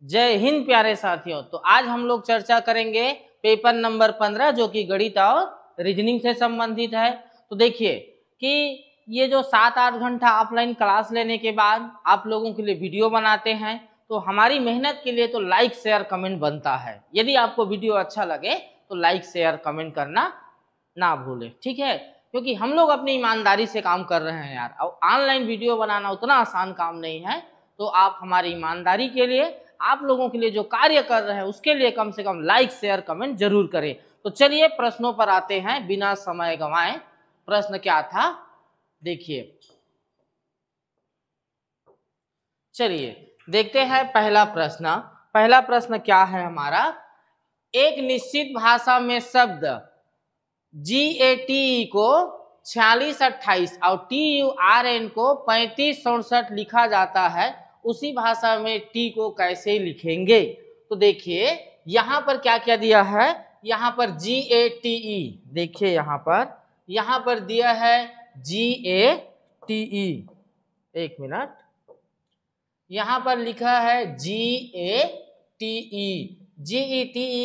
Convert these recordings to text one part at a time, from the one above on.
जय हिंद प्यारे साथियों। तो आज हम लोग चर्चा करेंगे पेपर नंबर 15 जो कि गणित और रीजनिंग से संबंधित है। तो देखिए कि ये जो 7-8 घंटा ऑफलाइन क्लास लेने के बाद आप लोगों के लिए वीडियो बनाते हैं, तो हमारी मेहनत के लिए तो लाइक शेयर कमेंट बनता है। यदि आपको वीडियो अच्छा लगे तो लाइक शेयर कमेंट करना ना भूलें, ठीक है, क्योंकि हम लोग अपनी ईमानदारी से काम कर रहे हैं यार। और ऑनलाइन वीडियो बनाना उतना आसान काम नहीं है, तो आप हमारी ईमानदारी के लिए, आप लोगों के लिए जो कार्य कर रहे हैं उसके लिए कम से कम लाइक शेयर कमेंट जरूर करें। तो चलिए प्रश्नों पर आते हैं बिना समय गंवाए। प्रश्न क्या था देखिए, चलिए देखते हैं पहला प्रश्न। पहला प्रश्न क्या है हमारा, एक निश्चित भाषा में शब्द GATE को 4628 और TURN को 3567 लिखा जाता है, उसी भाषा में T को कैसे लिखेंगे। तो देखिए यहाँ पर क्या क्या दिया है, यहाँ पर GATE, देखिए यहाँ पर दिया है GATE, एक मिनट, यहाँ पर लिखा है GATE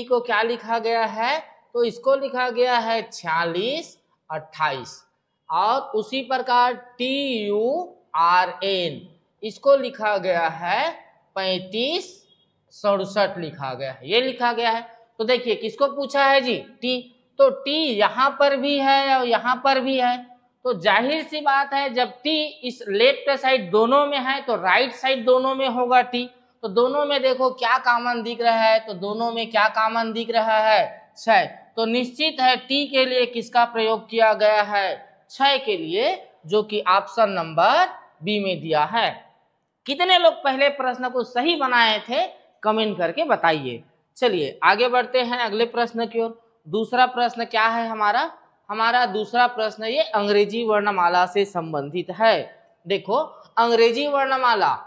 को क्या लिखा गया है, तो इसको लिखा गया है 4628 और उसी प्रकार TURN इसको लिखा गया है 3567 लिखा गया है, ये लिखा गया है। तो देखिए किसको पूछा है जी, T, तो T यहाँ पर भी है और यहाँ पर भी है, तो जाहिर सी बात है जब T इस लेफ्ट साइड दोनों में है तो राइट साइड दोनों में होगा T। तो दोनों में देखो क्या कॉमन दिख रहा है, तो दोनों में क्या कॉमन दिख रहा है, 6। तो निश्चित है T के लिए किसका प्रयोग किया गया है, 6 के लिए, जो कि ऑप्शन नंबर बी में दिया है। कितने लोग पहले प्रश्न को सही बनाए थे कमेंट करके बताइए। चलिए आगे बढ़ते हैं अगले प्रश्न की ओर। दूसरा प्रश्न क्या है हमारा दूसरा प्रश्न ये अंग्रेजी वर्णमाला से संबंधित है। देखो अंग्रेजी वर्णमाला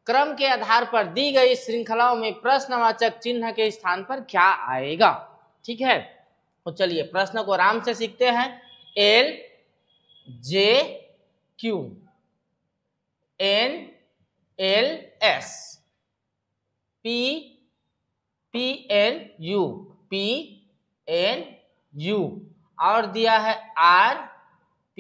क्रम के आधार पर दी गई श्रृंखलाओं में प्रश्नवाचक चिन्ह के स्थान पर क्या आएगा, ठीक है। तो चलिए प्रश्न को आराम से सीखते हैं। L J Q N L S P P N U P N U और दिया है R P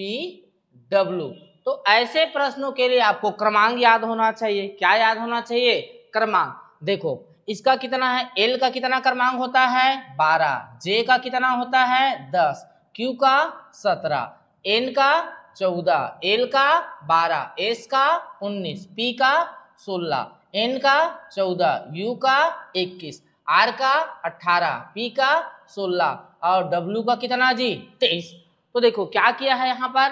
W। तो ऐसे प्रश्नों के लिए आपको क्रमांक याद होना चाहिए। क्या याद होना चाहिए, क्रमांक। देखो इसका कितना है, L का कितना क्रमांक होता है 12, J का कितना होता है 10, Q का 17, N का 14, L का 12, S का 19, P का 16, N का 14, U का 21, R का 18, P का 16 और W का कितना जी 23। तो देखो क्या किया है यहाँ पर,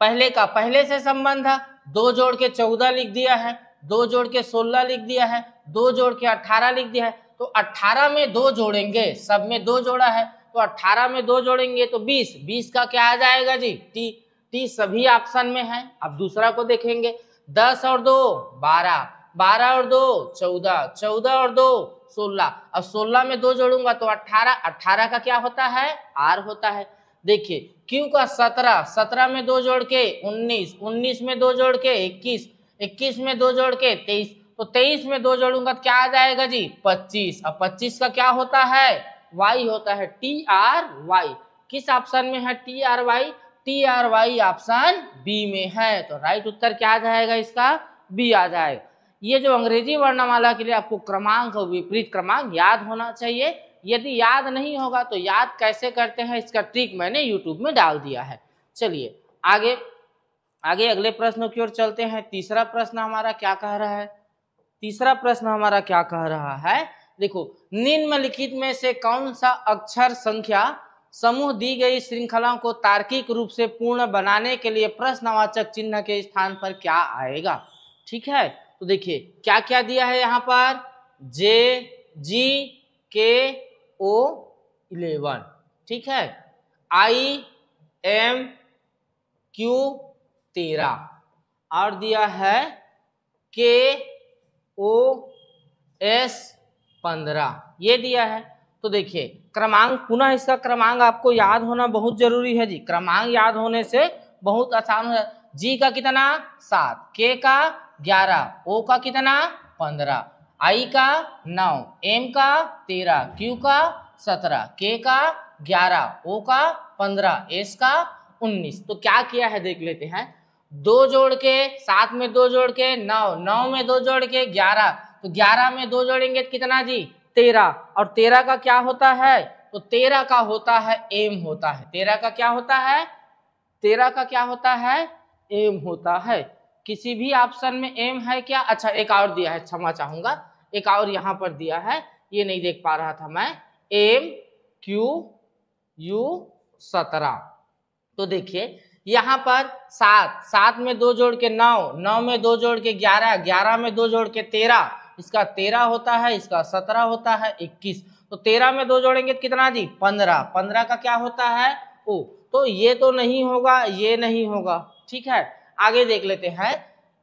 पहले का पहले से संबंध है, 2 जोड़ के 14 लिख दिया है, 2 जोड़ के 16 लिख दिया है, 2 जोड़ के 18 लिख दिया है। तो 18 में 2 जोड़ेंगे, सब में 2 जोड़ा है, तो 18 में 2 जोड़ेंगे तो 20, 20 का क्या आ जाएगा जी टी सभी ऑप्शन में है। अब दूसरा को देखेंगे, 10 और 2 12, 12 और 2 14, 14 और 2 16, अब 16 में 2 जोड़ूंगा तो 18, 18 का क्या होता है R होता है। देखिए Q का 17, 17 में 2 जोड़ के 19, 19 में 2 जोड़ के 21, 21 में 2 जोड़ के 23, तो 23 में 2 जोड़ूंगा तो क्या आ जाएगा जी 25। अब 25 का क्या होता है Y होता है, TRY। किस ऑप्शन में है TRY, TRY ऑप्शन बी में है। तो राइट उत्तर क्या आ जाएगा इसका, बी आ जाएगा। ये जो अंग्रेजी वर्णमाला के लिए आपको क्रमांक और विपरीत क्रमांक याद होना चाहिए। यदि याद नहीं होगा तो याद कैसे करते हैं इसका ट्रिक मैंने YouTube में डाल दिया है। चलिए आगे अगले प्रश्न की ओर चलते हैं। तीसरा प्रश्न हमारा क्या कह रहा है, तीसरा प्रश्न हमारा क्या कह रहा है, देखो निम्नलिखित में से कौन सा अक्षर संख्या समूह दी गई श्रृंखलाओं को तार्किक रूप से पूर्ण बनाने के लिए प्रश्नवाचक चिन्ह के स्थान पर क्या आएगा, ठीक है। तो देखिए क्या क्या दिया है यहाँ पर, JGKO11, ठीक है, IMQ13 और दिया है KOS15, ये दिया है। तो देखिए क्रमांक, पुनः इसका क्रमांक आपको याद होना बहुत जरूरी है जी। क्रमांक याद होने से बहुत आसान है। G का कितना 7, K का 11, O का कितना 15 आई का 9, एम का 13, क्यू का 17, के का 11, ओ का 15, एस का 19। तो क्या किया है देख लेते हैं। 2 जोड़ के 7 में 2 जोड़ के 9, 9 में 2 जोड़ के 11, तो 11 में 2 जोड़ेंगे तो कितना जी 13, और 13 का क्या होता है, तो 13 का होता है एम होता है। 13 का क्या होता है, 13 का क्या होता है, एम होता है। किसी भी ऑप्शन में एम है क्या? अच्छा एक और दिया है, क्षमा चाहूंगा, एक और यहाँ पर दिया है, ये नहीं देख पा रहा था मैं, एम क्यू यू 17। तो देखिए यहाँ पर 7, 7 में 2 जोड़ के 9, 9 में 2 जोड़ के 11, 11 में 2 जोड़ के 13, इसका 13 होता है, इसका 17 होता है 21। तो 13 में 2 जोड़ेंगे तो कितना जी 15, 15 का क्या होता है ओ। तो ये तो नहीं होगा, ये नहीं होगा, ठीक है। आगे देख लेते हैं,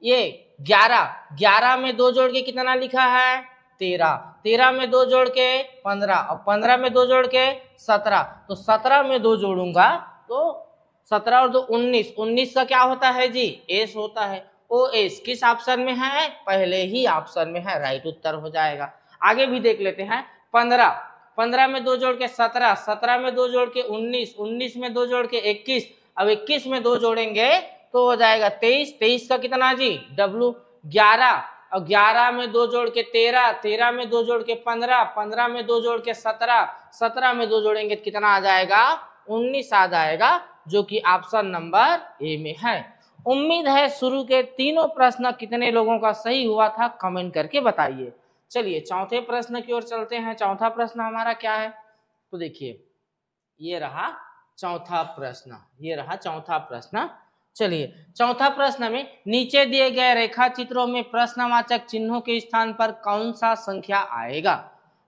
ये 11, 11 में 2 जोड़ के कितना लिखा है 13, 13 में 2 जोड़ के 15, और 15 में 2 जोड़ के 17, तो 17 में 2 जोड़ूंगा तो 17 और 2 19, 19 का क्या होता है जी एस होता है। ओ एस किस ऑप्शन में है, पहले ही ऑप्शन में है, राइट उत्तर हो जाएगा। आगे भी देख लेते हैं, 15, 15 में 2 जोड़ के 17, 17 में 2 जोड़ के 19, 19 में 2 जोड़ के 21, अब 21 में 2 जोड़ेंगे तो हो जाएगा 23, 23 का कितना जी डब्लू 11, और 11 में 2 जोड़ के 13, 13 में 2 जोड़ के 15, 15 में 2 जोड़ के 17, 17 में 2 जोड़ेंगे तो कितना आ जाएगा 19 आ जाएगा, जो कि ऑप्शन नंबर ए में है। उम्मीद है शुरू के तीनों प्रश्न कितने लोगों का सही हुआ था कमेंट करके बताइए। चलिए चौथे प्रश्न की ओर चलते हैं। चौथा प्रश्न हमारा क्या है, तो देखिए ये रहा चौथा प्रश्न, ये रहा चौथा प्रश्न। चलिए चौथा प्रश्न में नीचे दिए गए रेखा चित्रों में प्रश्नवाचक चिन्हों के स्थान पर कौन सा संख्या आएगा।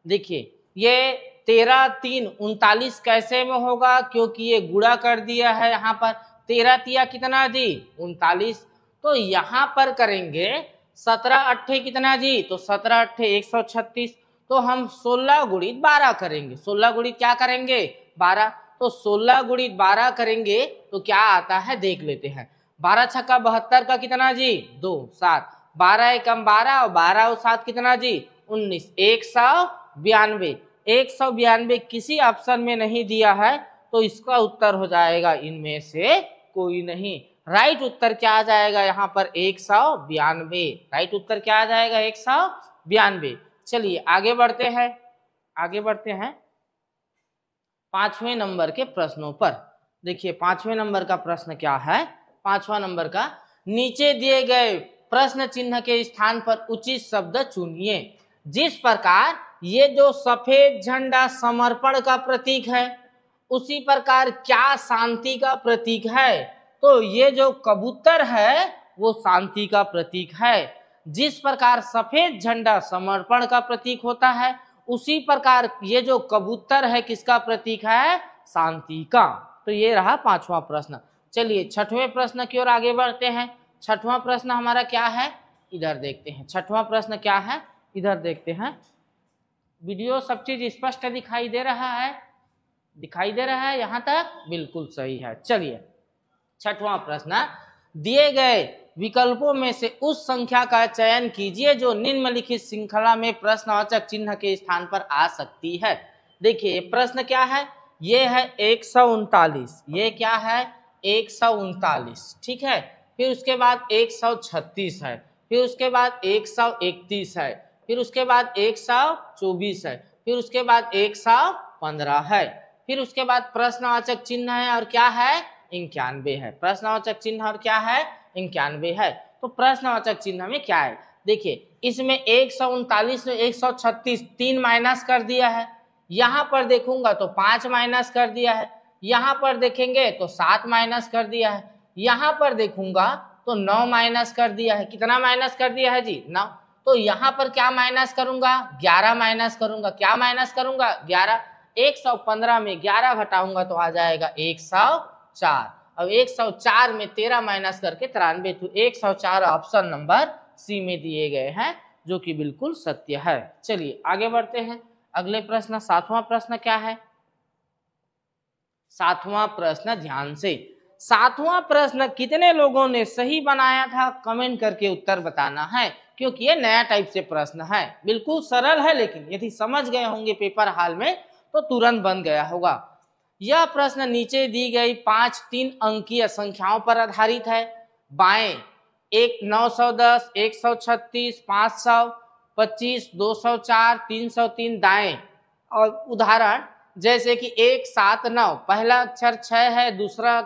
देखिए ये 13 3 39 कैसे में होगा, क्योंकि ये गुणा कर दिया है यहाँ पर, 13 तिया कितना जी 39, तो यहाँ पर करेंगे 17 अट्ठे कितना जी, तो 17 अट्ठे 136, तो हम 16 गुणित 12 करेंगे, 16 गुणित क्या करेंगे 12, तो 16 गुणित 12 करेंगे तो क्या आता है देख लेते हैं। 12 छक्का 72 का कितना जी 2 7, 12 एकम 12 और 12 और 7 कितना जी 19, 192, 192 किसी ऑप्शन में नहीं दिया है, तो इसका उत्तर हो जाएगा इनमें से कोई नहीं। राइट उत्तर क्या आ जाएगा यहाँ पर 192, राइट उत्तर क्या आ जाएगा 192। चलिए आगे बढ़ते हैं, आगे बढ़ते हैं 5वें नंबर के प्रश्नों पर। देखिए 5वें नंबर का प्रश्न क्या है, 5वां नंबर का, नीचे दिए गए प्रश्न चिन्ह के स्थान पर उचित शब्द चुनिए। जिस प्रकार ये जो सफेद झंडा समर्पण का प्रतीक है, उसी प्रकार क्या शांति का प्रतीक है, तो ये जो कबूतर है वो शांति का प्रतीक है। जिस प्रकार सफेद झंडा समर्पण का प्रतीक होता है, उसी प्रकार ये जो कबूतर है किसका प्रतीक है, शांति का। तो ये रहा 5वां प्रश्न। चलिए 6वें प्रश्न की ओर आगे बढ़ते हैं। 6वां प्रश्न हमारा क्या है, इधर देखते हैं। 6वां प्रश्न क्या है, इधर देखते हैं। वीडियो सब चीज स्पष्ट दिखाई दे रहा है, दिखाई दे रहा है यहाँ तक, बिल्कुल सही है। चलिए 6वां प्रश्न, दिए गए विकल्पों में से उस संख्या का चयन कीजिए जो निम्नलिखित श्रृंखला में प्रश्नवाचक चिन्ह के स्थान पर आ सकती है। देखिए प्रश्न क्या है, ये है 139, ये क्या है 139, ठीक है। फिर उसके बाद 136 है, फिर उसके बाद 131 है, फिर उसके बाद 124 है, फिर उसके बाद 115 है, फिर उसके बाद प्रश्नवाचक चिन्ह है और क्या है 91 है। प्रश्नवाचक चिन्ह और क्या है 91 है। तो प्रश्नवाचक चिन्ह में क्या है, देखिए इसमें 139 में 136 3 माइनस कर दिया है, यहाँ पर देखूंगा तो 5 माइनस कर दिया है, यहाँ पर देखेंगे तो 7 माइनस कर दिया है, यहाँ पर देखूंगा तो 9 माइनस कर दिया है। कितना माइनस कर दिया है जी 9। तो यहाँ पर क्या माइनस करूंगा 11 माइनस करूंगा, क्या माइनस करूंगा 11। 115 में 11 घटाऊंगा तो आ जाएगा 104। अब 104 में 13 माइनस करके 93, तो 104 ऑप्शन नंबर सी में दिए गए हैं, जो कि बिल्कुल सत्य है। चलिए आगे बढ़ते हैं। अगले प्रश्न 7वां प्रश्न क्या है, 7वां प्रश्न ध्यान से, 7वां प्रश्न कितने लोगों ने सही बनाया था, कमेंट करके उत्तर बताना है, क्योंकि ये नया टाइप से प्रश्न है, बिल्कुल सरल है, लेकिन यदि समझ गए होंगे पेपर हाल में तो तुरंत बन गया होगा। यह प्रश्न नीचे दी गई 5 3 अंकीय संख्याओं पर आधारित है। बाएं 910, 136, 525, 204, 303। दाएं और उदाहरण जैसे कि 179, पहला अक्षर 6 है, दूसरा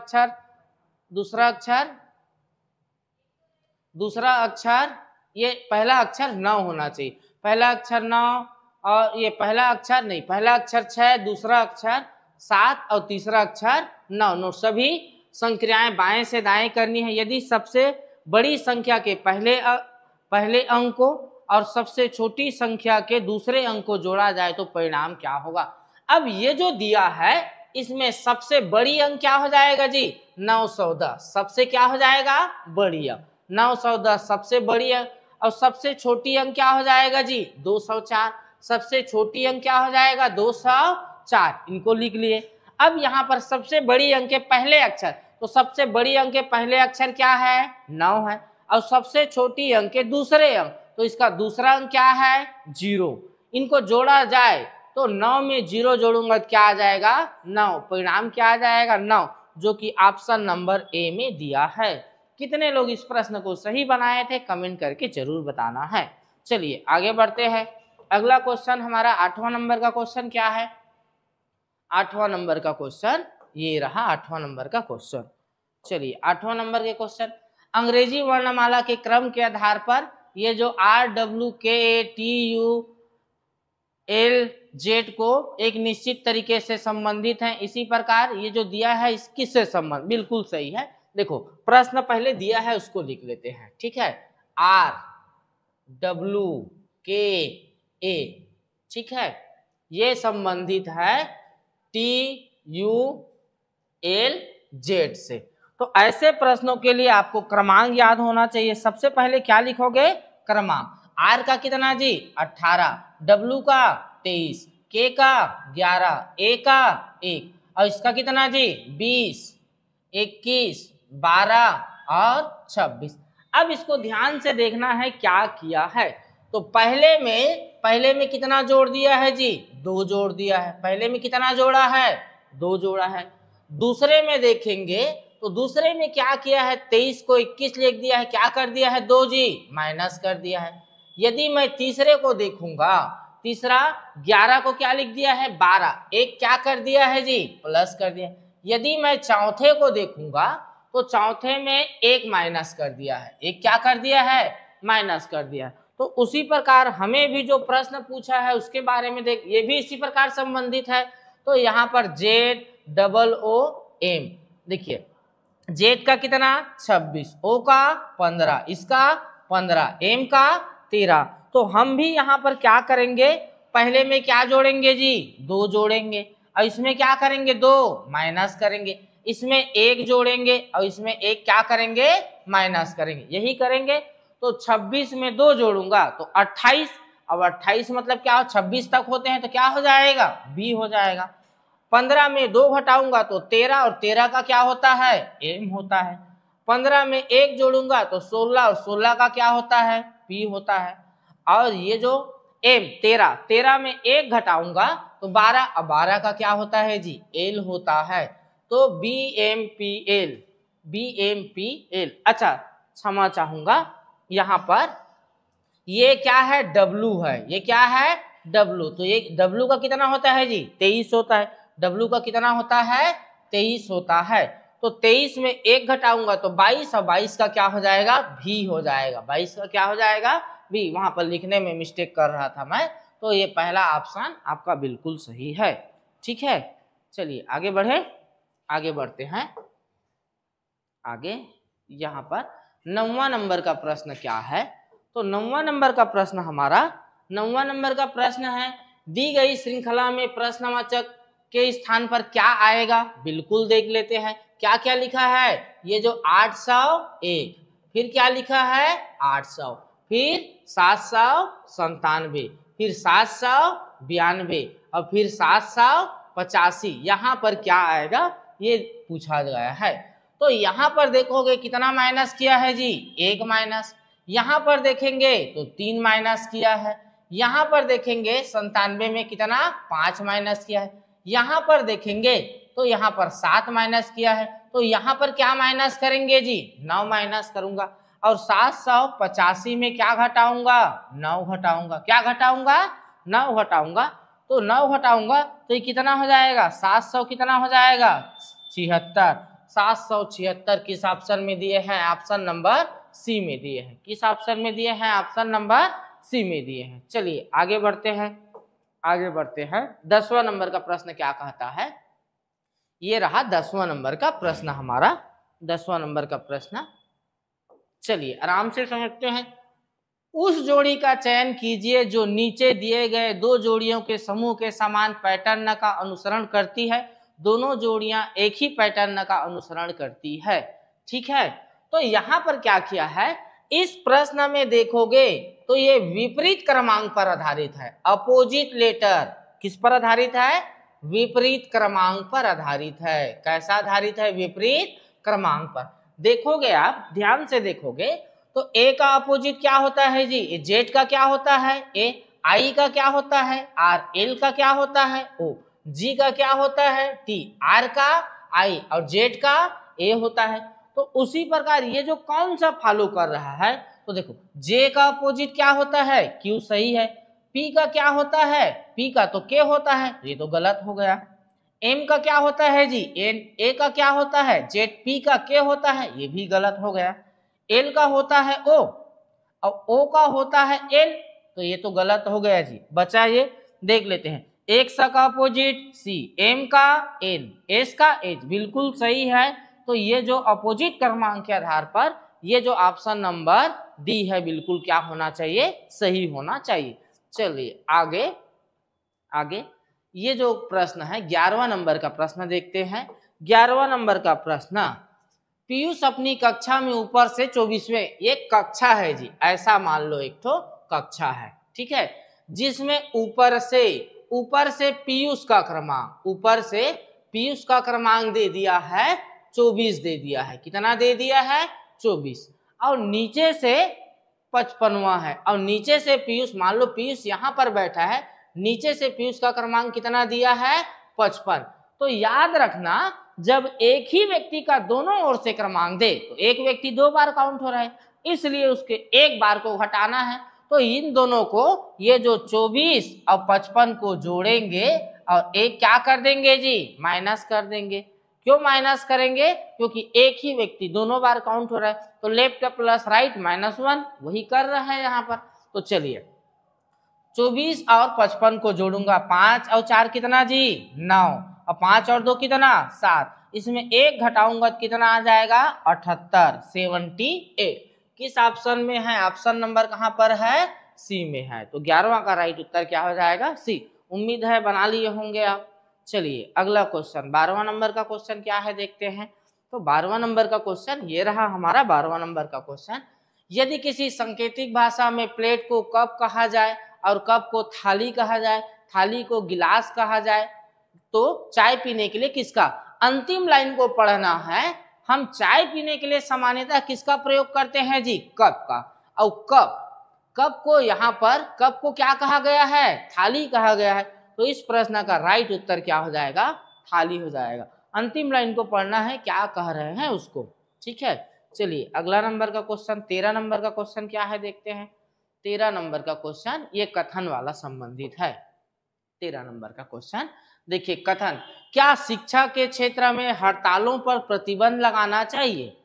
अक्षर ये पहला अक्षर 9 होना चाहिए, पहला अक्षर 9 और ये पहला अक्षर नहीं, पहला अक्षर 6, दूसरा अक्षर 7 और तीसरा अक्षर 9। नोट सभी संक्रियाएं बाएं से दाएं करनी है। यदि सबसे बड़ी संख्या के पहले अंक को और सबसे छोटी संख्या के दूसरे अंक को जोड़ा जाए तो परिणाम क्या होगा। अब ये जो दिया है इसमें सबसे बड़ी अंक क्या हो जाएगा जी, 910। सबसे क्या हो जाएगा, बड़ी अंक 910 सबसे बड़ी अंक, और सबसे छोटी अंक क्या हो जाएगा जी, 204। सबसे छोटी अंक क्या हो जाएगा, 204। इनको लिख लिए। अब यहाँ पर सबसे बड़ी अंक के पहले अक्षर, तो सबसे बड़ी अंक के पहले अक्षर क्या है, 9 है, और सबसे छोटी अंक के दूसरे अंक, तो इसका दूसरा अंक क्या है, 0। इनको जोड़ा जाए तो 9 में 0 जोड़ूंगा क्या आ जाएगा, 9। परिणाम क्या आ जाएगा, 9, जो कि ऑप्शन नंबर ए में दिया है। कितने लोग इस प्रश्न को सही बनाए थे, कमेंट करके जरूर बताना है। चलिए आगे बढ़ते हैं। अगला क्वेश्चन हमारा 8वां नंबर का क्वेश्चन क्या है। 8वां नंबर का क्वेश्चन ये रहा, 8वां नंबर का क्वेश्चन। चलिए 8वां नंबर के क्वेश्चन, अंग्रेजी वर्णमाला के क्रम के आधार पर ये जो RWKATULZ को एक निश्चित तरीके से संबंधित है। इसी प्रकार ये जो दिया है इस किससे संबंध, बिल्कुल सही है। देखो प्रश्न पहले दिया है उसको लिख लेते हैं, ठीक है। RWKA, ठीक है, ये संबंधित है TULZ से। तो ऐसे प्रश्नों के लिए आपको क्रमांक याद होना चाहिए। सबसे पहले क्या लिखोगे, क्रमांक। R का कितना जी, 18, W का 23, K का 11, A का 1, और इसका कितना जी, 20, 21, 12 और 26। अब इसको ध्यान से देखना है क्या किया है। तो पहले में कितना जोड़ दिया है जी, 2 जोड़ दिया है। पहले में कितना जोड़ा है, 2 जोड़ा है। दूसरे में देखेंगे तो दूसरे में क्या किया है, 23 को 21 लिख दिया है, क्या कर दिया है, 2 जी माइनस कर दिया है। यदि मैं तीसरे को देखूंगा, तीसरा 11 को क्या लिख दिया है, 12, एक क्या कर दिया है जी, प्लस कर दिया। यदि मैं चौथे को देखूंगा तो चौथे में 1 माइनस कर दिया है, एक क्या कर दिया है, माइनस कर दिया है। तो उसी प्रकार हमें भी जो प्रश्न पूछा है उसके बारे में देख, ये भी इसी प्रकार संबंधित है। तो यहाँ पर ZOOM, देखिए Z का कितना, 26, O का 15, इसका 15, M का 13। तो हम भी यहाँ पर क्या करेंगे, पहले में क्या जोड़ेंगे जी, 2 जोड़ेंगे, और इसमें क्या करेंगे, 2 माइनस करेंगे, इसमें 1 जोड़ेंगे और इसमें 1 क्या करेंगे, माइनस करेंगे। यही करेंगे। तो 26 में 2 जोड़ूंगा तो 28, अब 28 मतलब क्या हो, 26 तक होते हैं तो क्या हो जाएगा, B हो जाएगा। 15 में 2 घटाऊंगा तो 13, और 13 का क्या होता है, M होता है। 15 में 1 जोड़ूंगा तो 16, और 16 का क्या होता है, P होता है। और ये जो M 13 में 1 घटाऊंगा तो 12, अब 12 का क्या होता है जी, L होता है। तो BMPL। अच्छा क्षमा चाहूंगा, यहाँ पर ये क्या है, W है, ये क्या है, W। तो ये W का कितना होता है जी, 23 होता है। W का कितना होता है, 23 होता है। तो 23 में 1 घटाऊंगा तो 22, और 22 का क्या हो जाएगा, V हो जाएगा। 22 का क्या हो जाएगा, V। वहां पर लिखने में मिस्टेक कर रहा था मैं। तो ये पहला ऑप्शन आपका बिल्कुल सही है, ठीक है। चलिए आगे बढ़ते हैं। आगे यहाँ पर 9वां नंबर का प्रश्न क्या है। तो 9वां नंबर का प्रश्न है, दी गई श्रृंखला में प्रश्नवाचक के स्थान पर क्या आएगा, बिल्कुल देख लेते हैं। क्या क्या लिखा है, ये जो 801, फिर क्या लिखा है, 800, फिर 797, फिर 792, और फिर 785। यहाँ पर क्या आएगा ये पूछा गया है। तो यहाँ पर देखोगे कितना माइनस किया है जी, 1 माइनस। यहाँ पर देखेंगे तो 3 माइनस किया है। यहाँ पर देखेंगे 97 में कितना 5 माइनस किया है। यहाँ पर देखेंगे तो यहाँ पर 7 माइनस किया है। तो यहाँ पर क्या माइनस करेंगे जी, 9 माइनस करूंगा। और 785 में क्या घटाऊंगा, 9 घटाऊंगा। क्या घटाऊंगा, 9 घटाऊंगा। तो 9 घटाऊंगा तो ये कितना हो जाएगा, 700 कितना हो जाएगा, 76। 776 किस ऑप्शन में दिए हैं, ऑप्शन नंबर सी में दिए हैं। किस ऑप्शन में दिए हैं, ऑप्शन नंबर सी में दिए हैं। चलिए आगे बढ़ते हैं, आगे बढ़ते हैं। 10वां नंबर का प्रश्न क्या कहता है, ये रहा 10वां नंबर का प्रश्न हमारा, 10वां नंबर का प्रश्न। चलिए आराम से समझते हैं। उस जोड़ी का चयन कीजिए जो नीचे दिए गए दो जोड़ियों के समूह के समान पैटर्न का अनुसरण करती है। दोनों जोड़ियां एक ही पैटर्न का अनुसरण करती है। ठीक है, तो यहाँ पर क्या किया है, इस प्रश्न में देखोगे तो ये विपरीत क्रमांक पर आधारित है। अपोजिट लेटर किस पर आधारित है, विपरीत क्रमांक पर आधारित है। कैसा आधारित है, विपरीत क्रमांक पर। देखोगे आप ध्यान से देखोगे तो ए का अपोजिट क्या होता है जी, जेड का क्या होता है ए, आई का क्या होता है आर, एल का क्या होता है ओ, जी का क्या होता है टी, आर का आई और जेड का ए होता है। तो उसी प्रकार ये जो कौन सा फॉलो कर रहा है, तो देखो जे का अपोजिट क्या होता है, क्यू सही है। पी का क्या होता है, पी का तो के होता है, ये तो गलत हो गया। एम का क्या होता है जी, एन, ए का क्या होता है जेड, पी का के होता है, ये भी गलत हो गया। एल का होता है ओ और ओ का होता है एल, तो ये तो गलत हो गया जी। बचा ये, देख लेते हैं। एक्स का अपोजिट सी, एम का एन, एस का एच, बिल्कुल सही है। तो ये जो अपोजिट क्रमांक के आधार पर ये जो ऑप्शन नंबर डी है बिल्कुल क्या होना चाहिए, सही होना चाहिए। चलिए आगे, आगे ये जो प्रश्न है 11वां नंबर का प्रश्न देखते हैं। 11वां नंबर का प्रश्न, पीयूष अपनी कक्षा में ऊपर से 24वें, एक कक्षा है जी, ऐसा मान लो एक तो कक्षा है, ठीक है, जिसमें ऊपर से पीयूष का क्रमांक, ऊपर से पीयूष का क्रमांक दे दिया है 24 दे दिया है। कितना दे दिया है, 24। और नीचे से 55वां है और नीचे से पीयूष, मान लो पीयूष यहाँ पर बैठा है, नीचे से पीयूष का क्रमांक कितना दिया है, 55। तो याद रखना जब एक ही व्यक्ति का दोनों ओर से क्रमांक दे तो एक व्यक्ति 2 बार काउंट हो रहा है, इसलिए उसके एक बार को घटाना है। तो इन दोनों को, ये जो 24 और 55 को जोड़ेंगे और एक क्या कर देंगे जी, माइनस कर देंगे। क्यों माइनस करेंगे, क्योंकि एक ही व्यक्ति दोनों बार काउंट हो रहा है। तो लेफ्ट प्लस राइट -1 वही कर रहा है यहाँ पर। तो चलिए 24 और 55 को जोड़ूंगा, 5 और 4 कितना जी, 9, और 5 और 2 कितना, 7। इसमें एक घटाऊंगा तो कितना आ जाएगा, 78, 78। किस ऑप्शन में है, ऑप्शन नंबर कहाँ पर है, सी में है। तो 11वां का राइट उत्तर क्या हो जाएगा, सी। उम्मीद है बना लिए होंगे आप। चलिए अगला क्वेश्चन, 12वां नंबर का क्वेश्चन क्या है देखते हैं। तो 12वां नंबर का क्वेश्चन ये रहा हमारा 12वां नंबर का क्वेश्चन। यदि किसी सांकेतिक भाषा में प्लेट को कप कहा जाए और कप को थाली कहा जाए, थाली को गिलास कहा जाए, तो चाय पीने के लिए किसका, अंतिम लाइन को पढ़ना है। हम चाय पीने के लिए सामान्यतः किसका प्रयोग करते हैं जी, कप का। और कप को यहाँ पर, कप को क्या कहा गया है, थाली कहा गया है। तो इस प्रश्न का राइट उत्तर क्या हो जाएगा, थाली हो जाएगा। अंतिम लाइन को पढ़ना है, क्या कह रहे हैं उसको, ठीक है। चलिए अगला नंबर का क्वेश्चन, 13 नंबर का क्वेश्चन क्या है देखते हैं। 13 नंबर का क्वेश्चन ये कथन वाला संबंधित है। 13 नंबर का क्वेश्चन देखिए, कथन, क्या शिक्षा के क्षेत्र में हड़तालों पर प्रतिबंध लगाना चाहिए।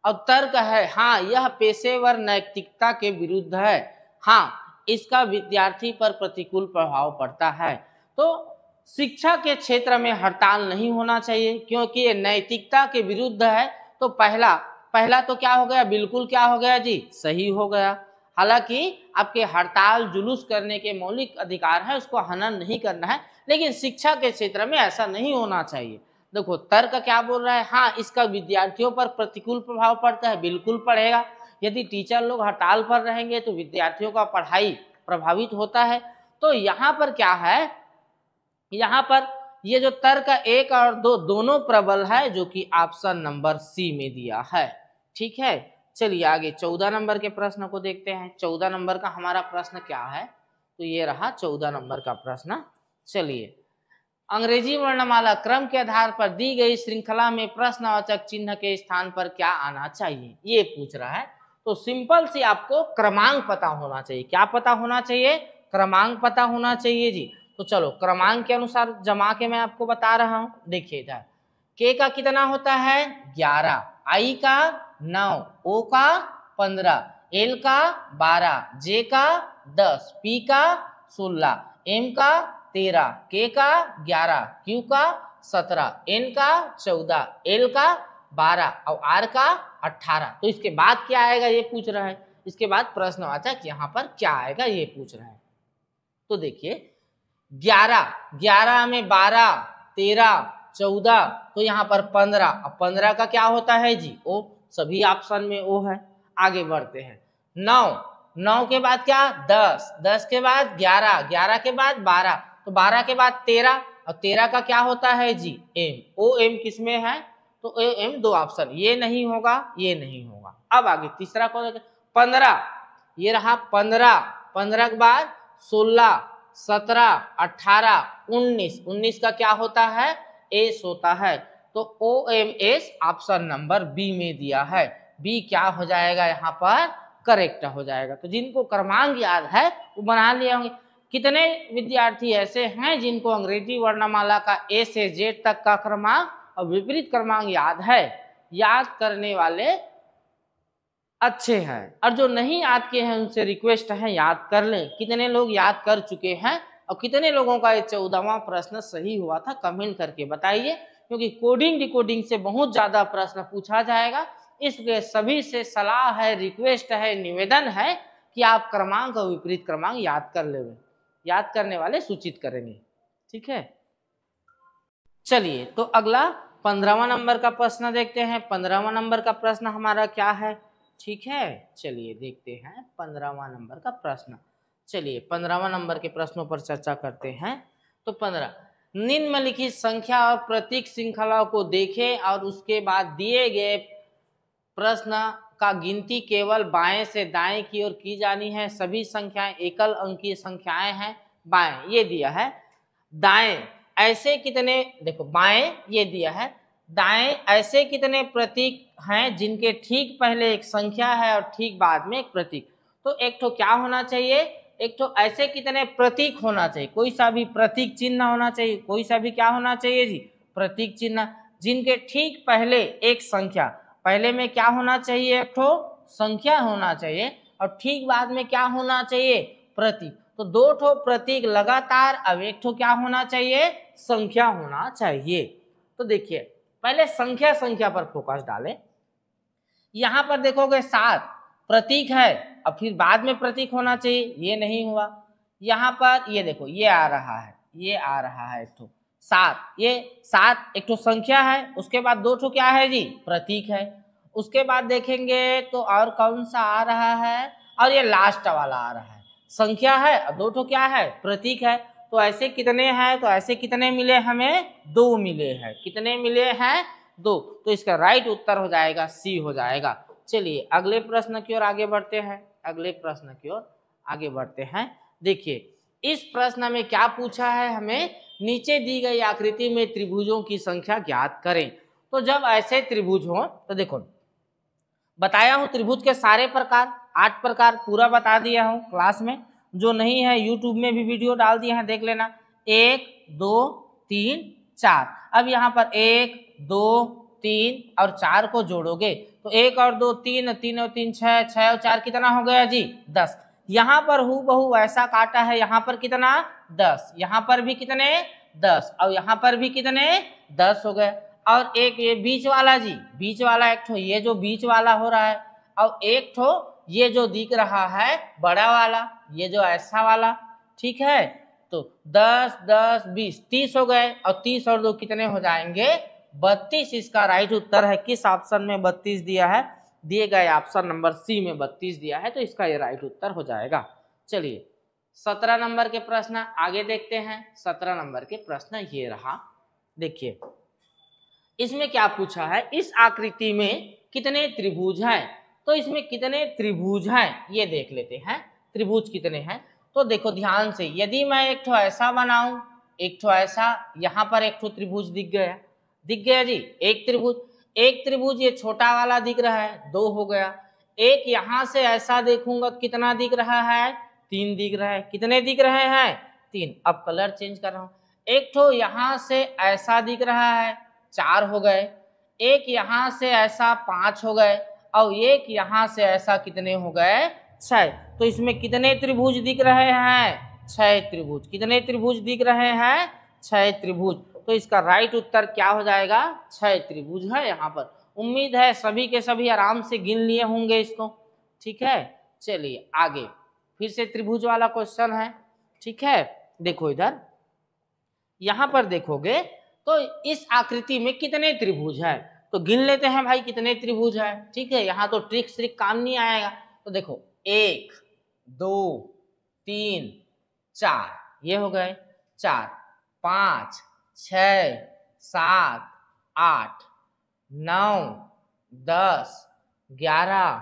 और तर्क है, हाँ यह पेशेवर नैतिकता के विरुद्ध है, हाँ इसका विद्यार्थी पर प्रतिकूल प्रभाव पड़ता है। तो शिक्षा के क्षेत्र में हड़ताल नहीं होना चाहिए क्योंकि ये नैतिकता के विरुद्ध है। तो पहला तो क्या हो गया, बिल्कुल क्या हो गया जी, सही हो गया। हालांकि आपके हड़ताल जुलूस करने के मौलिक अधिकार है, उसको हनन नहीं करना है, लेकिन शिक्षा के क्षेत्र में ऐसा नहीं होना चाहिए। देखो तर्क क्या बोल रहा है, हाँ इसका विद्यार्थियों पर प्रतिकूल प्रभाव पड़ता है, बिल्कुल पड़ेगा। यदि टीचर लोग हड़ताल पर रहेंगे तो विद्यार्थियों का पढ़ाई प्रभावित होता है। तो यहाँ पर क्या है, यहाँ पर ये जो तर्क का 1 और 2 दोनों प्रबल है, जो कि ऑप्शन नंबर सी में दिया है। ठीक है, चलिए आगे 14 नंबर के प्रश्न को देखते हैं। 14 नंबर का हमारा प्रश्न क्या है, तो ये रहा 14 नंबर का प्रश्न। चलिए, अंग्रेजी वर्णमाला क्रम के आधार पर दी गई श्रृंखला में प्रश्नवाचक चिन्ह के स्थान पर क्या आना चाहिए, ये पूछ रहा है। तो सिंपल सी आपको क्रमांक पता होना चाहिए। क्या पता होना चाहिए? क्रमांक पता होना चाहिए जी। तो चलो क्रमांक के अनुसार जमा के मैं आपको बता रहा हूं। देखिए इधर के का कितना होता है 11, आई का 9, ओ का 15, एल का 12, जे का 10, पी का 16, एम का 13, के का 11, क्यू का 17, एन का 14, एल का 12 और आर का 18। तो इसके बाद क्या आएगा ये पूछ रहा है। इसके बाद प्रश्नवाचक यहाँ पर क्या आएगा ये पूछ रहा है। तो देखिए 11 में 12, 13, 14, तो यहाँ पर 15। अब 15 का क्या होता है जी ओ, सभी ऑप्शन में ओ है। आगे बढ़ते हैं 9 के बाद क्या 10 के बाद 11 के बाद 12, तो 12 के बाद 13 और 13 का क्या होता है जी एम। ओ एम किसमें है, तो ए एम 2 ऑप्शन, ये नहीं होगा ये नहीं होगा। अब आगे तीसरा कौन है 15, ये रहा 15 के बाद 16, 17, 18, 19 का क्या होता है एस होता है। तो O M S option number B में दिया है। बी क्या हो जाएगा यहाँ पर करेक्ट हो जाएगा। तो जिनको क्रमांक याद है वो बना लिए होंगे। कितने विद्यार्थी ऐसे हैं जिनको अंग्रेजी वर्णमाला का ए से जेड तक का क्रमांक और विपरीत क्रमांक याद है? याद करने वाले अच्छे हैं, और जो नहीं याद किए हैं उनसे रिक्वेस्ट है याद कर लें। कितने लोग याद कर चुके हैं और कितने लोगों का ये 14वां प्रश्न सही हुआ था कमेंट करके बताइए, क्योंकि कोडिंग डिकोडिंग से बहुत ज्यादा प्रश्न पूछा जाएगा। इसलिए सभी से सलाह है, रिक्वेस्ट है, निवेदन है कि आप क्रमांक और विपरीत क्रमांक याद कर ले। याद करने वाले सूचित करेंगे। ठीक है, चलिए तो अगला 15वां नंबर का प्रश्न देखते हैं। 15वां नंबर का प्रश्न हमारा क्या है? ठीक है, चलिए देखते हैं 15वां नंबर का प्रश्न। चलिए 15वां नंबर के प्रश्नों पर चर्चा करते हैं। तो 15, निम्नलिखित संख्या और प्रतीक श्रृंखलाओं को देखें और उसके बाद दिए गए प्रश्न का गिनती केवल बाएं से दाएं की ओर की जानी है। सभी संख्याएं एकल अंकीय संख्याएं हैं। बाएं ये दिया है, दाएं ऐसे कितने, देखो बाएं ये दिया है, दाएं ऐसे कितने प्रतीक हैं जिनके ठीक पहले एक संख्या है और ठीक बाद में एक प्रतीक। तो एक तो क्या होना चाहिए, एक तो ऐसे कितने प्रतीक होना चाहिए, कोई सा भी प्रतीक चिन्ह होना चाहिए, कोई सा भी क्या होना चाहिए जी प्रतीक चिन्ह, जिनके ठीक पहले एक संख्या, पहले में क्या होना चाहिए एक तो संख्या होना चाहिए और ठीक बाद में क्या होना चाहिए प्रतीक। तो 2 ठो प्रतीक लगातार, अब एक ठो क्या होना चाहिए संख्या होना चाहिए। तो देखिए पहले संख्या पर फोकस डालें। यहां पर देखोगे 7 प्रतीक है और फिर बाद में प्रतीक होना चाहिए, ये नहीं हुआ। यहाँ पर ये देखो ये आ रहा है, ये आ रहा है एक ठो 7, ये 7 एक ठो संख्या है, उसके बाद 2 ठो क्या है जी प्रतीक है। उसके बाद देखेंगे तो और कौन सा आ रहा है, और ये लास्ट वाला आ रहा है, संख्या है और 2 ठो क्या है प्रतीक है। तो ऐसे कितने हैं, तो ऐसे कितने मिले हमें 2 मिले हैं। कितने मिले हैं 2। तो इसका राइट उत्तर हो जाएगा सी हो जाएगा। चलिए अगले प्रश्न की ओर आगे बढ़ते हैं। अगले प्रश्न की ओर आगे बढ़ते हैं। देखिए इस प्रश्न में क्या पूछा है हमें, नीचे दी गई आकृति में त्रिभुजों की संख्या ज्ञात करें। तो जब ऐसे त्रिभुज हो तो देखो बताया हूं त्रिभुज के सारे प्रकार 8 प्रकार पूरा बता दिया हूं क्लास में, जो नहीं है यूट्यूब में भी वीडियो डाल दिए हैं देख लेना। 1 2 3 4, अब यहाँ पर 1 2 3 और 4 को जोड़ोगे तो 1 और 2 3, 3 और 3 6, 6 और 4 कितना हो गया जी 10। यहाँ पर हूबहू ऐसा काटा है, यहाँ पर कितना 10, यहाँ पर भी कितने 10 और यहाँ पर भी कितने 10 हो गए। और एक ये बीच वाला जी, बीच वाला एक ठो ये जो बीच वाला हो रहा है, और एक ठो ये जो दिख रहा है बड़ा वाला, ये जो ऐसा वाला, ठीक है। तो 10 10 20 30 हो गए और 30 और 2 कितने हो जाएंगे 32। इसका राइट उत्तर है किस ऑप्शन में 32 दिया है, दिए गए ऑप्शन नंबर सी में 32 दिया है, तो इसका ये राइट उत्तर हो जाएगा। चलिए 17 नंबर के प्रश्न आगे देखते हैं। 17 नंबर के प्रश्न ये रहा। देखिए इसमें क्या पूछा है, इस आकृति में कितने त्रिभुज हैं, तो इसमें कितने त्रिभुज हैं ये देख लेते हैं, त्रिभुज कितने हैं। तो देखो ध्यान से, यदि मैं एक ठो ऐसा बनाऊं, एक ठो ऐसा, यहाँ पर एक ठो त्रिभुज दिख गया जी, एक त्रिभुज ये छोटा वाला दिख रहा है, 2 हो गया। एक यहाँ से ऐसा देखूंगा तो कितना दिख रहा है, 3 दिख रहा है। कितने दिख रहे हैं, 3। अब कलर चेंज कर रहा हूं, एक ठो यहाँ से ऐसा दिख रहा है, 4 हो गए। एक यहाँ से ऐसा 5 हो गए, और एक यहाँ से ऐसा कितने हो गए, 6। तो इसमें कितने त्रिभुज दिख रहे हैं, 6 त्रिभुज। कितने त्रिभुज दिख रहे हैं, 6 त्रिभुज। तो इसका राइट उत्तर क्या हो जाएगा, 6 त्रिभुज है यहाँ पर। उम्मीद है सभी के सभी आराम से गिन लिए होंगे इसको, ठीक है। चलिए आगे फिर से त्रिभुज वाला क्वेश्चन है, ठीक है। देखो इधर यहाँ पर देखोगे तो इस आकृति में कितने त्रिभुज है, तो गिन लेते हैं भाई कितने त्रिभुज है, ठीक है। यहाँ तो ट्रिक काम नहीं आएगा। तो देखो 1 2 3 4 ये हो गए, 4 5 6 7 8 9 10 11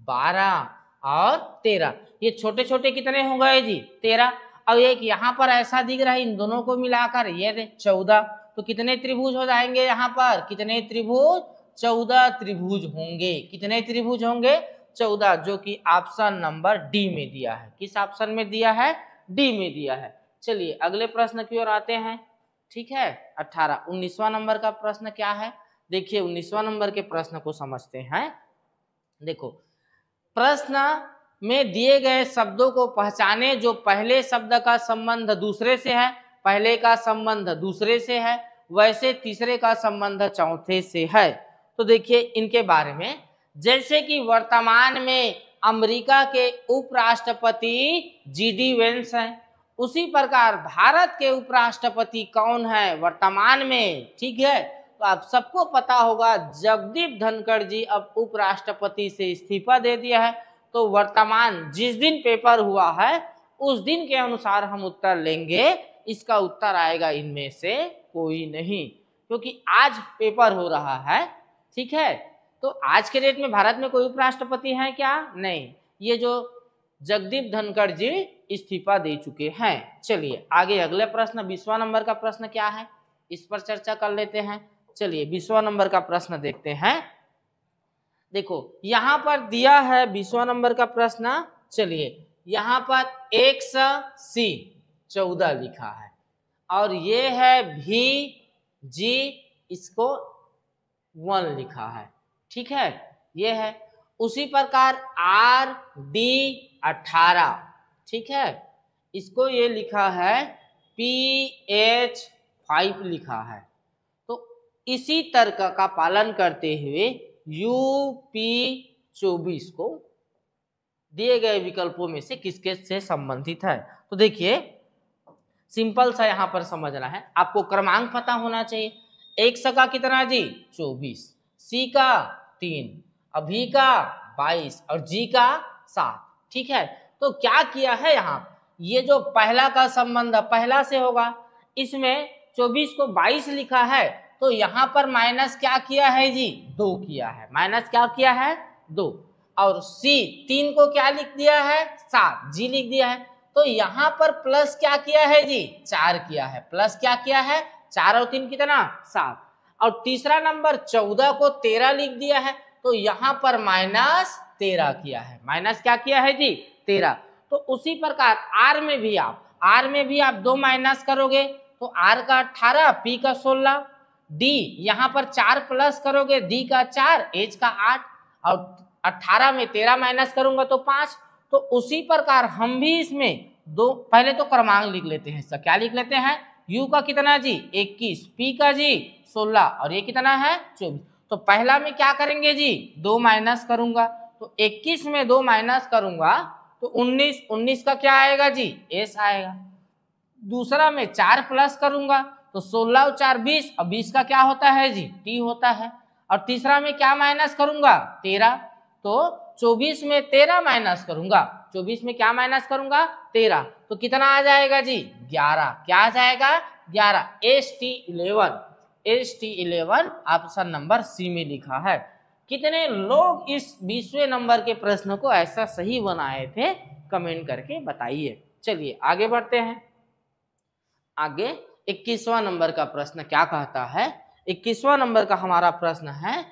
12 और 13। ये छोटे छोटे कितने हो गए जी, 13। और एक यहाँ पर ऐसा दिख रहा है, इन दोनों को मिलाकर ये 14। तो कितने त्रिभुज हो जाएंगे यहाँ पर, कितने त्रिभुज, 14 त्रिभुज होंगे। कितने त्रिभुज होंगे, 14, जो कि ऑप्शन नंबर डी में दिया है। किस ऑप्शन में दिया है, डी में दिया है। चलिए अगले प्रश्न की ओर आते हैं, ठीक है। 18 19वां नंबर का प्रश्न क्या है, देखिए 19वां नंबर के प्रश्न को समझते हैं। देखो प्रश्न में दिए गए शब्दों को पहचाने जो पहले शब्द का संबंध दूसरे से है, पहले का संबंध दूसरे से है, वैसे तीसरे का संबंध चौथे से है। तो देखिए इनके बारे में, जैसे कि वर्तमान में अमेरिका के उपराष्ट्रपति जीडी वेंस हैं, उसी प्रकार भारत के उपराष्ट्रपति कौन है वर्तमान में, ठीक है। तो आप सबको पता होगा जगदीप धनखड़ जी अब उपराष्ट्रपति से इस्तीफा दे दिया है। तो वर्तमान जिस दिन पेपर हुआ है उस दिन के अनुसार हम उत्तर लेंगे, इसका उत्तर आएगा इनमें से कोई नहीं, क्योंकि आज पेपर हो रहा है, ठीक है। तो आज के डेट में भारत में कोई उपराष्ट्रपति है क्या, नहीं, ये जो जगदीप धनखड़ जी इस्तीफा दे चुके हैं। चलिए आगे अगले प्रश्न 20वां नंबर का प्रश्न क्या है, इस पर चर्चा कर लेते हैं। चलिए 20वां नंबर का प्रश्न देखते हैं। देखो यहाँ पर दिया है 20वां नंबर का प्रश्न। चलिए यहाँ पर एक्स सी 14 लिखा है, और ये है भी जी, इसको 1 लिखा है, ठीक है, ये है। उसी प्रकार आर डी 18, ठीक है, इसको ये लिखा है पी एच 5 लिखा है। तो इसी तर्क का पालन करते हुए यूपी 24 को दिए गए विकल्पों में से किसके से संबंधित है। तो देखिए सिंपल सा यहाँ पर समझना है, आपको क्रमांक पता होना चाहिए। एक्स का कितना जी 24, सी का 3, अभी का 22 और जी का 7, ठीक है। तो क्या किया है यहाँ, ये जो पहला का संबंध पहला से होगा, इसमें 24 को 22 लिखा है, तो यहाँ पर माइनस क्या किया है जी 2 किया है, माइनस क्या किया है 2। और सी 3 को क्या लिख दिया है 7, जी लिख दिया है। तो यहाँ पर प्लस क्या किया है जी 4 किया है, प्लस क्या किया है 4 और 3 कितना 7। और तीसरा नंबर 14 को 13 लिख दिया है, तो यहाँ पर माइनस 13 किया है, माइनस क्या किया है जी 13। तो उसी प्रकार आर में भी आप 2 माइनस करोगे तो आर का 18, पी का 16, डी यहाँ पर 4 प्लस करोगे, डी का 4, एच का 8, और 18 में 13 माइनस करूंगा तो 5। तो उसी प्रकार हम भी इसमें 2, पहले तो क्रमांक लिख लेते हैं, इसका क्या लिख लेते हैं, यू का कितना जी 21, पी का जी 16 और ये कितना है 24। तो पहला में क्या करेंगे जी 2 माइनस करूंगा, तो 21 में 2 माइनस करूंगा तो 19, 19 का क्या आएगा जी एस आएगा। दूसरा में 4 प्लस करूंगा तो 16 और 4 20, और 20 का क्या होता है जी टी होता है। और तीसरा में क्या माइनस करूंगा 13, तो 24 में 13 माइनस करूंगा, 24 में क्या माइनस करूंगा 13, तो कितना आ जाएगा जी 11, क्या आ जाएगा 11, S T 11, ST11 option number C में लिखा है। कितने लोग इस 20वें नंबर के प्रश्न को ऐसा सही बनाए थे, कमेंट करके बताइए। चलिए आगे बढ़ते हैं। आगे 21वां नंबर का प्रश्न क्या कहता है। 21वां नंबर का हमारा प्रश्न है,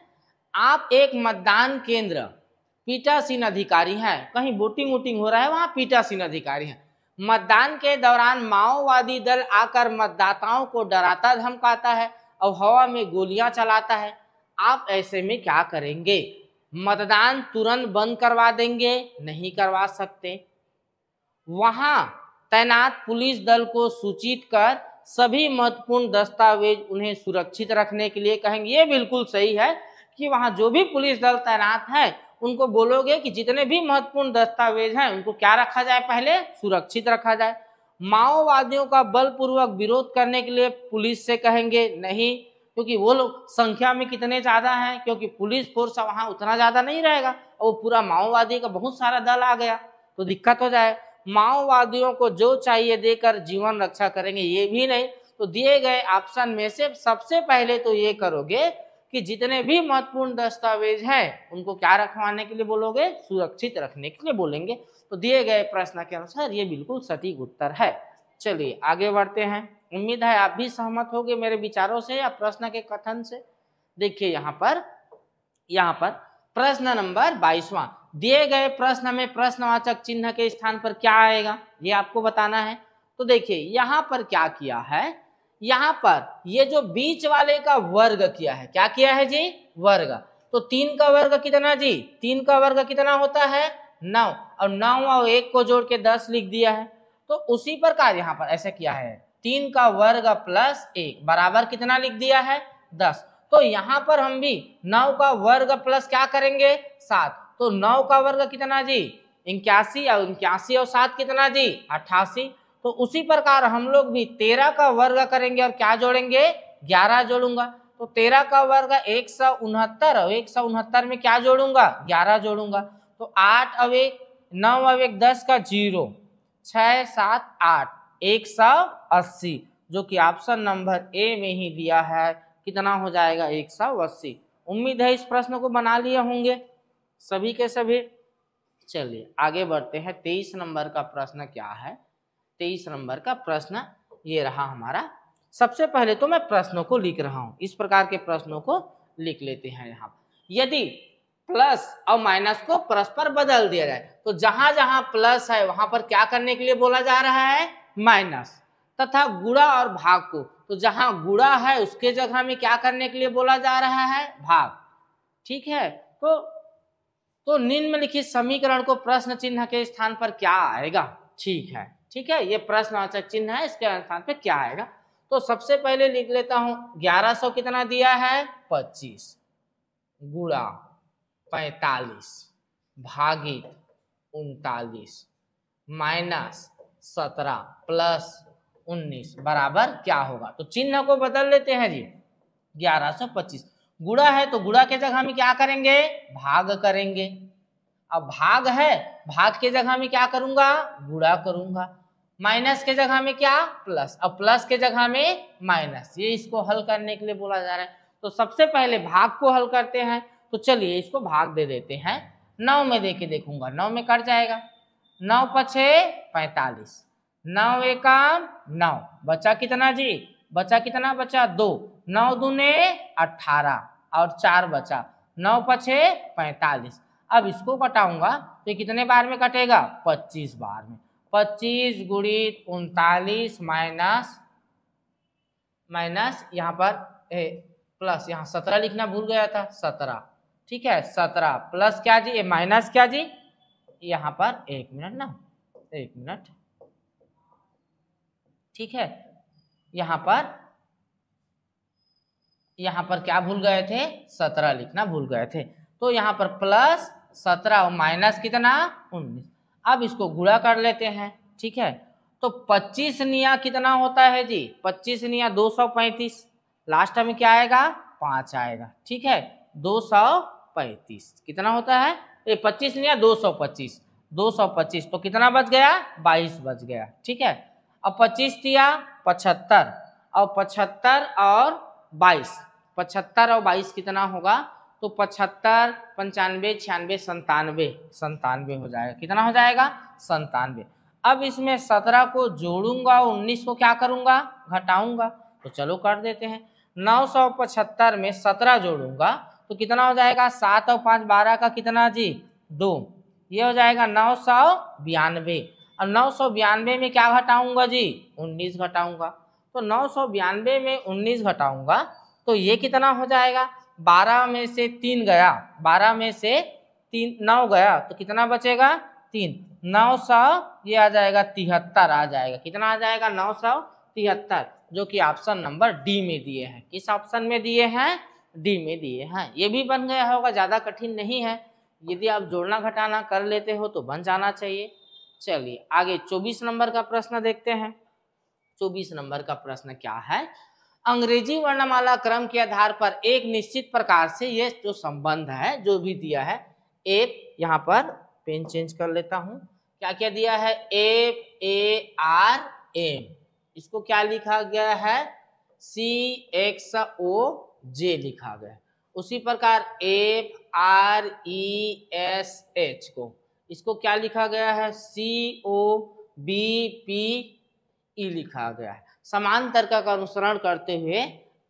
आप एक मतदान केंद्र पीठासीन अधिकारी हैं, कहीं वोटिंग वोटिंग हो रहा है, वहां पीठासीन अधिकारी हैं। मतदान के दौरान माओवादी दल आकर मतदाताओं को डराता धमकाता है और हवा में गोलियां चलाता है। आप ऐसे में क्या करेंगे? मतदान तुरंत बंद करवा देंगे? नहीं करवा सकते। वहां तैनात पुलिस दल को सूचित कर सभी महत्वपूर्ण दस्तावेज उन्हें सुरक्षित रखने के लिए कहेंगे। ये बिल्कुल सही है कि वहां जो भी पुलिस दल तैनात है उनको बोलोगे कि जितने भी महत्वपूर्ण दस्तावेज हैं उनको क्या रखा जाए, पहले सुरक्षित रखा जाए। माओवादियों का बलपूर्वक विरोध करने के लिए पुलिस से कहेंगे नहीं, क्योंकि वो लोग संख्या में कितने ज्यादा हैं, क्योंकि पुलिस फोर्स वहां उतना ज्यादा नहीं रहेगा और पूरा माओवादी का बहुत सारा दल आ गया तो दिक्कत हो जाए। माओवादियों को जो चाहिए देकर जीवन रक्षा करेंगे, ये भी नहीं। तो दिए गए ऑप्शन में से सबसे पहले तो ये करोगे कि जितने भी महत्वपूर्ण दस्तावेज हैं उनको क्या रखवाने के लिए बोलोगे, सुरक्षित रखने के लिए बोलेंगे। तो दिए गए प्रश्न के अनुसार ये बिल्कुल सटीक उत्तर है। चलिए आगे बढ़ते हैं। उम्मीद है आप भी सहमत होंगे मेरे विचारों से या प्रश्न के कथन से। देखिए यहाँ पर प्रश्न नंबर 22वां, दिए गए प्रश्न में प्रश्नवाचक चिन्ह के स्थान पर क्या आएगा, ये आपको बताना है। तो देखिए यहाँ पर क्या किया है, यहाँ पर ये जो बीच वाले का वर्ग किया है, क्या किया है जी, वर्ग। तो 3 का वर्ग कितना जी, 3 का वर्ग कितना होता है, 9, और 9 और 1 को जोड़ के 10 लिख दिया है। तो उसी प्रकार यहाँ पर ऐसे किया है, 3 का वर्ग प्लस 1 बराबर कितना लिख दिया है, 10। तो यहाँ पर हम भी 9 का वर्ग प्लस क्या करेंगे, 7। तो 9 का वर्ग कितना जी, 81, और 81 और 7 कितना जी, 88। तो उसी प्रकार हम लोग भी 13 का वर्ग करेंगे और क्या जोड़ेंगे, 11 जोड़ूंगा। तो 13 का वर्ग 169, और 169 में क्या जोड़ूंगा, 11 जोड़ूंगा। तो 8 और 1, 9 और 1 10 का 0, 6 7 8, 180, जो कि ऑप्शन नंबर ए में ही दिया है। कितना हो जाएगा, 180। उम्मीद है इस प्रश्न को बना लिए होंगे सभी के सभी। चलिए आगे बढ़ते हैं। 23 नंबर का प्रश्न क्या है। 23 नंबर का प्रश्न ये रहा हमारा। सबसे पहले तो मैं प्रश्नों को लिख रहा हूं, इस प्रकार के प्रश्नों को लिख लेते हैं। यहाँ यदि प्लस और माइनस को परस्पर बदल दिया जाए तो जहां जहां प्लस है वहां पर क्या करने के लिए बोला जा रहा है, माइनस, तथा गुणा और भाग को, तो जहां गुणा है उसके जगह में क्या करने के लिए बोला जा रहा है, भाग। ठीक है, तो निम्नलिखित समीकरण को प्रश्न चिन्ह के स्थान पर क्या आएगा। ठीक है, ये प्रश्नवाचक चिन्ह है, इसके स्थान पे क्या आएगा। तो सबसे पहले लिख लेता हूं, 1100 कितना दिया है, 25, गुणा 45 भागित 39 माइनस 17 प्लस 19 बराबर क्या होगा। तो चिन्ह को बदल लेते हैं जी। 1125 गुणा है तो गुणा के जगह में क्या करेंगे, भाग करेंगे। अब भाग है, भाग के जगह में क्या करूंगा, गुणा करूंगा। माइनस के जगह में क्या, प्लस, अब प्लस के जगह में माइनस। ये इसको हल करने के लिए बोला जा रहा है। तो सबसे पहले भाग को हल करते हैं। तो चलिए इसको भाग दे देते हैं। 9 में दे के देखूंगा, 9 में कट जाएगा। 9 पछे 45, 9 एका 9, बचा कितना जी, बचा कितना, बचा 2, 9 दूने 18 और 4 बचा, 9 पछे 45। अब इसको कटाऊंगा तो कितने बार में कटेगा, 25 बार में। 25 गुणित 39 माइनस यहाँ पर प्लस, यहाँ 17 लिखना भूल गया था, 17। ठीक है, 17 प्लस क्या जी, माइनस क्या जी, यहाँ पर 1 मिनट ना, 1 मिनट। ठीक है, यहाँ पर क्या भूल गए थे, 17 लिखना भूल गए थे। तो यहाँ पर प्लस 17 और माइनस कितना, 19। अब इसको गुणा कर लेते हैं। ठीक है, तो 25 निया कितना होता है जी, 25 निया 235, लास्ट में क्या आएगा, 5 आएगा। ठीक है, 235 कितना होता है, 25 निया 225, 225 तो कितना बच गया, 22 बच गया। ठीक है, अब 25 दिया 75, और 75 और 22, 75 और 22 कितना होगा, तो 75, 95, 96, 97, 97 हो जाएगा। कितना हो जाएगा, 97। अब इसमें 17 को जोड़ूंगा, 19 को क्या करूंगा, घटाऊंगा। तो चलो कर देते हैं। 975 में 17 जोड़ूंगा तो कितना हो जाएगा, 7 और 5 12 का कितना जी, 2, ये हो जाएगा 992। और 992 में क्या घटाऊंगा जी, 19 घटाऊंगा। तो 992 में 19 घटाऊंगा तो ये कितना हो जाएगा, 12 में से 3 गया, 12 में से 3 9 गया तो कितना बचेगा, 3, 900, ये आ जाएगा 73 आ जाएगा। कितना आ जाएगा, 973, जो कि ऑप्शन नंबर डी में दिए हैं। किस ऑप्शन में दिए हैं, डी में दिए हैं। ये भी बन गया होगा, ज़्यादा कठिन नहीं है। यदि आप जोड़ना घटाना कर लेते हो तो बन जाना चाहिए। चलिए आगे 24 नंबर का प्रश्न देखते हैं। 24 नंबर का प्रश्न क्या है, अंग्रेजी वर्णमाला क्रम के आधार पर एक निश्चित प्रकार से ये जो संबंध है जो भी दिया है, एफ, यहाँ पर पेन चेंज कर लेता हूँ, क्या क्या दिया है, FARM, इसको क्या लिखा गया है, CXOJ लिखा गया है। उसी प्रकार FRESH को, इसको क्या लिखा गया है, COBPE लिखा गया है। समान तर्क का अनुसरण करते हुए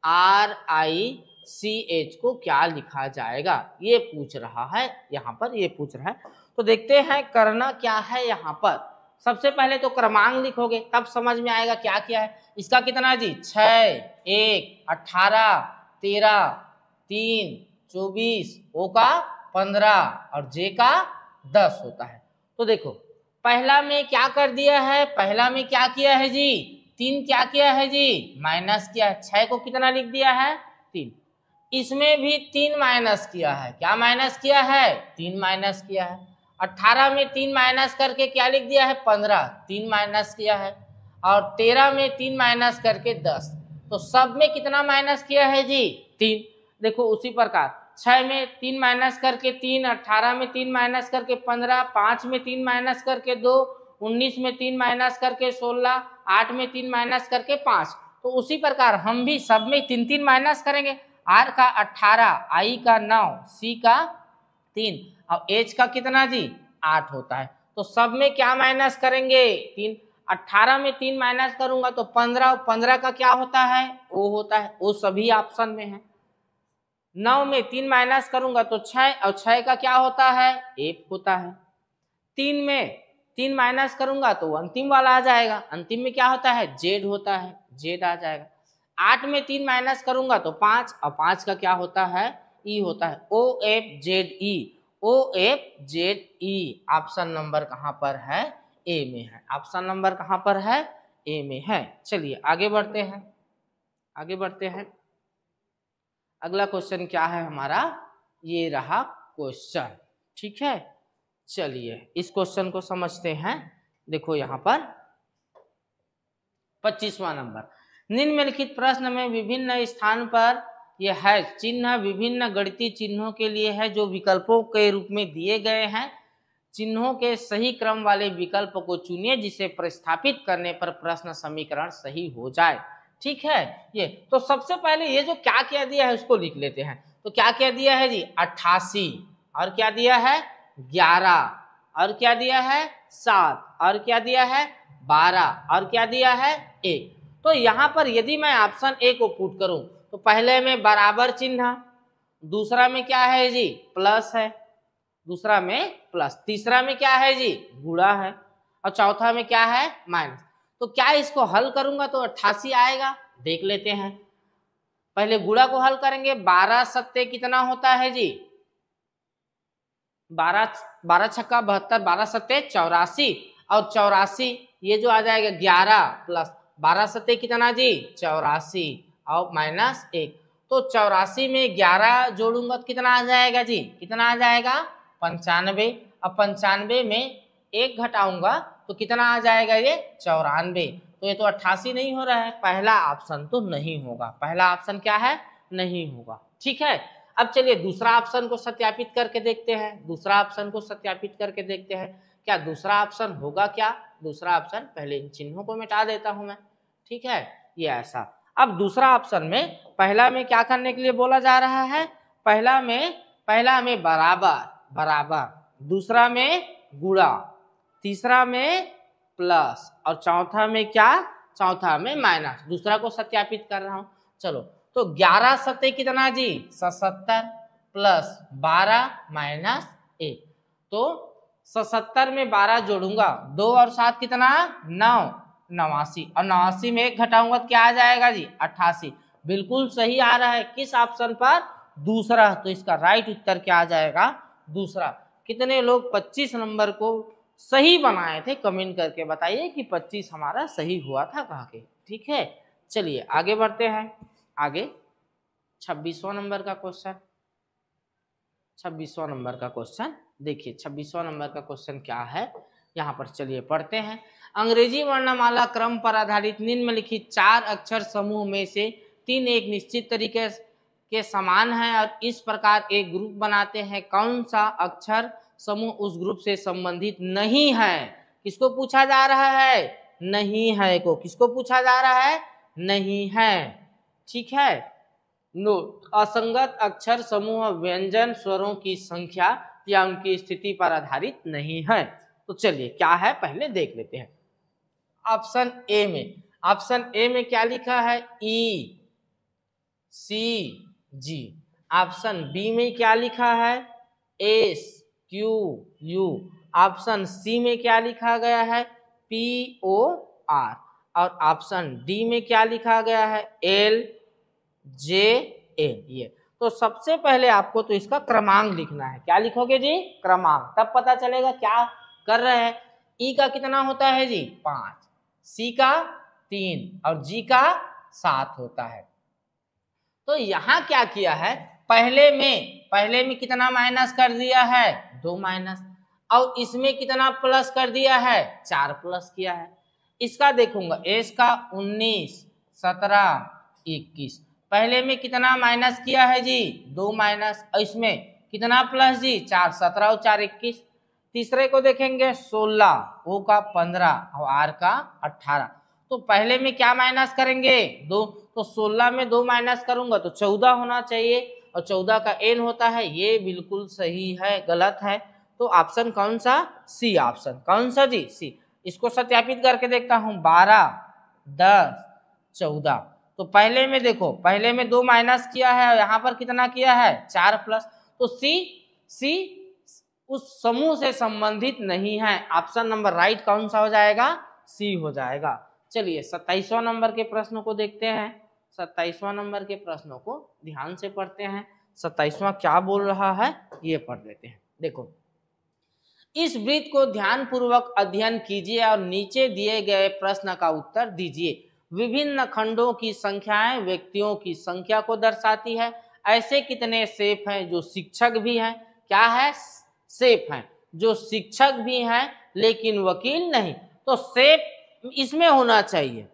RICH को क्या लिखा जाएगा, ये पूछ रहा है, यहाँ पर ये पूछ रहा है। तो देखते हैं करना क्या है। यहाँ पर सबसे पहले तो क्रमांक लिखोगे तब समझ में आएगा क्या क्या है। इसका कितना जी, 6, 1, 18, 13, 3, 24, O का 15 और J का 10 होता है। तो देखो पहला में क्या कर दिया है, पहला में क्या किया है जी, 3 क्या किया है जी, माइनस किया है। 6 को कितना लिख दिया है, 3। इसमें भी 3 माइनस किया है, क्या माइनस किया है, 3 माइनस किया है। 18 में 3 माइनस करके क्या लिख दिया है, 15, 3 माइनस किया है। और 13 में 3 माइनस करके 10, तो सब में कितना माइनस किया है जी, 3। देखो उसी प्रकार 6 में 3 माइनस करके 3, 18 में 3 माइनस करके 15, 5 में 3 माइनस करके 2, 19 में 3 माइनस करके 16, 8 में 3 माइनस करके 5। तो उसी प्रकार हम भी सब में 3 माइनस करेंगे। R का 18, I का 9, C का 3 और H का कितना जी, 8 होता है। तो सब में क्या माइनस करेंगे, 3। 18 में 3 माइनस करूंगा तो 15, और 15 का क्या होता है, O होता है। O सभी ऑप्शन में है। 9 में 3 माइनस करूंगा तो 6, और 6 का क्या होता है, 1 होता है। 3 में 3 माइनस करूंगा तो अंतिम वाला आ जाएगा, अंतिम में क्या होता है, Z होता है, Z आ जाएगा। 8 में 3 माइनस करूंगा तो 5, और 5 का क्या होता है, E होता है। OFZE, OFZE ऑप्शन नंबर कहाँ पर है, ए में है। ऑप्शन नंबर कहाँ पर है, ए में है। चलिए आगे बढ़ते हैं, आगे बढ़ते हैं। अगला क्वेश्चन क्या है हमारा, ये रहा क्वेश्चन, ठीक है। चलिए इस क्वेश्चन को समझते हैं। देखो यहाँ पर 25वां नंबर, निम्नलिखित प्रश्न में विभिन्न स्थान पर यह है चिन्ह विभिन्न गणितीय चिन्हों के लिए है जो विकल्पों के रूप में दिए गए हैं। चिन्हों के सही क्रम वाले विकल्प को चुनिए जिसे प्रतिस्थापित करने पर प्रश्न समीकरण सही हो जाए, ठीक है। ये तो सबसे पहले ये जो क्या क्या दिया है उसको लिख लेते हैं। तो क्या क्या दिया है जी, 88, और क्या दिया है 11, और क्या दिया है 7, और क्या दिया है 12, और क्या दिया है 1। तो यहाँ पर यदि मैं ऑप्शन ए को पुट करूं तो पहले में बराबर चिन्ह, दूसरा में क्या है जी, प्लस है, दूसरा में प्लस, तीसरा में क्या है जी, गुणा है, और चौथा में क्या है, माइनस। तो क्या इसको हल करूंगा तो 88 आएगा, देख लेते हैं। पहले गुणा को हल करेंगे, 12 सत्ते कितना होता है जी, 12 छक्का 72, 12 सत्ते 84, और 84 ये जो आ जाएगा 11 प्लस 12 सत्ते कितना जी 84 और माइनस 1। तो 84 में 11 जोड़ूंगा तो कितना आ जाएगा जी, कितना आ जाएगा 95। अब 95 में 1 घटाऊंगा तो कितना आ जाएगा ये 94। तो ये तो 88 नहीं हो रहा है, पहला ऑप्शन तो नहीं होगा, पहला ऑप्शन क्या है, नहीं होगा, ठीक है। अब चलिए दूसरा ऑप्शन को सत्यापित करके देखते हैं, दूसरा ऑप्शन को सत्यापित करके देखते हैं क्या दूसरा ऑप्शन होगा क्या। दूसरा ऑप्शन, पहले इन चिन्हों को मिटा देता हूं मैं, ठीक है। ये ऐसा अब दूसरा ऑप्शन में पहला में क्या करने के लिए बोला जा रहा है, पहला में बराबर, दूसरा में गुणा, तीसरा में प्लस और चौथा में क्या, चौथा में माइनस। दूसरा को सत्यापित कर रहा हूं। चलो तो 11 सत्ते कितना जी 77 प्लस 12 माइनस 1, तो 77 में 12 जोड़ूंगा 2 और 7 कितना 9, 89 और 89 में 1 घटाऊंगा तो क्या आ जाएगा जी 88। बिल्कुल सही आ रहा है। किस ऑप्शन पर, दूसरा। तो इसका राइट उत्तर क्या आ जाएगा, दूसरा। कितने लोग 25 नंबर को सही बनाए थे, कमेंट करके बताइए कि 25 हमारा सही हुआ था कह के। ठीक है, चलिए आगे बढ़ते हैं। आगे 26वां नंबर का क्वेश्चन, 26वां नंबर का क्वेश्चन देखिए। 26वां नंबर का क्वेश्चन क्या है यहाँ पर, चलिए पढ़ते हैं। अंग्रेजी वर्णमाला क्रम पर आधारित निम्नलिखित 4 अक्षर समूह में से 3 एक निश्चित तरीके के समान हैं और इस प्रकार एक ग्रुप बनाते हैं। कौन सा अक्षर समूह उस ग्रुप से संबंधित नहीं है? किसको पूछा जा रहा है, नहीं है को। किसको पूछा जा रहा है, नहीं है। ठीक है, नो असंगत अक्षर समूह व्यंजन स्वरों की संख्या या उनकी स्थिति पर आधारित नहीं है। तो चलिए क्या है पहले देख लेते हैं। ऑप्शन ए में क्या लिखा है, ई सी जी। ऑप्शन बी में क्या लिखा है, S Q U. Option C में क्या लिखा गया है, पी ओ आर। और ऑप्शन डी में क्या लिखा गया है, एल जे एल। ये तो सबसे पहले आपको तो इसका क्रमांक लिखना है। क्या लिखोगे जी, क्रमांक, तब पता चलेगा क्या कर रहे हैं। ई का कितना होता है जी 5, सी का 3 और जी का 7 होता है। तो यहां क्या किया है, पहले में कितना माइनस कर दिया है 2 माइनस, और इसमें कितना प्लस कर दिया है 4 प्लस किया है। इसका देखूंगा, एस का 19 17 21, पहले में कितना माइनस किया है जी 2 माइनस, और इसमें कितना प्लस जी 4, 17 और 4 21। तीसरे को देखेंगे 16, ओ का 15 और आर का 18। तो पहले में क्या माइनस करेंगे 2, तो 16 में 2 माइनस करूंगा तो 14 होना चाहिए, और 14 का एन होता है। ये बिल्कुल सही है, गलत है। तो ऑप्शन कौन सा, सी ऑप्शन। कौन सा जी, सी। इसको सत्यापित करके देखता हूं, 12 10 14। तो पहले में देखो, पहले में 2 माइनस किया है और यहाँ पर कितना किया है 4 प्लस। तो सी उस समूह से संबंधित नहीं है। ऑप्शन नंबर राइट कौन सा हो जाएगा, सी हो जाएगा। चलिए 27वां नंबर के प्रश्नों को देखते हैं। 27वां नंबर के प्रश्नों को ध्यान से पढ़ते हैं। 27वां क्या बोल रहा है ये पढ़ लेते हैं। देखो, इस वृत्त को ध्यान पूर्वक अध्ययन कीजिए और नीचे दिए गए प्रश्न का उत्तर दीजिए। विभिन्न खंडों की संख्याएं व्यक्तियों की संख्या को दर्शाती है। ऐसे कितने सेफ हैं जो शिक्षक भी हैं? क्या है, सेफ हैं जो शिक्षक भी हैं लेकिन वकील नहीं। तो सेफ इसमें होना चाहिए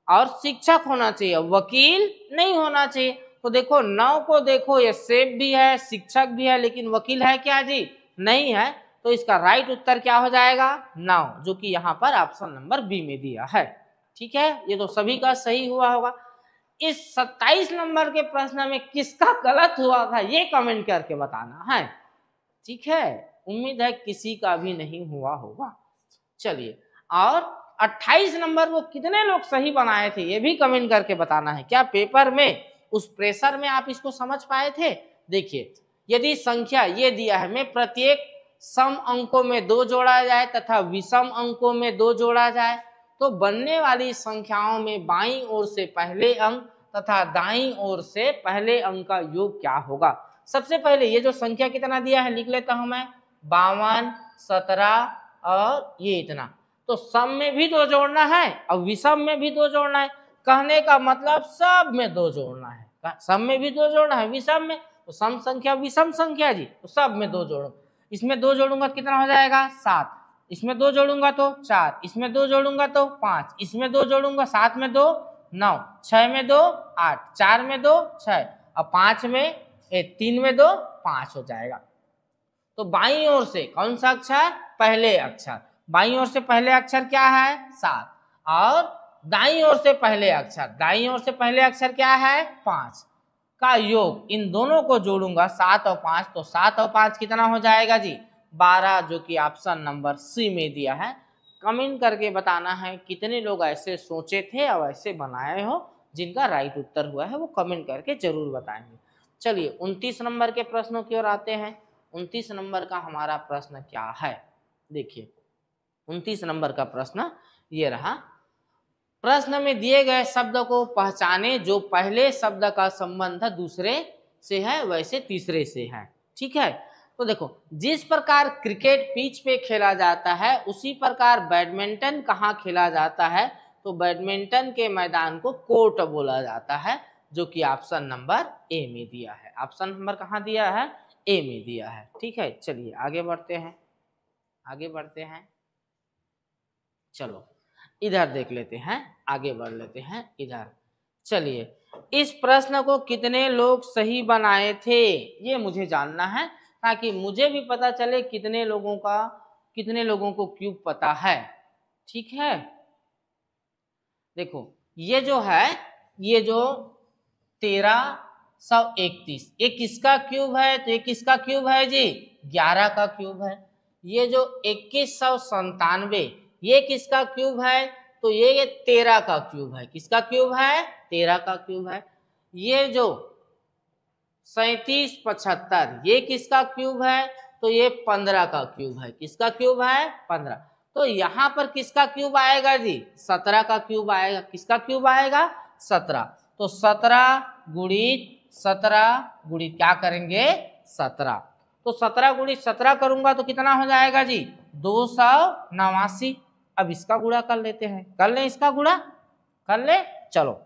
और शिक्षक होना चाहिए, वकील नहीं होना चाहिए। तो देखो 9 को देखो, ये सेफ भी है शिक्षक भी है लेकिन वकील है क्या जी, नहीं है। तो इसका राइट उत्तर क्या हो जाएगा 9, जो कि यहाँ पर ऑप्शन नंबर बी में दिया है। ठीक है, ये तो सभी का सही हुआ होगा। इस 27 नंबर के प्रश्न में किसका गलत हुआ था ये कमेंट करके बताना है। ठीक है, उम्मीद है किसी का भी नहीं हुआ होगा। चलिए, और 28 नंबर को कितने लोग सही बनाए थे ये भी कमेंट करके बताना है। क्या पेपर में उस प्रेशर में आप इसको समझ पाए थे? देखिए, यदि संख्या ये दिया है में प्रत्येक सम अंकों में 2 जोड़ा जाए तथा विषम अंकों में 2 जोड़ा जाए, तो बनने वाली संख्याओं में बाईं ओर से पहले अंक तथा दाईं ओर से पहले अंक का योग क्या होगा। सबसे पहले ये जो संख्या कितना दिया है लिख लेता हूं मैं, 52 17 और ये इतना। तो सम में भी 2 जोड़ना है और विषम में भी 2 जोड़ना है। कहने का मतलब सब में 2 जोड़ना है, सम में भी 2 जोड़ना है, विषम में। तो सम संख्या विषम संख्या जी, तो सब में 2 जोड़ो। इसमें 2 जोड़ूंगा तो कितना हो जाएगा 7, इसमें 2 जोड़ूंगा तो 4, इसमें 2 जोड़ूंगा तो 5, इसमें 2 जोड़ूंगा 7 में 2 9, 6 में 2 8, 4 में 2 6 और 5 में 3 में 2 5 हो जाएगा। तो बाईं ओर से कौन सा अक्षर, पहले अक्षर। बाईं ओर से पहले अक्षर क्या है 7 और दाईं ओर से पहले अक्षर, दाईं ओर से पहले अक्षर क्या है 5 का योग, इन दोनों को जोड़ूंगा 7 और 5, तो 7 और 5 कितना हो जाएगा जी 12, जो कि ऑप्शन नंबर सी में दिया है। कमेंट करके बताना है कितने लोग ऐसे सोचे थे और ऐसे बनाए हो, जिनका राइट उत्तर हुआ है वो कमेंट करके जरूर बताएंगे। चलिए 29 नंबर के प्रश्नों की ओर आते हैं। 29 नंबर का हमारा प्रश्न क्या है, देखिए 29 नंबर का प्रश्न ये रहा। प्रश्न में दिए गए शब्द को पहचाने जो पहले शब्द का संबंध दूसरे से है वैसे तीसरे से है। ठीक है, तो देखो जिस प्रकार क्रिकेट पिच पे खेला जाता है उसी प्रकार बैडमिंटन कहाँ खेला जाता है, तो बैडमिंटन के मैदान को कोर्ट बोला जाता है, जो कि ऑप्शन नंबर ए में दिया है। ऑप्शन नंबर कहाँ दिया है, ए में दिया है। ठीक है, चलिए आगे बढ़ते हैं, आगे बढ़ते हैं। चलो इधर देख लेते हैं, आगे बढ़ लेते हैं इधर। चलिए इस प्रश्न को कितने लोग सही बनाए थे ये मुझे जानना है, ताकि मुझे भी पता चले कितने लोगों को क्यूब पता है। ठीक है, देखो ये जो है, ये जो 1331 ये किसका क्यूब है, तो ये किसका क्यूब है जी 11 का क्यूब है। ये जो 2197 ये किसका क्यूब है, तो ये 13 का क्यूब है। किसका क्यूब है, 13 का क्यूब है। ये जो 3775 ये किसका क्यूब है, तो ये 15 का क्यूब है। किसका क्यूब है, 15। तो यहाँ पर किसका क्यूब आएगा जी 17 का क्यूब आएगा। किसका क्यूब आएगा 17। तो 17 गुणित 17 गुणित क्या करेंगे 17, तो 17 गुणित 17 करूंगा तो कितना हो जाएगा जी 289। अब इसका गुणा कर लेते हैं, कर ले इसका गुणा, कर ले। चलो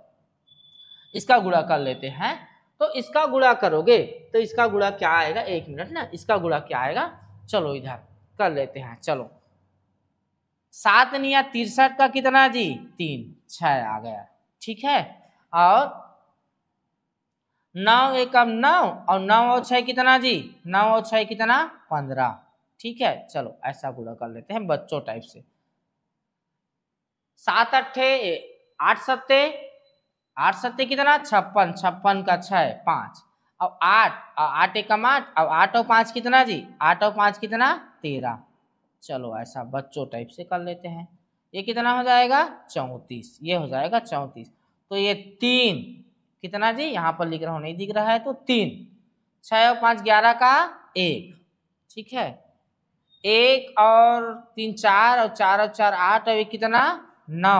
इसका गुणा कर लेते हैं। तो इसका गुणा करोगे तो इसका गुणा क्या आएगा, 1 मिनट ना, इसका गुणा क्या आएगा, चलो इधर कर लेते हैं। चलो 7 निया 63 का कितना जी 3, 6 आ गया। ठीक है, और 9 एकम 9 और 9 और 6 कितना जी 9 और 6 कितना 15। ठीक है, चलो ऐसा गुणा कर लेते हैं बच्चों टाइप से। 7 अट्ठे 8 सत्ते 8 सत्ते कितना 56, 56 का 6 5 और 8 एकम 8 और 8 और 5 कितना जी 8 और 5 कितना 13। चलो ऐसा बच्चों टाइप से कर लेते हैं। ये कितना हो जाएगा 34, ये हो जाएगा 34। तो ये 3 कितना जी यहाँ पर लिख रहा हूँ नहीं दिख रहा है, तो 3 6 और 5 11 का 1। ठीक है, 1 और 3 4 और 4 और 4 8 और ये कितना 9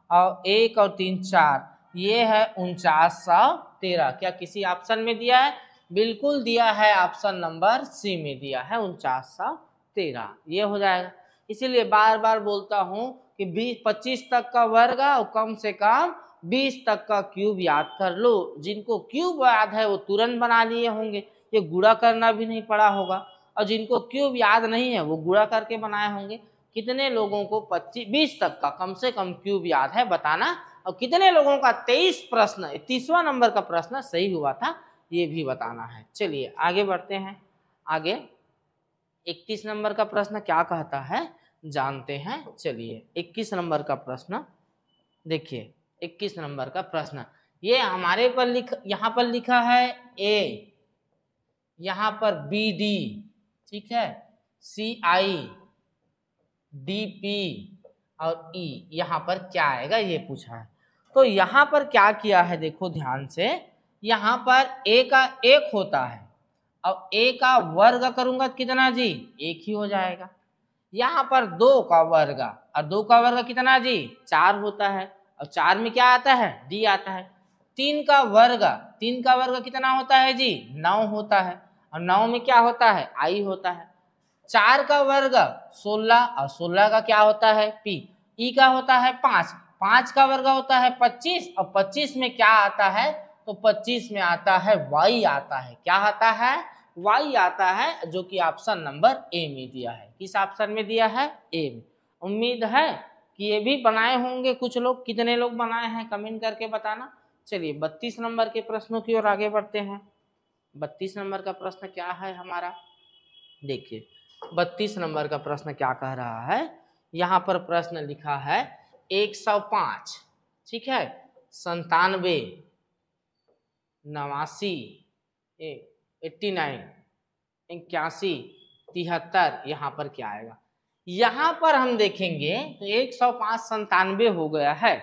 और 1 और 3 4, ये है 4913। क्या किसी ऑप्शन में दिया है, बिल्कुल दिया है, ऑप्शन नंबर सी में दिया है 4913, ये हो जाएगा। इसीलिए बार बार बोलता हूँ कि 20-25 तक का वर्ग और कम से कम 20 तक का क्यूब याद कर लो। जिनको क्यूब याद है वो तुरंत बना लिए होंगे, ये गुणा करना भी नहीं पड़ा होगा, और जिनको क्यूब याद नहीं है वो गुणा करके बनाए होंगे। कितने लोगों को 20 तक का कम से कम क्यूब याद है बताना, और कितने लोगों का 23 प्रश्न 30वां नंबर का प्रश्न सही हुआ था ये भी बताना है। चलिए आगे बढ़ते हैं। आगे 31 नंबर का प्रश्न क्या कहता है जानते हैं। चलिए 21 नंबर का प्रश्न देखिए। 21 नंबर का प्रश्न ये हमारे पर यहाँ पर लिखा है ए, यहाँ पर बी डी, ठीक है, सी आई डी पी और ई, यहाँ पर क्या आएगा ये पूछा है। तो यहाँ पर क्या किया है देखो ध्यान से, यहाँ पर ए का 1 होता है और ए का वर्ग करूंगा कितना जी 1 ही हो जाएगा। यहाँ पर 2 का वर्ग और 2 का वर्ग कितना जी 4 होता है, और 4 में क्या आता है डी आता है। 3 का वर्ग कितना होता है जी 9 होता है, और 9 में क्या होता है आई होता है। 4 का वर्ग 16 और 16 का क्या होता है पी, ई का होता है 5, 5 का वर्ग होता है 25 और 25 में क्या आता है, तो 25 में आता है वाई आता है। क्या आता है वाई आता है, जो कि ऑप्शन नंबर ए में दिया है। किस ऑप्शन में दिया है ए में। उम्मीद है कि ये भी बनाए होंगे कुछ लोग, कितने लोग बनाए हैं कमेंट करके बताना। चलिए 32 नंबर के प्रश्नों की ओर आगे बढ़ते हैं। 32 नंबर का प्रश्न क्या है हमारा, देखिए 32 नंबर का प्रश्न क्या कह रहा है। यहाँ पर प्रश्न लिखा है 105 ठीक है, 97, 89, 89, 81, 73, यहाँ पर क्या आएगा? यहाँ पर हम देखेंगे तो 105 97 हो गया है,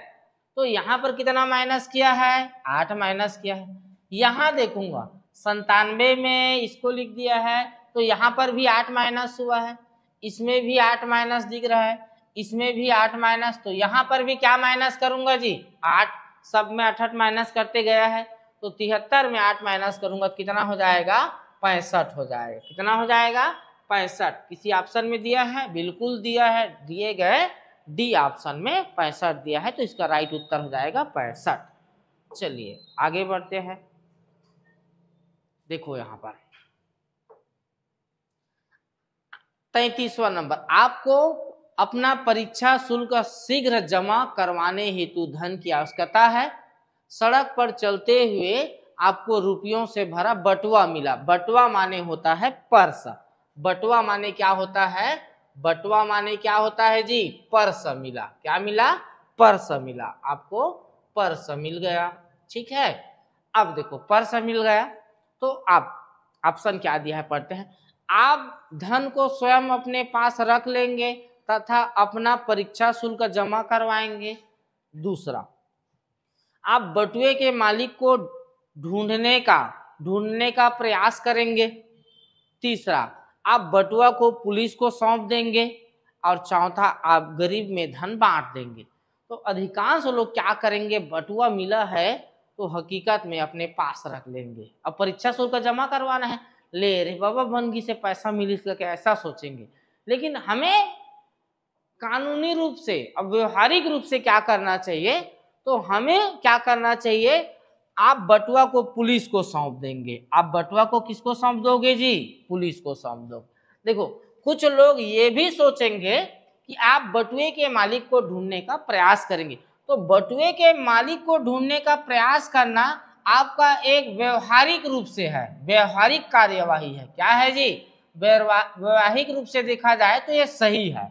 तो यहाँ पर कितना माइनस किया है? 8 माइनस किया है। यहाँ देखूंगा 97 में इसको लिख दिया है, तो यहाँ पर भी 8 माइनस हुआ है, इसमें भी 8 माइनस दिख रहा है, इसमें भी 8 माइनस, तो यहाँ पर भी क्या माइनस करूंगा जी? 8, सब में 8 माइनस करते गया है, तो 73 में 8 माइनस करूंगा तो कितना हो जाएगा? 65 हो जाएगा। कितना हो जाएगा? 65। किसी ऑप्शन में दिया है? बिल्कुल दिया है, दिए गए डी ऑप्शन में 65 दिया है, तो इसका राइट उत्तर हो जाएगा 65। चलिए आगे बढ़ते हैं। देखो यहाँ पर 33वां नंबर, आपको अपना परीक्षा शुल्क शीघ्र जमा करवाने हेतु धन की आवश्यकता है। सड़क पर चलते हुए आपको रुपयों से भरा बटुआ मिला। बटुआ माने होता है पर्स। बटुआ माने क्या होता है? बटुआ माने क्या होता है जी? पर्स मिला। क्या मिला? पर्स मिला। आपको पर्स मिल गया। ठीक है, अब देखो पर्स मिल गया तो आप ऑप्शन क्या दिया है पढ़ते हैं। आप धन को स्वयं अपने पास रख लेंगे तथा अपना परीक्षा शुल्क जमा करवाएंगे। दूसरा, आप बटुए के मालिक को ढूंढने का प्रयास करेंगे। तीसरा, आप बटुआ को पुलिस को सौंप देंगे। और चौथा, आप गरीब में धन बांट देंगे। तो अधिकांश लोग क्या करेंगे? बटुआ मिला है तो हकीकत में अपने पास रख लेंगे। अब परीक्षा शुल्क जमा करवाना है, ले रे बाबा भनगी से पैसा मिल इसका क्या, ऐसा सोचेंगे। लेकिन हमें कानूनी रूप से, अब व्यवहारिक रूप से क्या करना चाहिए? तो हमें क्या करना चाहिए? आप बटुआ को पुलिस को सौंप देंगे। आप बटुआ को किसको सौंप दोगे जी? पुलिस को सौंप दो। देखो कुछ लोग ये भी सोचेंगे कि आप बटुए के मालिक को ढूंढने का प्रयास करेंगे। तो बटुए के मालिक को ढूंढने का प्रयास करना आपका एक व्यवहारिक रूप से है, व्यवहारिक कार्यवाही है। क्या है जी? व्यवहारिक रूप से देखा जाए तो ये सही है।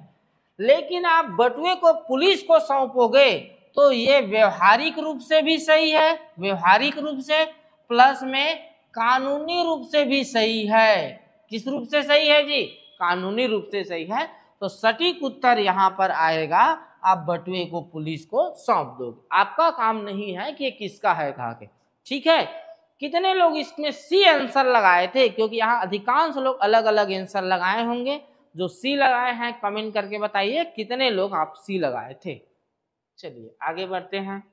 लेकिन आप बटुए को पुलिस को सौंपोगे तो ये व्यवहारिक रूप से भी सही है, व्यवहारिक रूप से प्लस में कानूनी रूप से भी सही है। किस रूप से सही है जी? कानूनी रूप से सही है। तो सटीक उत्तर यहाँ पर आएगा, आप बटुए को पुलिस को सौंप दोगे। आपका काम नहीं है कि किसका है कहा के। ठीक है, कितने लोग इसमें सी आंसर लगाए थे? क्योंकि यहाँ अधिकांश लोग अलग अलग आंसर लगाए होंगे। जो सी लगाए हैं कमेंट करके बताइए कितने लोग आप सी लगाए थे। चलिए आगे बढ़ते हैं।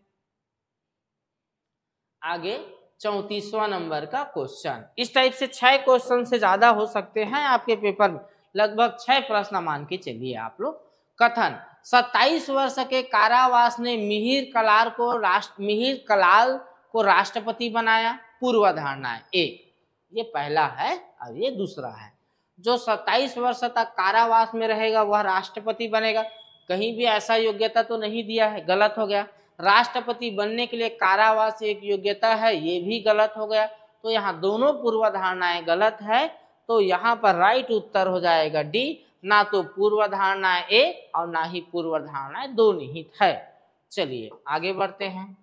आगे 34वां नंबर का क्वेश्चन। इस टाइप से 6 क्वेश्चन से ज्यादा हो सकते हैं आपके पेपर में, लगभग 6 प्रश्न मान के चलिए आप लोग। कथन, 27 वर्ष के कारावास ने मिहिर कलाल को राष्ट्रपति बनाया। पूर्वधारणा एक, ये पहला है और ये दूसरा है। जो 27 वर्ष तक कारावास में रहेगा वह राष्ट्रपति बनेगा। कहीं भी ऐसा योग्यता तो नहीं दिया है, गलत हो गया। राष्ट्रपति बनने के लिए कारावास एक योग्यता है, ये भी गलत हो गया। तो यहाँ दोनों पूर्वधारणाएं गलत है। तो यहाँ पर राइट उत्तर हो जाएगा डी। ना तो पूर्वधारणाएं ए और ना ही पूर्वधारणाएं दो निहित है। चलिए आगे बढ़ते हैं।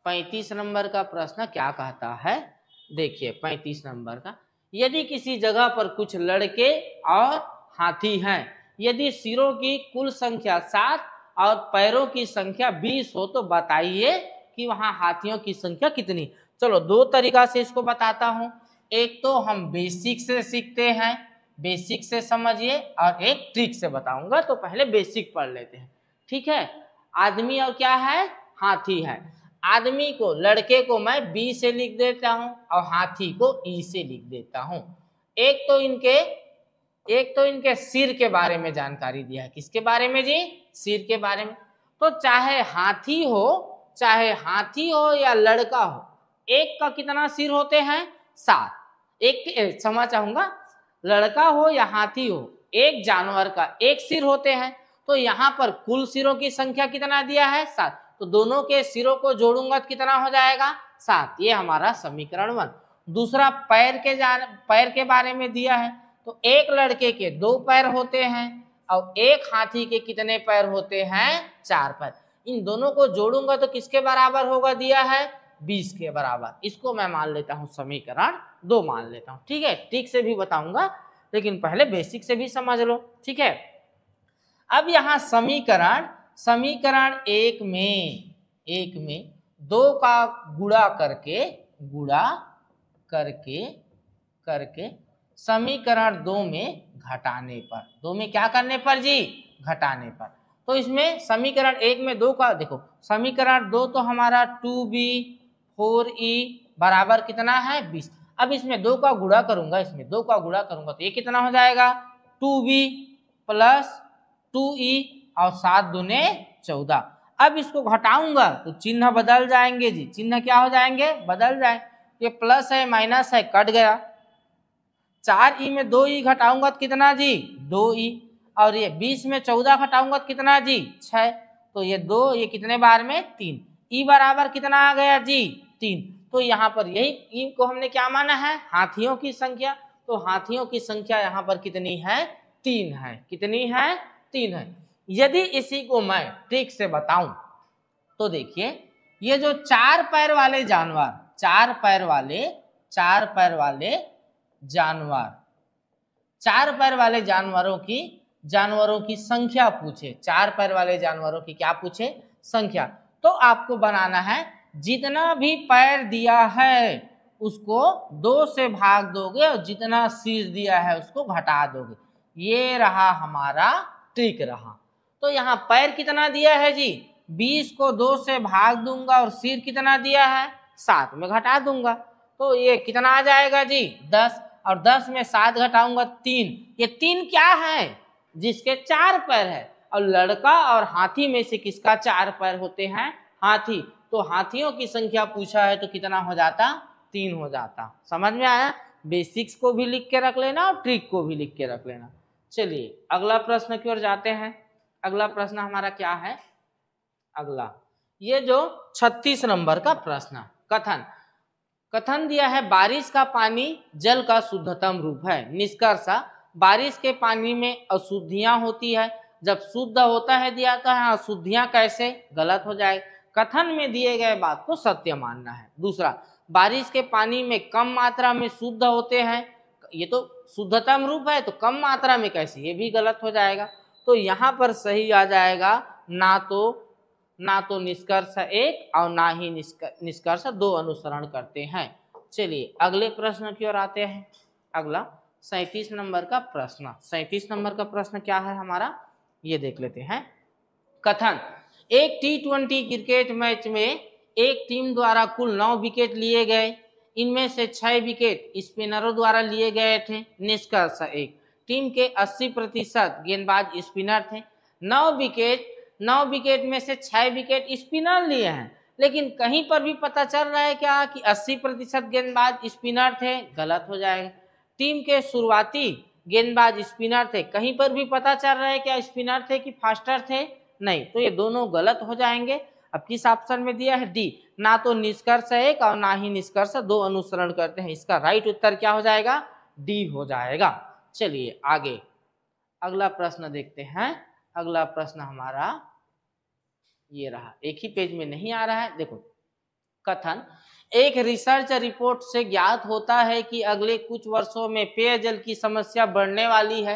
35 नंबर का प्रश्न क्या कहता है? देखिए 35 नंबर का, यदि किसी जगह पर कुछ लड़के और हाथी हैं, यदि सिरों की कुल संख्या 7 और पैरों की संख्या 20 हो तो बताइए कि वहां हाथियों की संख्या कितनी। चलो दो तरीका से इसको बताता हूं। एक तो हम बेसिक से सीखते हैं, बेसिक से समझिए, और एक ट्रिक से बताऊंगा। तो पहले बेसिक पढ़ लेते हैं। ठीक है, आदमी और क्या है? हाथी है। आदमी को, लड़के को मैं बी से लिख देता हूं और हाथी को ई से लिख देता हूं। एक तो इनके सिर के बारे में जानकारी दिया है। किसके बारे में जी? सिर के बारे में। तो चाहे हाथी हो या लड़का हो, एक का कितना सिर होते हैं? 7। एक क्षमा चाहूंगा, लड़का हो या हाथी हो, एक जानवर का एक सिर होते हैं। तो यहाँ पर कुल सिरों की संख्या कितना दिया है? 7। तो दोनों के सिरों को जोड़ूंगा तो कितना हो जाएगा? 7। ये हमारा समीकरण 1। दूसरा पैर के बारे में दिया है। तो एक लड़के के 2 पैर होते हैं, और एक हाथी के कितने पैर होते हैं? 4 पैर। इन दोनों को जोड़ूंगा तो किसके बराबर होगा? दिया है 20 के बराबर। इसको मैं मान लेता हूं समीकरण 2 मान लेता हूं। ठीक है, ठीक से भी बताऊंगा लेकिन पहले बेसिक से भी समझ लो। ठीक है, अब यहां समीकरण एक में 2 का गुणा करके समीकरण 2 में घटाने पर, 2 में क्या करने पर जी? घटाने पर। तो इसमें समीकरण 1 में 2 का, देखो समीकरण 2 तो हमारा 2b 4e बराबर कितना है? 20। अब इसमें 2 का गुणा करूंगा, तो ये कितना हो जाएगा? 2b प्लस 2e और 7 दूने 14। अब इसको घटाऊंगा तो चिन्ह बदल जाएंगे जी। चिन्ह क्या हो जाएंगे? बदल जाए। ये प्लस है माइनस है, कट गया। 4e में 2e घटाऊंगा तो कितना जी? 2e। और ये 20 में 14 घटाऊंगा तो कितना जी? 6। तो ये 2, ये कितने बार में? 3। e बराबर कितना आ गया जी? 3। तो यहाँ पर यही e को हमने क्या माना है? हाथियों की संख्या। तो हाथियों की संख्या यहाँ पर कितनी है? 3 है। कितनी है? 3 है। यदि इसी को मैं ट्रिक से बताऊं तो देखिए, ये जो 4 पैर वाले जानवर, 4 पैर वाले जानवरों की संख्या पूछे, 4 पैर वाले जानवरों की क्या पूछे? संख्या। तो आपको बनाना है, जितना भी पैर दिया है उसको 2 से भाग दोगे और जितना सिर दिया है उसको घटा दोगे। ये रहा हमारा ट्रिक रहा। तो यहाँ पैर कितना दिया है जी? 20 को 2 से भाग दूंगा और सिर कितना दिया है? 7 में घटा दूंगा। तो ये कितना आ जाएगा जी? 10। और 10 में 7 घटाऊंगा 3। ये 3 क्या है? जिसके 4 पैर है। और लड़का और हाथी में से किसका 4 पैर होते हैं? हाथी। तो हाथियों की संख्या पूछा है तो कितना हो जाता? 3 हो जाता। समझ में आया? बेसिक्स को भी लिख के रख लेना और ट्रिक को भी लिख के रख लेना। चलिए अगला प्रश्न की ओर जाते हैं। अगला प्रश्न हमारा क्या है? अगला ये जो 36 नंबर का प्रश्न, कथन दिया है, बारिश का पानी जल का शुद्धतम रूप है। निष्कर्ष, बारिश के पानी में अशुद्धियां होती है, जब शुद्ध होता है दिया तो है, अशुद्धियां कैसे? गलत हो जाए। कथन में दिए गए बात को सत्य मानना है। दूसरा, बारिश के पानी में कम मात्रा में शुद्ध होते हैं, ये तो शुद्धतम रूप है तो कम मात्रा में कैसे? ये भी गलत हो जाएगा। तो यहाँ पर सही आ जाएगा ना तो निष्कर्ष 1 और ना ही निष्कर्ष 2 अनुसरण करते हैं। चलिए अगले प्रश्न की ओर आते हैं। अगला 37 नंबर का प्रश्न। 37 नंबर का प्रश्न क्या है हमारा? ये देख लेते हैं। कथन, एक T20 क्रिकेट मैच में एक टीम द्वारा कुल 9 विकेट लिए गए, इनमें से 6 विकेट स्पिनरों द्वारा लिए गए थे। निष्कर्ष 1, टीम के 80% गेंदबाज स्पिनर थे। 9 विकेट में से 6 विकेट स्पिनर लिए हैं, लेकिन कहीं पर भी पता चल रहा है क्या कि 80% गेंदबाज स्पिनर थे? गलत हो जाएगा। टीम के शुरुआती गेंदबाज स्पिनर थे, कहीं पर भी पता चल रहा है क्या स्पिनर थे कि फास्टर थे? नहीं, तो ये दोनों गलत हो जाएंगे। अब किस ऑप्शन में दिया है? डी, ना तो निष्कर्ष 1 और ना ही निष्कर्ष 2 अनुसरण करते हैं। इसका राइट उत्तर क्या हो जाएगा? डी हो जाएगा। चलिए आगे अगला प्रश्न देखते हैं। अगला प्रश्न हमारा ये रहा, एक ही पेज में नहीं आ रहा है। देखो, कथन, एक रिसर्च रिपोर्ट से ज्ञात होता है कि अगले कुछ वर्षों में पेयजल की समस्या बढ़ने वाली है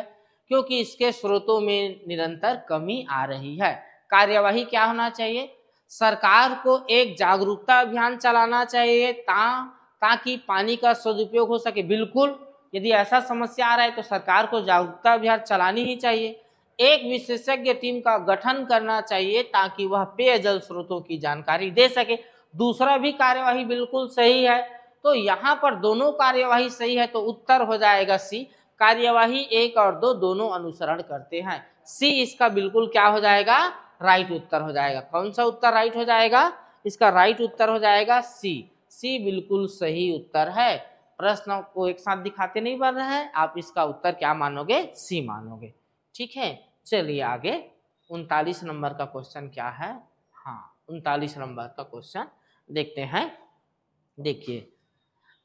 क्योंकि इसके स्रोतों में निरंतर कमी आ रही है। कार्यवाही क्या होना चाहिए? सरकार को एक जागरूकता अभियान चलाना चाहिए ताकि पानी का सदुपयोग हो सके। बिल्कुल, यदि ऐसा समस्या आ रहा है तो सरकार को जागरूकता अभियान चलानी ही चाहिए। एक विशेषज्ञ टीम का गठन करना चाहिए ताकि वह पेयजल स्रोतों की जानकारी दे सके। दूसरा भी कार्यवाही बिल्कुल सही है। तो यहाँ पर दोनों कार्यवाही सही है, तो उत्तर हो जाएगा सी। कार्यवाही 1 और 2 दोनों अनुसरण करते हैं। सी इसका बिल्कुल क्या हो जाएगा? राइट उत्तर हो जाएगा। कौन सा उत्तर राइट हो जाएगा? इसका राइट उत्तर हो जाएगा सी। सी बिल्कुल सही उत्तर है। प्रश्न को एक साथ दिखाते नहीं बन रहा है, आप इसका उत्तर क्या मानोगे? सी मानोगे। ठीक है, चलिए आगे 39 नंबर का क्वेश्चन क्या है? हाँ, 39 नंबर का क्वेश्चन देखते हैं। देखिए,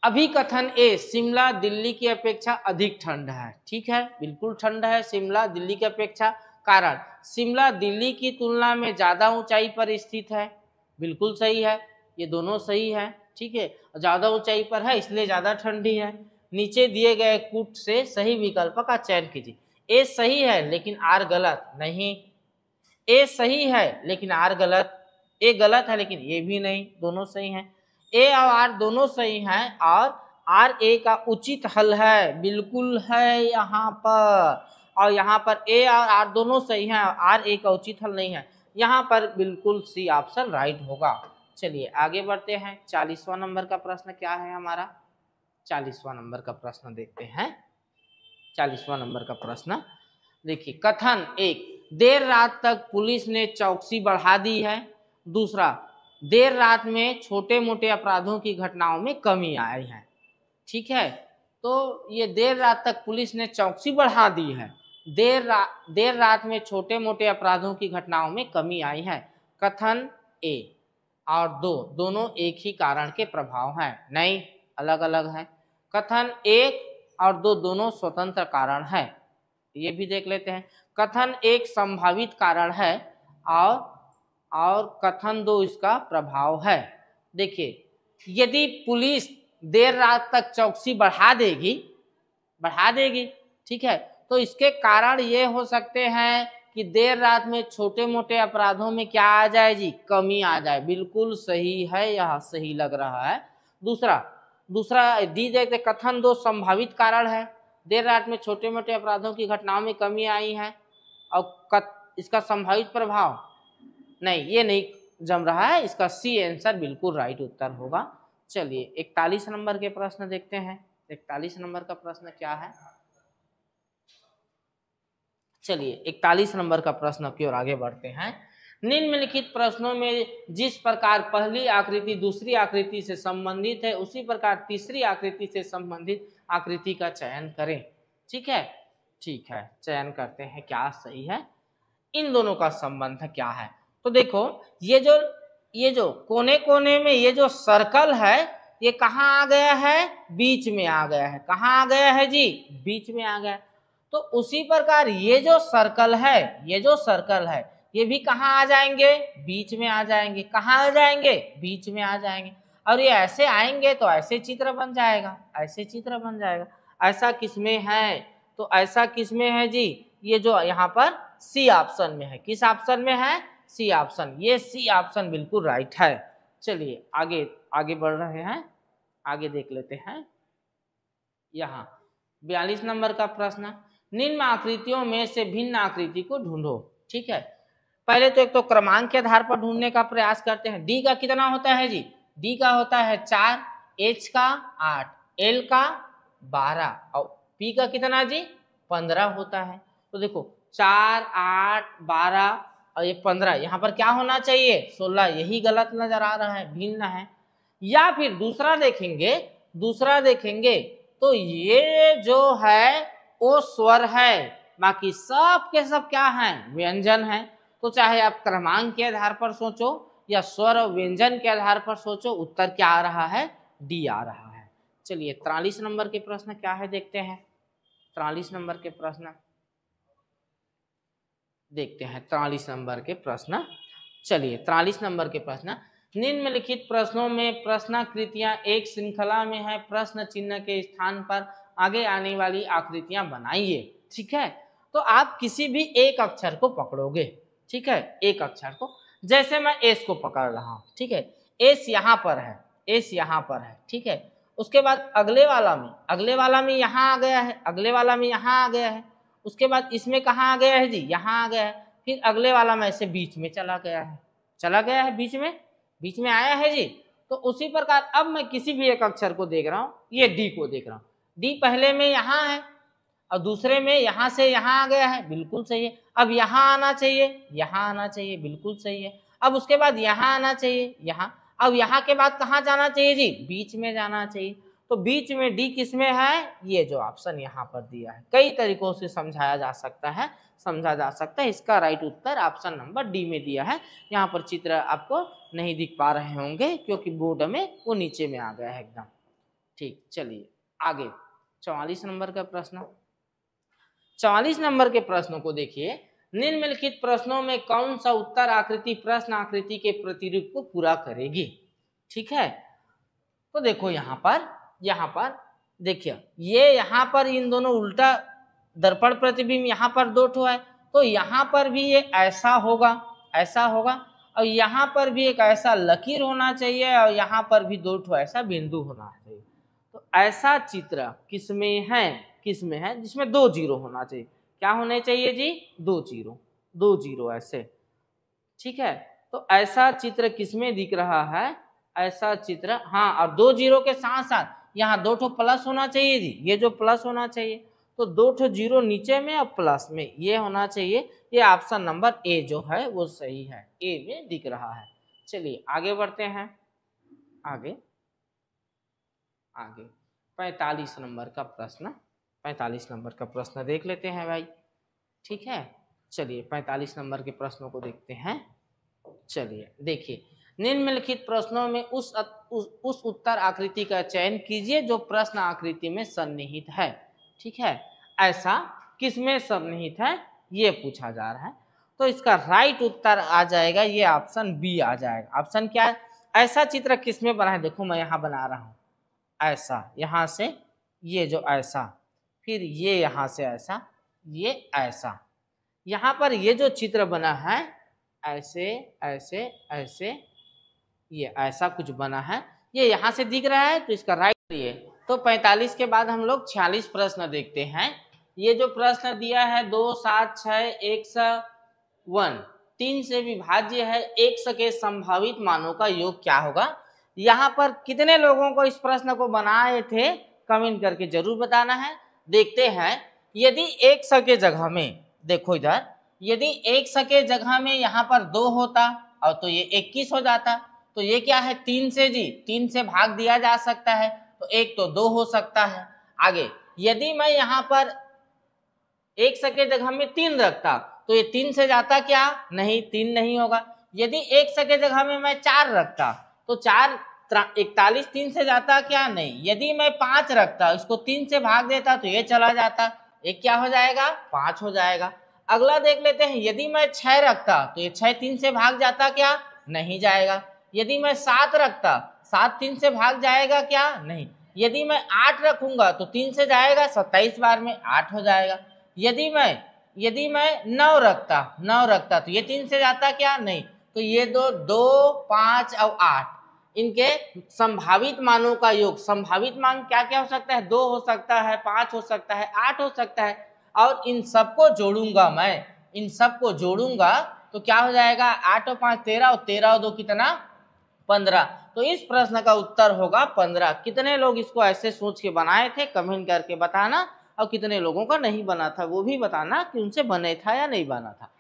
अभी कथन ए, शिमला दिल्ली की अपेक्षा अधिक ठंड है। ठीक है, बिल्कुल ठंड है शिमला दिल्ली की अपेक्षा। कारण, शिमला दिल्ली की तुलना में ज्यादा ऊंचाई पर स्थित है। बिल्कुल सही है, ये दोनों सही है। ठीक है, ज्यादा ऊंचाई पर है इसलिए ज्यादा ठंडी है। नीचे दिए गए कूट से सही विकल्प का चयन कीजिए। ए सही है लेकिन आर गलत नहीं। ए सही है लेकिन आर गलत, ए गलत है लेकिन ए भी नहीं, दोनों सही हैं। ए और आर दोनों सही हैं और आर ए का उचित हल है, बिल्कुल है यहाँ पर। और यहाँ पर ए और आर दोनों सही हैं और आर ए का उचित हल नहीं है, यहाँ पर बिल्कुल सी ऑप्शन राइट होगा। चलिए आगे बढ़ते हैं। 40वां नंबर का प्रश्न क्या है हमारा? 40वां नंबर का प्रश्न देखते हैं। 40वां नंबर का प्रश्न देखिए, कथन एक, देर रात तक पुलिस ने चौकसी बढ़ा दी है। दूसरा, देर रात में छोटे मोटे अपराधों की घटनाओं में कमी आई है। ठीक है, तो ये देर रात तक पुलिस ने चौकसी बढ़ा दी है, देर रात में छोटे मोटे अपराधों की घटनाओं में कमी आई है। कथन ए और दो दोनों एक ही कारण के प्रभाव हैं? नहीं, अलग अलग है। कथन एक और दो दोनों स्वतंत्र कारण है, ये भी देख लेते हैं। कथन एक संभावित कारण है और कथन दो इसका प्रभाव है। देखिए, यदि पुलिस देर रात तक चौकसी बढ़ा देगी, ठीक है, तो इसके कारण ये हो सकते हैं कि देर रात में छोटे मोटे अपराधों में क्या आ जाए जी? कमी आ जाए। बिल्कुल सही है, यह सही लग रहा है। दूसरा दी जाए कथन दो संभावित कारण है, देर रात में छोटे मोटे अपराधों की घटनाओं में कमी आई है और इसका संभावित प्रभाव, नहीं ये नहीं जम रहा है, इसका सी आंसर बिल्कुल राइट उत्तर होगा। चलिए 41 नंबर के प्रश्न देखते हैं। 41 नंबर का प्रश्न क्या है? चलिए 41 नंबर का प्रश्न की ओर आगे बढ़ते हैं। निम्नलिखित प्रश्नों में जिस प्रकार पहली आकृति दूसरी आकृति से संबंधित है उसी प्रकार तीसरी आकृति से संबंधित आकृति का चयन करें। ठीक है, चयन करते हैं क्या सही है, इन दोनों का संबंध क्या है। तो देखो, ये जो कोने कोने में ये जो सर्कल है ये कहाँ आ गया है? बीच में आ गया है। कहाँ आ गया है जी? बीच में आ गया। तो उसी प्रकार ये जो सर्कल है ये भी कहाँ आ जाएंगे? बीच में आ जाएंगे। कहाँ आ जाएंगे? बीच में आ जाएंगे। और ये ऐसे आएंगे तो ऐसे चित्र बन जाएगा, ऐसा किसमें है? तो ऐसा किसमें है जी? ये जो यहाँ पर सी ऑप्शन में है। किस ऑप्शन में है? C option. ये सी ऑप्शन बिल्कुल राइट है। चलिए आगे बढ़ रहे हैं, आगे देख लेते हैं। यहाँ 42 नंबर का प्रश्न, निम्न आकृतियों में से भिन्न आकृति को ढूंढो। ठीक है, पहले तो एक तो क्रमांक के आधार पर ढूंढने का प्रयास करते हैं। डी का कितना होता है जी? डी का होता है 4, एच का 8, एल का 12 और पी का कितना जी? 15 होता है। तो देखो 4, 8, 12 और ये 15, यहाँ पर क्या होना चाहिए? 16। यही गलत नजर आ रहा है, भिन्न है। या फिर दूसरा देखेंगे तो ये जो है वो स्वर है, बाकी सब के सब क्या है? व्यंजन है। तो चाहे आप क्रमांक के आधार पर सोचो या स्वर और व्यंजन के आधार पर सोचो, उत्तर क्या आ रहा है? डी आ रहा है। चलिए 43 नंबर के प्रश्न क्या है देखते हैं। 43 नंबर के प्रश्न देखते हैं। 43 नंबर के प्रश्न, चलिए 43 नंबर के प्रश्न, निम्नलिखित प्रश्नों में प्रश्नाकृतियां एक श्रृंखला में है, प्रश्न चिन्ह के स्थान पर आगे आने वाली आकृतियां बनाइए। ठीक है, तो आप किसी भी एक अक्षर को पकड़ोगे। ठीक है, एक अक्षर को, जैसे मैं एस को पकड़ रहा हूं। ठीक है, एस यहाँ पर है, ठीक है। उसके बाद अगले वाला में यहाँ आ गया है, अगले वाला में यहाँ आ गया है। उसके बाद इसमें कहाँ आ गया है जी? यहाँ आ गया है। फिर अगले वाला में ऐसे बीच में चला गया है, बीच में आया है जी। तो उसी प्रकार अब मैं किसी भी एक अक्षर को देख रहा हूँ, ये डी को देख रहा हूँ। डी पहले में यहाँ है और दूसरे में यहाँ से यहाँ आ गया है, बिल्कुल सही है। अब यहाँ आना चाहिए, बिल्कुल सही है। अब उसके बाद यहाँ आना चाहिए, यहाँ। अब यहाँ के बाद कहाँ जाना चाहिए जी? बीच में जाना चाहिए। तो बीच में डी किसमें है? ये जो ऑप्शन यहाँ पर दिया है। कई तरीकों से समझा जा सकता है। इसका राइट उत्तर ऑप्शन नंबर डी में दिया है। यहाँ पर चित्र आपको नहीं दिख पा रहे होंगे क्योंकि बोर्ड में वो नीचे में आ गया है एकदम। ठीक, चलिए आगे 44 नंबर का प्रश्न। 44 नंबर के प्रश्नों को देखिए, निम्नलिखित प्रश्नों में कौन सा उत्तर आकृति प्रश्न आकृति के प्रतिरूप को पूरा करेगी। ठीक है, तो देखो यहाँ पर देखिए, ये यहाँ पर इन दोनों उल्टा दर्पण प्रतिबिंब यहाँ पर दो ठो है, तो यहाँ पर भी ये ऐसा होगा और यहाँ पर भी एक ऐसा लकीर होना चाहिए और यहाँ पर भी दो ठो ऐसा बिंदु होना चाहिए। तो ऐसा चित्र किसमें है जिसमें 2 जीरो होना चाहिए। क्या होने चाहिए जी? 2 जीरो ऐसे। ठीक है, तो ऐसा चित्र किसमें दिख रहा है? ऐसा चित्र, हाँ, और 2 जीरो के साथ साथ यहाँ 2 ठो प्लस होना चाहिए जी, ये जो प्लस होना चाहिए, तो 2 ठो जीरो नीचे में और प्लस में ये होना चाहिए। ये ऑप्शन नंबर ए जो है वो सही है, ए में दिख रहा है। चलिए आगे बढ़ते हैं, आगे 45 नंबर का प्रश्न, 45 नंबर का प्रश्न देख लेते हैं भाई। ठीक है, चलिए 45 नंबर के प्रश्नों को देखते हैं। चलिए देखिए, निम्नलिखित प्रश्नों में उस उत्तर आकृति का चयन कीजिए जो प्रश्न आकृति में सन्निहित है। ठीक है, ऐसा किसमें सन्निहित है ये पूछा जा रहा है, तो इसका राइट उत्तर आ जाएगा ये ऑप्शन बी आ जाएगा। ऑप्शन क्या है? ऐसा चित्र किसमें बना है? देखो मैं यहाँ बना रहा हूँ ऐसा, यहाँ से ये जो ऐसा, फिर ये यहाँ से ऐसा, ये ऐसा, यहाँ पर ये जो चित्र बना है ऐसे ऐसे ऐसे, ये ऐसा कुछ बना है, ये यहाँ से दिख रहा है, तो इसका राइट ये। तो 45 के बाद हम लोग 46 प्रश्न देखते हैं। ये जो प्रश्न दिया है 2, 7, 6, 1, 3 से विभाज्य है, 1 के संभावित मानों का योग क्या होगा। यहाँ पर कितने लोगों को इस प्रश्न को बनाए थे कमेंट करके जरूर बताना है। देखते हैं, यदि 1 के जगह में, देखो इधर, यदि 1 के जगह में यहाँ पर 2 होता और तो ये 21 हो जाता, तो ये क्या है 3 से जी, 3 से भाग दिया जा सकता है, तो 1 तो 2 हो सकता है। आगे यदि मैं यहाँ पर 1 के जगह में 3 रखता तो ये 3 से जाता क्या? नहीं, 3 नहीं होगा। यदि 1 के जगह में मैं 4 रखता तो 4 41 3 से जाता क्या? नहीं। यदि मैं 5 रखता, इसको 3 से भाग देता तो ये चला जाता, एक क्या हो जाएगा? 5 हो जाएगा। अगला देख लेते हैं, यदि मैं 6 रखता तो ये 6 3 से भाग जाता क्या? नहीं जाएगा। यदि मैं 7 रखता, 7 3 से भाग जाएगा क्या? नहीं। यदि मैं 8 रखूंगा तो 3 से जाएगा, 27 बार में 8 हो जाएगा। यदि मैं 9 रखता तो ये 3 से जाता क्या? नहीं। तो ये 2, 5 और 8 इनके संभावित मानों का योग, संभावित मान क्या क्या हो सकता है? 2 हो सकता है, 5 हो सकता है, 8 हो सकता है, और इन सबको जोड़ूंगा मैं, इन सबको जोड़ूंगा तो क्या हो जाएगा? 8 और 5 13 और 13 और 2 कितना? 15। तो इस प्रश्न का उत्तर होगा 15। कितने लोग इसको ऐसे सोच के बनाए थे कमेंट करके बताना, और कितने लोगों का नहीं बना था वो भी बताना कि उनसे बने था या नहीं बना था।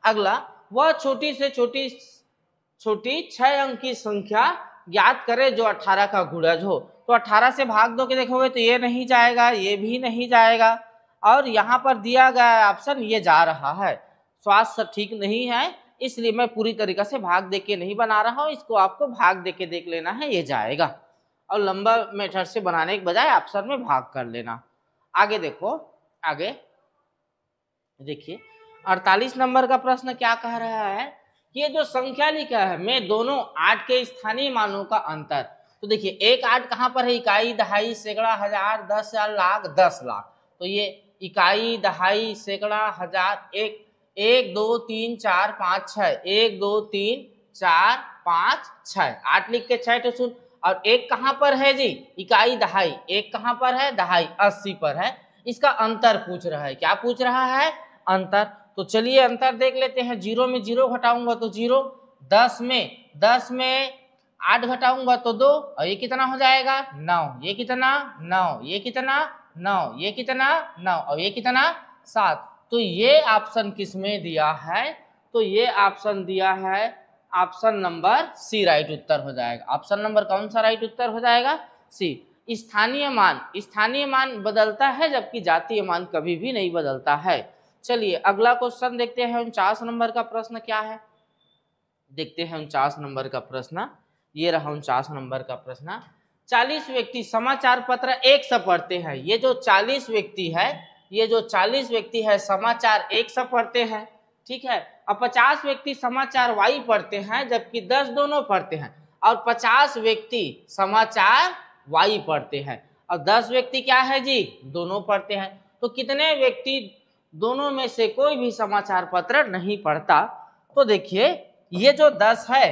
अगला वह छोटी से छोटी 6 अंक की संख्या ज्ञात करे जो 18 का गुणज हो। तो 18 से भाग दो के देखोगे तो ये नहीं जाएगा, ये भी नहीं जाएगा, और यहाँ पर दिया गया ऑप्शन ये जा रहा है। स्वास्थ्य ठीक नहीं है इसलिए मैं पूरी तरीके से भाग दे के नहीं बना रहा हूँ, इसको आपको भाग दे के देख लेना है, ये जाएगा। और लंबा मेथड से बनाने के बजाय ऑप्शन में भाग कर लेना। आगे देखो, आगे देखिए 48 नंबर का प्रश्न क्या कह रहा है, ये जो संख्या लिखा है में दोनों 8 के स्थानीय मानों का अंतर। तो देखिए 1 8 कहाँ पर है? इकाई, दहाई, सैकड़ा, हजार, 10 हजार, लाख, 10 लाख। तो ये इकाई, दहाई, सैकड़ा, हजार, 1 2 3 4 5 6, 1 2 3 4 5 6, 8 लिख के 6 सुन। और 1 कहाँ पर है जी? इकाई, दहाई। 1 कहाँ पर है? दहाई 80 पर है। इसका अंतर पूछ रहा है। क्या पूछ रहा है? अंतर। तो चलिए अंतर देख लेते हैं। 0 में 0 घटाऊंगा तो 0, 10 में 8 घटाऊंगा तो 2, और ये कितना हो जाएगा? 9। ये कितना? 9। ये कितना? 9। ये कितना? 9। और ये कितना? 7। तो ये ऑप्शन किस में दिया है? तो ये ऑप्शन दिया है ऑप्शन नंबर सी राइट उत्तर हो जाएगा। ऑप्शन नंबर कौन सा राइट उत्तर हो जाएगा? सी। स्थानीय मान बदलता है जबकि जातीय मान कभी भी नहीं बदलता है। चलिए अगला क्वेश्चन देखते हैं। 49 नंबर का प्रश्न क्या है देखते हैं। 49 नंबर का प्रश्न ये रहा। 49 नंबर का प्रश्न, 40 व्यक्ति समाचार पत्र एक से पढ़ते हैं। ये जो 40 व्यक्ति है समाचार एक से पढ़ते हैं, ठीक है। अब 50 व्यक्ति समाचार वाई पढ़ते हैं, जबकि 10 दोनों पढ़ते हैं, और 50 व्यक्ति समाचार वाई पढ़ते हैं, और 10 व्यक्ति क्या है जी, दोनों पढ़ते हैं। तो कितने व्यक्ति दोनों में से कोई भी समाचार पत्र नहीं पढ़ता? तो देखिए ये जो 10 है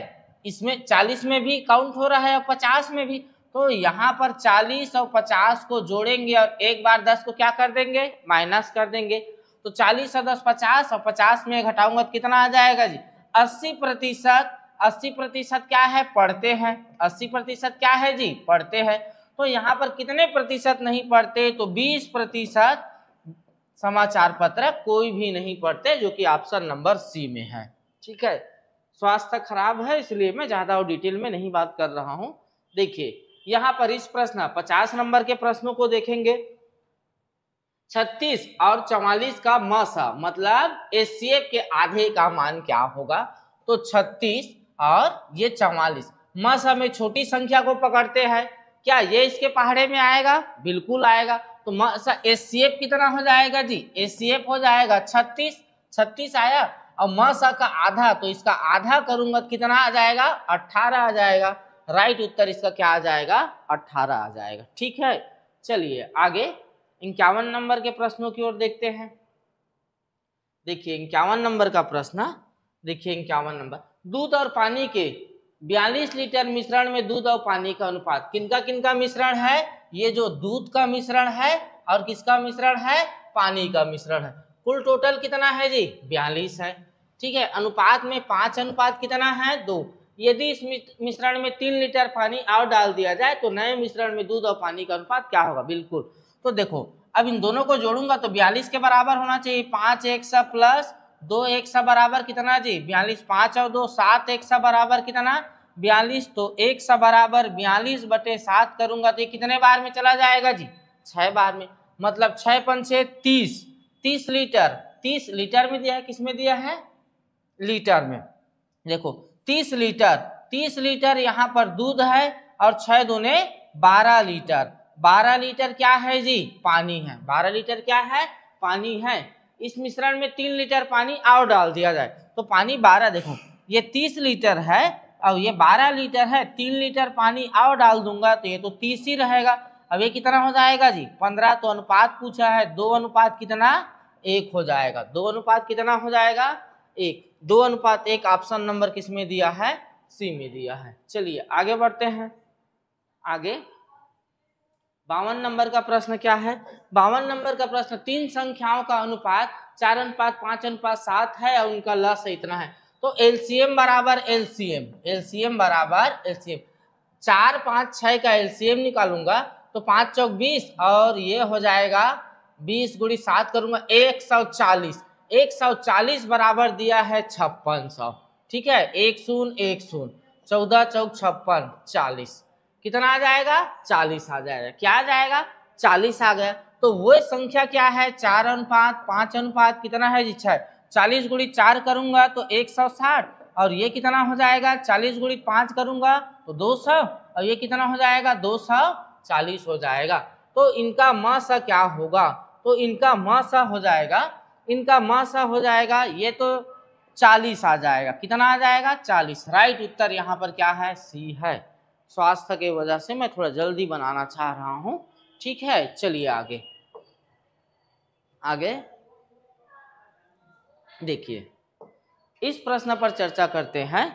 इसमें 40 में भी काउंट हो रहा है और 50 में भी, तो यहाँ पर 40 और 50 को जोड़ेंगे और एक बार 10 को क्या कर देंगे, माइनस कर देंगे। तो 40 और 10 50, और 50 में घटाऊंगा तो कितना आ जाएगा जी, 80%। 80% क्या है, पढ़ते हैं। 80% क्या है जी, पढ़ते हैं। तो यहाँ पर कितने प्रतिशत नहीं पढ़ते, तो 20% समाचार पत्र कोई भी नहीं पढ़ते, जो कि ऑप्शन नंबर सी में है, ठीक है। स्वास्थ्य खराब है इसलिए मैं ज्यादा डिटेल में नहीं बात कर रहा हूं। देखिए यहाँ पर इस प्रश्न 50 नंबर के प्रश्नों को देखेंगे। 36 और 44 का मसा मतलब एचसीएफ के आधे का मान क्या होगा? तो 36 और ये 44 मसा में छोटी संख्या को पकड़ते हैं, क्या ये इसके पहाड़े में आएगा? बिल्कुल आएगा। तो मसा एचसीएफ कितना हो जाएगा जी, एचसीएफ हो जाएगा 36 आया, और मसा का आधा, तो इसका आधा करूंगा कितना आ जाएगा, 18 आ जाएगा। राइट उत्तर इसका क्या आ जाएगा, 18 आ जाएगा, ठीक है। चलिए आगे 51 नंबर के प्रश्नों की ओर देखते हैं। देखिए 51 नंबर का प्रश्न, देखिए 51 नंबर, दूध और पानी के 42 लीटर मिश्रण में दूध और पानी का अनुपात किनका किनका मिश्रण है? ये जो दूध का मिश्रण है और किसका मिश्रण है, पानी का मिश्रण है। कुल टोटल कितना है जी, 42 है, ठीक है। अनुपात में 5 अनुपात कितना है, 2। यदि इस मिश्रण में 3 लीटर पानी और डाल दिया जाए तो नए मिश्रण में दूध और पानी का अनुपात क्या होगा? बिल्कुल। तो देखो अब इन दोनों को जोड़ूंगा तो 42 के बराबर होना चाहिए। 5 एक सा प्लस 2 एक सा बराबर कितना जी, 42। 5 और 2 7 एक सा बराबर कितना, 42। तो एक सा बराबर 42/7 करूंगा तो ये कितने बार में चला जाएगा जी, 6 बार में। मतलब 6 पंचे 30 लीटर। 30 लीटर में दिया है, किस में दिया है, लीटर में। देखो 30 लीटर यहाँ पर दूध है, और 6 दूने 12 लीटर। 12 लीटर क्या है जी, पानी है। 12 लीटर क्या है, पानी है। इस मिश्रण में 3 लीटर पानी और डाल दिया जाए तो पानी 12, देखो ये 30 लीटर है और ये 12 लीटर है, 3 लीटर पानी और डाल दूंगा तो ये तो 30 ही रहेगा। अब ये कितना हो जाएगा जी, 15। तो अनुपात पूछा है 2 अनुपात कितना, 1 हो जाएगा। 2 अनुपात कितना हो जाएगा, 1। 2 अनुपात 1 ऑप्शन नंबर किस में दिया है, सी में दिया है। चलिए आगे बढ़ते हैं। आगे 52 नंबर का प्रश्न क्या है? 52 नंबर का प्रश्न, 3 संख्याओं का अनुपात 4:5:7 है और उनका लसागु इतना है। तो एलसीएम बराबर एलसीएम बराबर एलसीएम, 4 5 6 का एलसीएम निकालूंगा तो 5 चौक 20 और ये हो जाएगा 20 गुणी 7 करूंगा 140। 140 बराबर दिया है 5600, ठीक है। 1 0 1 0, 14 चौक 56, 40। कितना आ जाएगा, 40 आ जाएगा। क्या आ जाएगा, 40 आ गया। तो वो संख्या क्या है, 4:5 अनुपात कितना है जी, 6। 40 गुणी 4 करूंगा तो 160, और ये कितना हो जाएगा, 40 गुणी 5 करूंगा तो 200, और ये कितना हो जाएगा, 240 हो जाएगा। तो इनका मसा क्या होगा, तो इनका मसा हो जाएगा, ये तो 40 आ जाएगा। कितना आ जाएगा, 40। राइट उत्तर यहाँ पर क्या है, सी है। स्वास्थ्य की वजह से मैं थोड़ा जल्दी बनाना चाह रहा हूं, ठीक है। चलिए आगे देखिए, इस प्रश्न पर चर्चा करते हैं।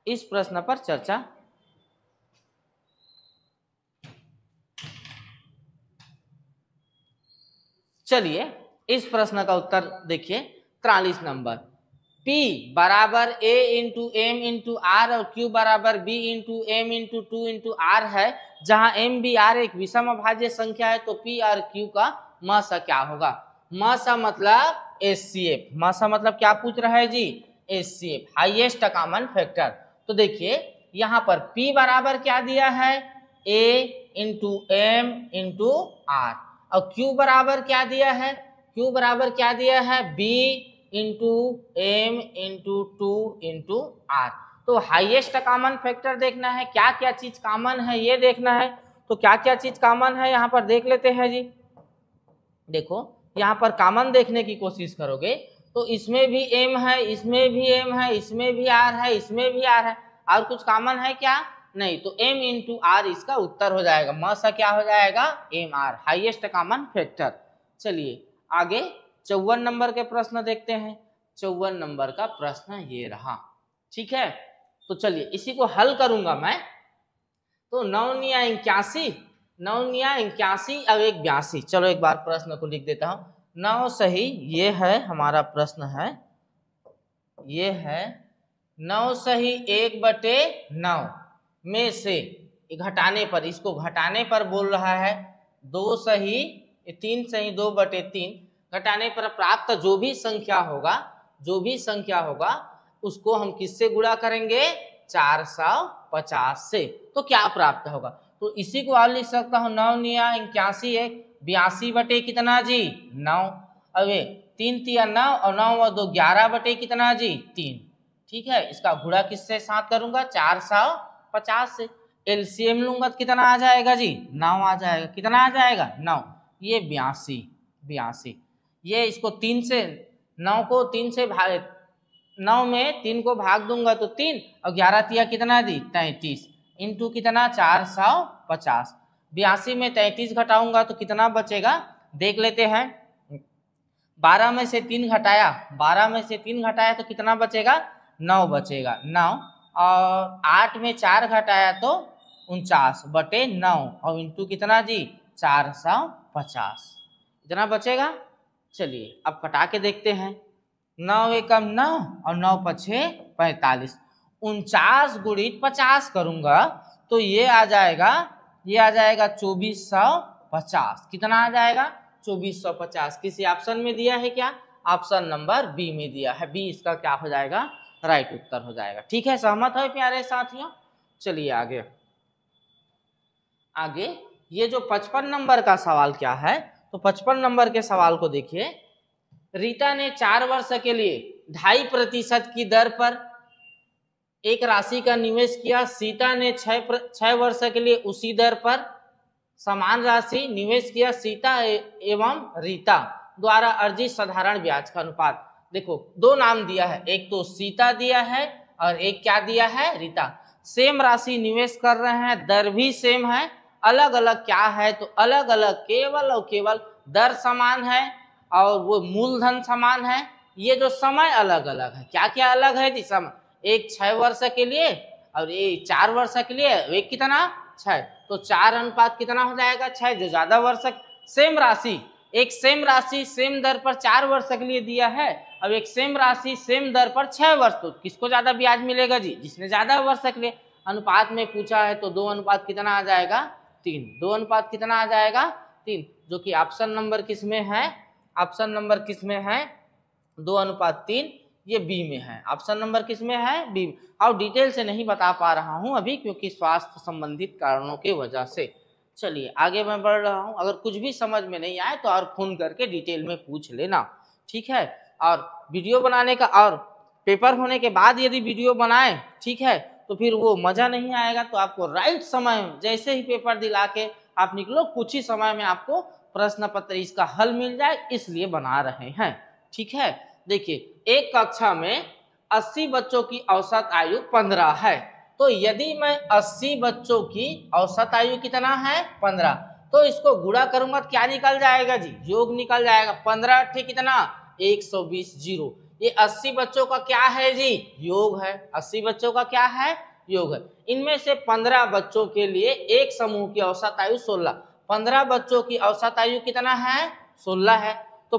इस प्रश्न पर चर्चा, चलिए इस प्रश्न का उत्तर देखिए। 43 नंबर, P बराबर A into M into R और Q बराबर B into M into 2 into R है, जहां M B R एक विषम अभाज्य संख्या है, तो P और Q का मसा क्या होगा? मसा मतलब एचसीएफ। मसा मतलब क्या पूछ रहा है जी, एचसीएफ, हाईएस्ट कॉमन फैक्टर। तो देखिए यहाँ पर P बराबर क्या दिया है, A into M into R, और Q बराबर क्या दिया है, Q बराबर क्या दिया है, B into M into 2 into R. तो हाईएस्ट कॉमन फैक्टर देखना है, क्या क्या चीज कॉमन है ये देखना है। तो क्या क्या चीज कॉमन है यहाँ पर देख लेते हैं जी। देखो यहाँ पर कॉमन देखने की कोशिश करोगे तो इसमें भी m है, इसमें भी m है, इसमें भी r है, इसमें भी r है, और कुछ कॉमन है क्या? नहीं। तो m इंटू r इसका उत्तर हो जाएगा। मसा क्या हो जाएगा? mr, highest common factor. चलिए आगे 54 नंबर के प्रश्न देखते हैं। 54 नंबर का प्रश्न ये रहा, ठीक है। तो चलिए इसी को हल करूंगा मैं। तो 9 निया 81, 9 निया 81 और 1 82। चलो एक बार प्रश्न को लिख देता हूं। 9 सही, ये है हमारा प्रश्न है, ये है 9 सही 1/9 में से घटाने पर, इसको घटाने पर बोल रहा है 2 सही 3 सही 2/3 घटाने पर प्राप्त जो भी संख्या होगा, जो भी संख्या होगा उसको हम किससे गुणा करेंगे? 450 से। तो क्या प्राप्त होगा? तो इसी को आप लिख सकता हूँ 9 निया 81 1 82 बटे कितना जी? 9। अब 3 तिया 9 और 9 और 2 11 बटे कितना जी? 3। ठीक है, इसका गुणा किससे साथ करूंगा? 450 से। एलसीएम लूंगा तो कितना आ जाएगा जी? 9 आ जाएगा। कितना आ जाएगा? 9। ये 82। ये इसको 3 से 9 को 3 से भाग, 9 में 3 को भाग दूंगा तो 3 और 11 तिया कितना जी? 33 इंटू कितना? 450। 82 में 33 घटाऊंगा तो कितना बचेगा? देख लेते हैं। 12 में से 3 घटाया, 12 में से 3 घटाया तो कितना बचेगा? 9 बचेगा। 9 और 8 में 4 घटाया तो 49/9 और इंटू कितना जी? 450। इतना बचेगा। चलिए अब कटा के देखते हैं। 9 एकम 9 और 9 पछे 45। 49 गुणित 50 करूंगा तो ये आ जाएगा 2450। कितना आ जाएगा? 2450। किसी ऑप्शन में दिया है क्या? ऑप्शन नंबर बी में दिया है। बी इसका क्या हो जाएगा? राइट उत्तर हो जाएगा। ठीक है, सहमत है प्यारे साथियों? चलिए आगे ये जो 55 नंबर का सवाल क्या है, तो 55 नंबर के सवाल को देखिए। रीता ने 4 वर्ष के लिए 2.5% की दर पर एक राशि का निवेश किया। सीता ने 6 वर्ष के लिए उसी दर पर समान राशि निवेश किया। सीता एवं रीता द्वारा अर्जित साधारण ब्याज का अनुपात। देखो दो नाम दिया है, एक तो सीता दिया है और एक क्या दिया है? रीता। सेम राशि निवेश कर रहे हैं, दर भी सेम है, अलग अलग क्या है? तो अलग अलग केवल और केवल दर समान है और वो मूलधन समान है। ये जो समय अलग अलग है, क्या क्या अलग है जी? समय। एक 6 वर्ष के लिए और एक 4 वर्ष के लिए, एक कितना? 6। तो 4 अनुपात कितना हो जाएगा? 6। जो ज्यादा वर्ष, सेम राशि, एक सेम राशि सेम दर पर 4 वर्ष के लिए दिया है, अब एक सेम राशि सेम दर पर 6 वर्ष, तो किसको ज्यादा ब्याज मिलेगा जी? जिसने ज्यादा वर्ष के लिए। अनुपात में पूछा है तो 2 अनुपात कितना आ जाएगा? 3। 2 अनुपात कितना आ जाएगा? 3, जो कि ऑप्शन नंबर किस में है? ऑप्शन नंबर किस में है? 2 अनुपात 3, ये बी में है। ऑप्शन नंबर किस में है? बी। और डिटेल से नहीं बता पा रहा हूं अभी क्योंकि स्वास्थ्य संबंधित कारणों की वजह से। चलिए आगे मैं बढ़ रहा हूं। अगर कुछ भी समझ में नहीं आए तो और फोन करके डिटेल में पूछ लेना, ठीक है। और वीडियो बनाने का, और पेपर होने के बाद यदि वीडियो बनाए, ठीक है, तो फिर वो मजा नहीं आएगा। तो आपको राइट समय जैसे ही पेपर दिला के आप निकलो, कुछ ही समय में आपको प्रश्न पत्र इसका हल मिल जाए, इसलिए बना रहे हैं, ठीक है। देखिए एक कक्षा में 80 बच्चों की औसत आयु 15 है, तो यदि मैं 80 बच्चों की औसत आयु कितना है? 15, तो इसको गुणा करूंगा तो क्या निकल जाएगा जी? योग निकल जाएगा। 15 ठीक कितना? 120 जीरो। ये 80 बच्चों का क्या है जी? योग है। 80 बच्चों का क्या है? योग है। इनमें से 15 बच्चों के लिए एक समूह की औसत आयु 16। 15 बच्चों की औसत आयु कितना है? 16 है। तो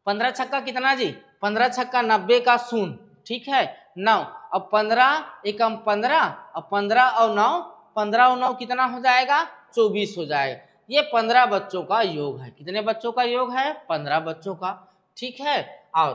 15 छक्का कितना जी? 15 छक्का 90 का 0, ठीक है, 9। अब 15 एकम 15 और 15 और 9, 15 और 9 कितना हो जाएगा? 24 हो जाएगा। ये 15 बच्चों का योग है। कितने बच्चों का योग है? 15 बच्चों का, ठीक है। और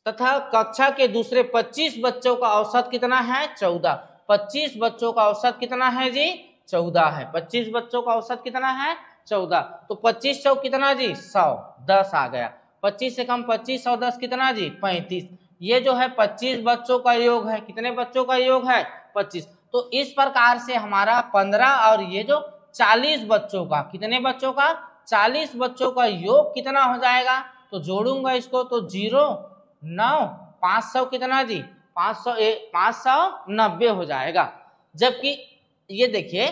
तथा कक्षा के दूसरे 25 बच्चों का औसत कितना है? 14। 25 बच्चों का औसत कितना है जी? 14 है। 25 बच्चों का औसत कितना है? 14। तो 25 चौक कितना जी? 100, 10 आ गया। 25 से कम 25 और 10 कितना जी? 35। ये जो है 25 बच्चों का योग है। कितने बच्चों का योग है? 25। तो इस प्रकार से हमारा 15 और ये जो 40 बच्चों का, कितने बच्चों का, 40 बच्चों का योग कितना हो जाएगा, तो जोड़ूंगा इसको तो 0 9 500 कितना जी, 590 हो जाएगा। जबकि ये देखिए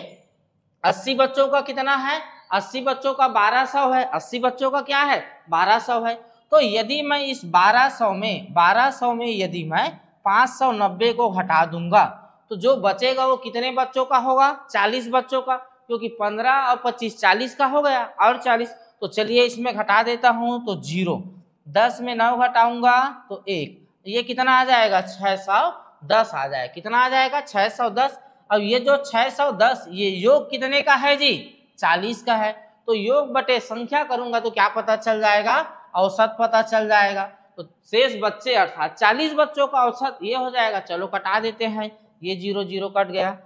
80 बच्चों का कितना है, 80 बच्चों का 1200 है, 80 बच्चों का क्या है 1200 है। तो यदि मैं इस 1200 में यदि मैं 590 को हटा दूंगा तो जो बचेगा वो कितने बच्चों का होगा, 40 बच्चों का, क्योंकि 15 और 25 40 का हो गया और 40। तो चलिए इसमें घटा देता हूं तो 0, 10 में 9 घटाऊंगा तो 1, ये कितना आ जाएगा 610 आ जाएगा, कितना आ जाएगा 610। अब ये जो 610 ये योग कितने का है जी, 40 का है। तो योग बटे संख्या करूंगा तो क्या पता चल जाएगा, औसत पता चल जाएगा। तो शेष बच्चे अर्थात 40 बच्चों का औसत ये हो जाएगा। चलो कटा देते हैं, ये 0 0 कट गया,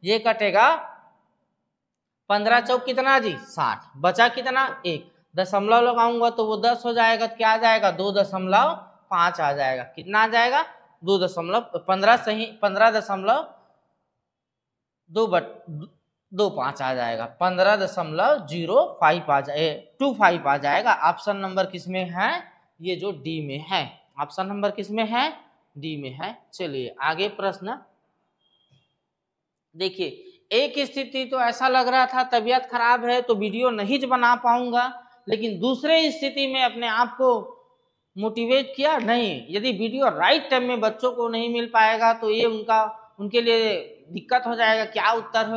ये कटेगा 15 चौक कितना जी 60, बचा कितना 1, दशमलव लगाऊंगा तो वो 10 हो जाएगा, क्या आ जाएगा 2.5 आ जाएगा, कितना आ जाएगा 2.15 सही 15.25 आ जाएगा, 15.05 आ जाए 25 आ जाएगा। ऑप्शन नंबर किसमें है, ये जो डी में है, ऑप्शन नंबर किसमें है, डी में है। चलिए आगे प्रश्न देखिए, एक स्थिति तो ऐसा लग रहा था तबीयत खराब है तो वीडियो नहीं बना पाऊंगा, लेकिन दूसरे स्थिति में अपने आप को मोटिवेट किया, नहीं यदि वीडियो राइट टाइम में बच्चों को नहीं मिल पाएगा तो ये उनके लिए दिक्कत हो जाएगा, क्या उत्तर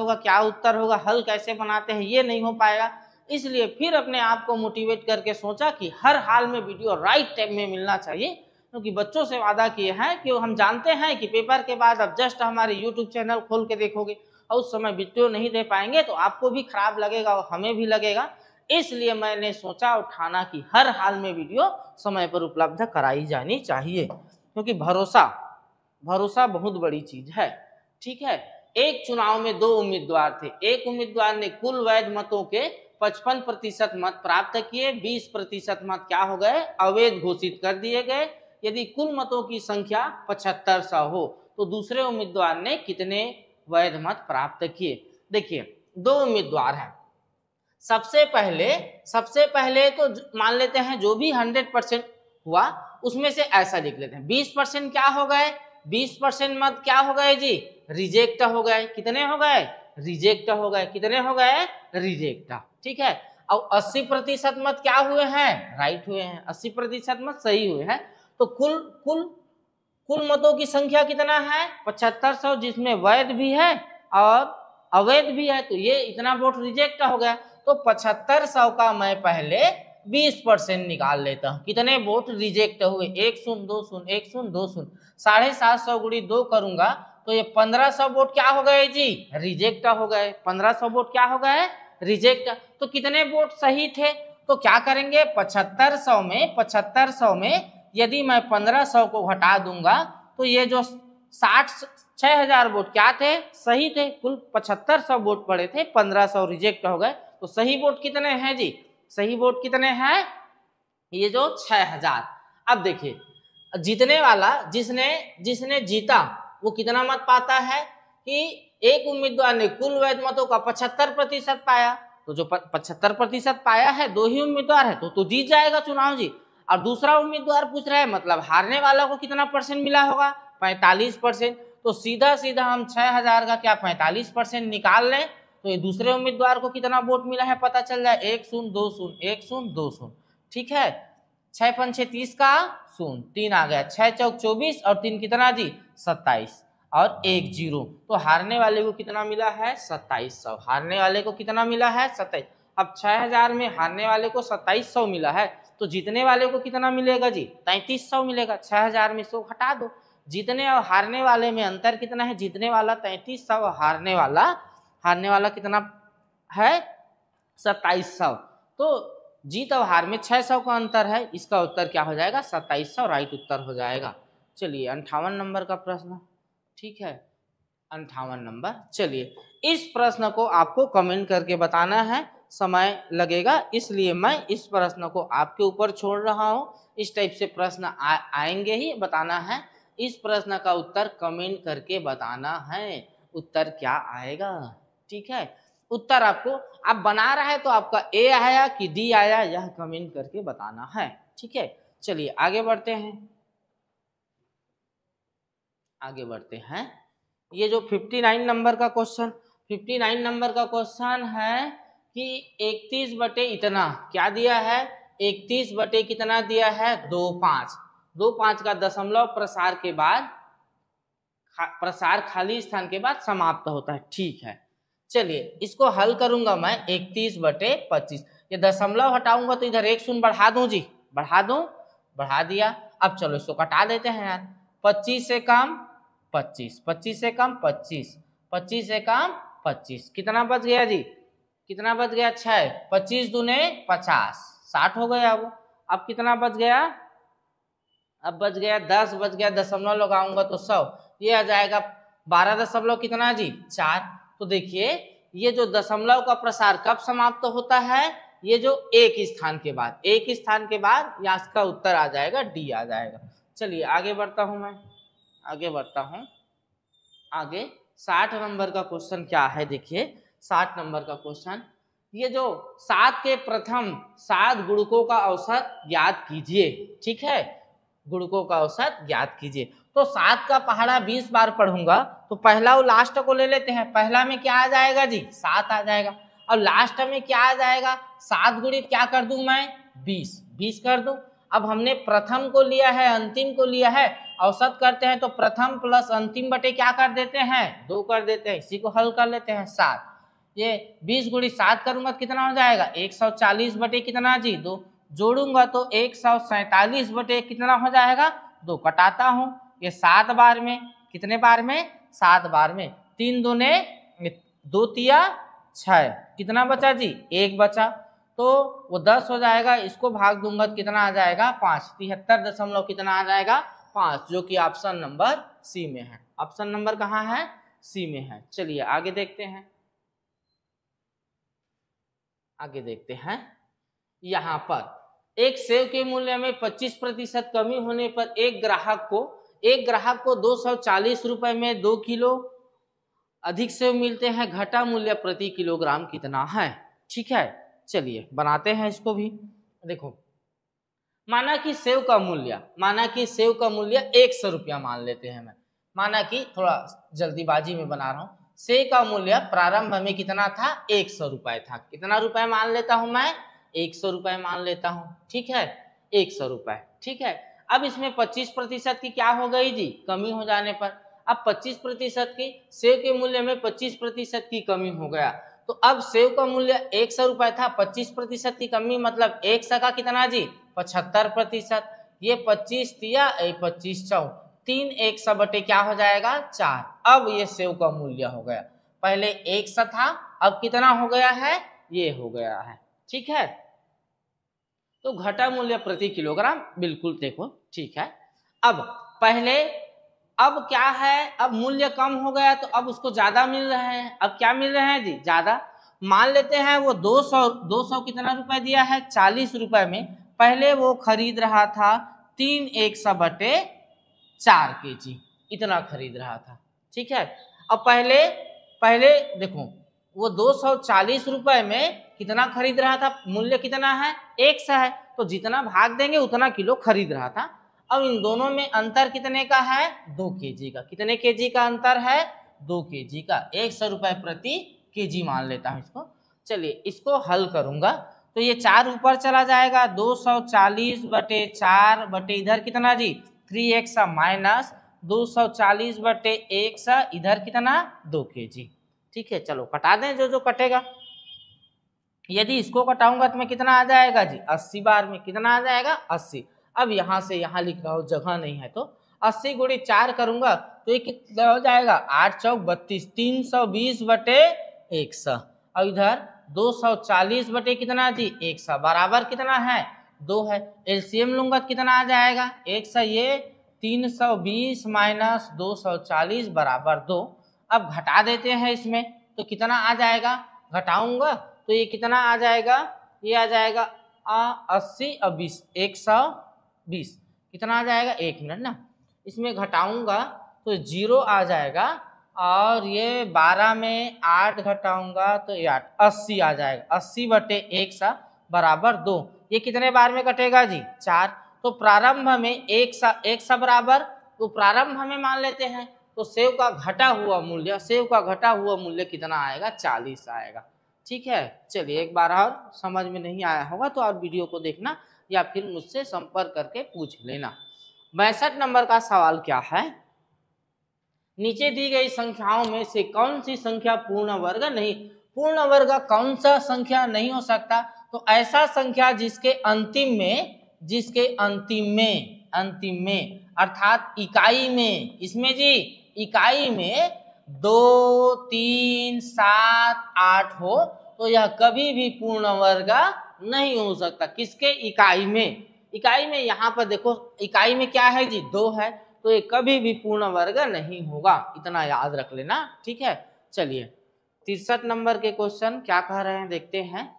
होगा, हल कैसे बनाते हैं ये नहीं हो पाएगा। इसलिए फिर अपने आप को मोटिवेट करके सोचा कि हर हाल में वीडियो राइट टाइम में मिलना चाहिए, क्योंकि बच्चों से वादा किए हैं कि हम जानते हैं कि पेपर के बाद अब जस्ट हमारे यूट्यूब चैनल खोल के देखोगे और उस समय वीडियो नहीं दे पाएंगे तो आपको भी खराब लगेगा और हमें भी लगेगा। इसलिए मैंने सोचा उठाना कि हर हाल में वीडियो समय पर उपलब्ध कराई जानी चाहिए, क्योंकि भरोसा बहुत बड़ी चीज है। ठीक है, एक चुनाव में 2 उम्मीदवार थे, एक उम्मीदवार ने कुल वैध मतों के 55% मत प्राप्त किए, 20% मत क्या हो गए, अवैध घोषित कर दिए गए। यदि कुल मतों की संख्या 7500 हो तो दूसरे उम्मीदवार ने कितने वैध मत प्राप्त किए। देखिए 2 उम्मीदवार हैं, सबसे पहले तो मान लेते हैं जो भी 100% हुआ उसमें से ऐसा लिख लेते हैं 20% क्या हो गए, 20% मत क्या हो गए जी, रिजेक्ट हो गए। कितने हो गए, रिजेक्ट हो गए, कितने हो गए, रिजेक्ट। ठीक है, और 80% मत क्या हुए हैं, राइट हुए हैं, 80% मत सही हुए हैं। तो कुल मतों की संख्या कितना है 7500, जिसमें वैध भी है और अवैध भी है, तो ये इतना वोट रिजेक्ट हो गया। तो 7500 का मैं पहले 20% निकाल लेता हूँ, कितने वोट रिजेक्ट हुए, 1 0 2 0 1 0 2 0, 750 गुणी 2 करूंगा तो ये 1500 वोट क्या हो गए जी, रिजेक्ट हो गए, 1500 वोट क्या हो गए, रिजेक्ट। तो कितने वोट सही थे, तो क्या करेंगे 7500 में यदि मैं 1500 को घटा दूंगा तो ये जो 6000 वोट क्या थे, सही थे। कुल 7500 वोट पड़े थे, 1500 रिजेक्ट हो गए, तो सही वोट कितने हैं जी, सही वोट कितने हैं, ये जो 6000। अब देखिए जीतने वाला जिसने जीता वो कितना मत पाता है कि एक उम्मीदवार ने कुल वैध मतों का 75% पाया, तो जो 75% पाया है 2 ही उम्मीदवार है तो जीत जाएगा चुनाव जी। और दूसरा उम्मीदवार पूछ रहा है मतलब हारने वाला को कितना परसेंट मिला होगा, 45%। तो सीधा हम 6000 का क्या 45% निकाल लें तो ये दूसरे उम्मीदवार को कितना वोट मिला है पता चल जाए, 1 0 2 0 1 0 2 0। ठीक है, 6 5 6 30 का 0 3 आ गया, 6 चौक 24 और 3 कितना जी 27 और 1 0। तो हारने वाले को कितना मिला है 2700, हारने वाले को कितना मिला है 27। अब 6000 में हारने वाले को 2700 मिला है तो जीतने वाले को कितना मिलेगा जी 3300 मिलेगा। 6000 में 100 हटा दो, जीतने और हारने वाले में अंतर कितना है, जीतने वाला 3300 और हारने वाला कितना है 2700। तो जीत और हार में 600 का अंतर है, इसका उत्तर क्या हो जाएगा 2700, राइट उत्तर हो जाएगा। चलिए 58 नंबर का प्रश्न, ठीक है 58 नंबर। चलिए इस प्रश्न को आपको कमेंट करके बताना है, समय लगेगा इसलिए मैं इस प्रश्न को आपके ऊपर छोड़ रहा हूं। इस टाइप से प्रश्न आएंगे ही, बताना है, इस प्रश्न का उत्तर कमेंट करके बताना है। उत्तर क्या आएगा। ठीक है, उत्तर आपको आप बना रहा है तो आपका ए आया कि डी आया यह कमेंट करके बताना है। ठीक है, चलिए आगे बढ़ते हैं। आगे बढ़ते हैं, ये जो 59 नंबर का क्वेश्चन, 59 नंबर का क्वेश्चन है कि 31 बटे इतना क्या दिया है, 31 बटे कितना दिया है 25, 25 का दशमलव प्रसार के बाद प्रसार खाली स्थान के बाद समाप्त होता है। ठीक है, चलिए इसको हल करूंगा मैं 31 बटे 25, ये दशमलव हटाऊंगा तो इधर एक शून्य बढ़ा दूं जी, बढ़ा दूं, बढ़ा दिया। अब चलो इसको कटा देते हैं यार, 25 से कम 25, 25 से कम 25, 25 से कम 25, कितना बच गया जी, कितना बच गया 6, 25 दूने 50, 60 हो गया। वो अब कितना बच गया, अब बच गया 10, बच गया दशमलव लगाऊंगा तो 100, ये आ जाएगा 12 दशमलव कितना जी 4। तो देखिए ये जो दशमलव का प्रसार कब समाप्त होता है, ये जो एक स्थान के बाद, एक स्थान के बाद, यहाँ इसका उत्तर आ जाएगा डी आ जाएगा। चलिए आगे बढ़ता हूं मैं, आगे बढ़ता हूं। आगे 60 नंबर का क्वेश्चन क्या है, देखिए 60 नंबर का क्वेश्चन, ये जो 7 के प्रथम 7 गुणकों का औसत ज्ञात कीजिए। ठीक है, गुणकों का औसत ज्ञात कीजिए। तो 7 का पहाड़ा 20 बार पढ़ूंगा तो पहला वो लास्ट को ले लेते हैं, पहला में क्या आ जाएगा जी 7 आ जाएगा, और लास्ट में क्या आ जाएगा 7 गुणित क्या कर दूं मैं 20, 20 कर दूं। अब हमने प्रथम को लिया है, अंतिम को लिया है, औसत करते हैं तो प्रथम प्लस अंतिम बटे क्या कर देते हैं 2 कर देते हैं, इसी को हल कर लेते हैं 7। ये 20 गुणित 7 करूंगा कितना हो जाएगा 140 बटे कितना जी 2, जोड़ूंगा तो 147 बटे कितना हो जाएगा 2, कटाता हूं ये 7 बार में, कितने बार में 7 बार में, 3 दूने 2 तिया 6, कितना बचा जी 1 बचा, तो वो 10 हो जाएगा, इसको भाग दूंगा तो कितना आ जाएगा 5, 73 दशमलव कितना आ जाएगा 5, जो कि ऑप्शन नंबर सी में है। ऑप्शन नंबर कहाँ है, सी में है। चलिए आगे देखते हैं, आगे देखते हैं। यहाँ पर एक सेव के मूल्य में 25% कमी होने पर एक ग्राहक को 240 रुपए में 2 किलो अधिक सेव मिलते हैं, घटा मूल्य प्रति किलोग्राम कितना है। ठीक है, चलिए बनाते हैं इसको भी। देखो माना कि सेव का मूल्य 100 रुपया मान लेते हैं, मैं माना कि थोड़ा जल्दीबाजी में बना रहा हूँ, सेव का मूल्य प्रारंभ में कितना था 100 रुपए था, कितना रुपए मान लेता हूं मैं 100 रुपए मान लेता हूं। ठीक है, 100 रुपए। ठीक है, अब इसमें 25% की क्या हो गई जी कमी हो जाने पर, अब 25% की सेव के मूल्य में 25% की कमी हो गया, तो अब सेव का मूल्य 100 रुपए था, 25% की कमी मतलब 100 का कितना जी 75%, ये 25 तिया 25 चौ 3 100 बटे क्या हो जाएगा 4। अब ये सेव का मूल्य हो गया, पहले 100 था अब कितना हो गया है ये हो गया है। ठीक है, तो घटा मूल्य प्रति किलोग्राम बिल्कुल देखो ठीक है। अब पहले अब क्या है, अब मूल्य कम हो गया तो अब उसको ज्यादा मिल रहे हैं, अब क्या मिल रहे हैं जी ज्यादा, मान लेते हैं वो 200 कितना रुपए दिया है 40 रुपए में, पहले वो खरीद रहा था 3 100 बटे 4 केजी, इतना खरीद रहा था। ठीक है, अब पहले देखो वो 240 रुपए में कितना खरीद रहा था, मूल्य कितना है 100 है, तो जितना भाग देंगे उतना किलो खरीद रहा था। अब इन दोनों में अंतर कितने का है 2 केजी का, कितने केजी का अंतर है 2 केजी का, 100 रुपए प्रति केजी मान लेता हूं इसको। चलिए इसको हल करूंगा तो ये 4 ऊपर चला जाएगा, 240 बटे 4 बटे इधर कितना जी 3x माइनस 240 बटे 100 इधर कितना 2 केजी। ठीक है, चलो कटा दें जो जो कटेगा, यदि इसको कटाऊंगा तो मैं कितना आ जाएगा जी 80 बार में, कितना आ जाएगा 80। अब यहाँ से यहाँ लिख रहा हूँ जगह नहीं है तो 80 गुणित 4 करूंगा तो ये कितना हो जाएगा 8 चौक 32, 320 बटे 100, और इधर 240 बटे कितना जी 100 बराबर कितना है 2 है, एलसीएम लूंगा तो कितना आ जाएगा 100, ये 320 माइनस 240 बराबर 2। अब घटा देते हैं इसमें तो कितना आ जाएगा, घटाऊंगा तो ये कितना आ जाएगा, ये आ जाएगा 80 और 20 120, कितना आ जाएगा 1 मिनट ना, इसमें घटाऊंगा तो 0 आ जाएगा और ये 12 में 8 घटाऊंगा तो ये 8, 80 आ जाएगा। 80/1 2, ये कितने बार में कटेगा जी? 4। तो प्रारंभ में एक सा बराबर, तो प्रारंभ में मान लेते हैं, तो सेव का घटा हुआ मूल्य कितना आएगा? 40 आएगा। ठीक है, चलिए एक बार और समझ में नहीं आया होगा तो और वीडियो को देखना या फिर मुझसे संपर्क करके पूछ लेना। 62 नंबर का सवाल क्या है? नीचे दी गई संख्याओं में से कौन सी संख्या पूर्ण वर्ग नहीं? पूर्ण वर्ग कौन सा संख्या नहीं हो सकता? तो ऐसा संख्या जिसके अंतिम में अर्थात इकाई में, इसमें जी इकाई में 2, 3, 7, 8 हो तो यह कभी भी पूर्ण वर्ग नहीं हो सकता। किसके? इकाई में यहाँ पर देखो इकाई में क्या है जी? 2 है, तो ये कभी भी पूर्ण वर्ग नहीं होगा, इतना याद रख लेना। ठीक है, चलिए 63 नंबर के क्वेश्चन क्या कह रहे हैं देखते हैं।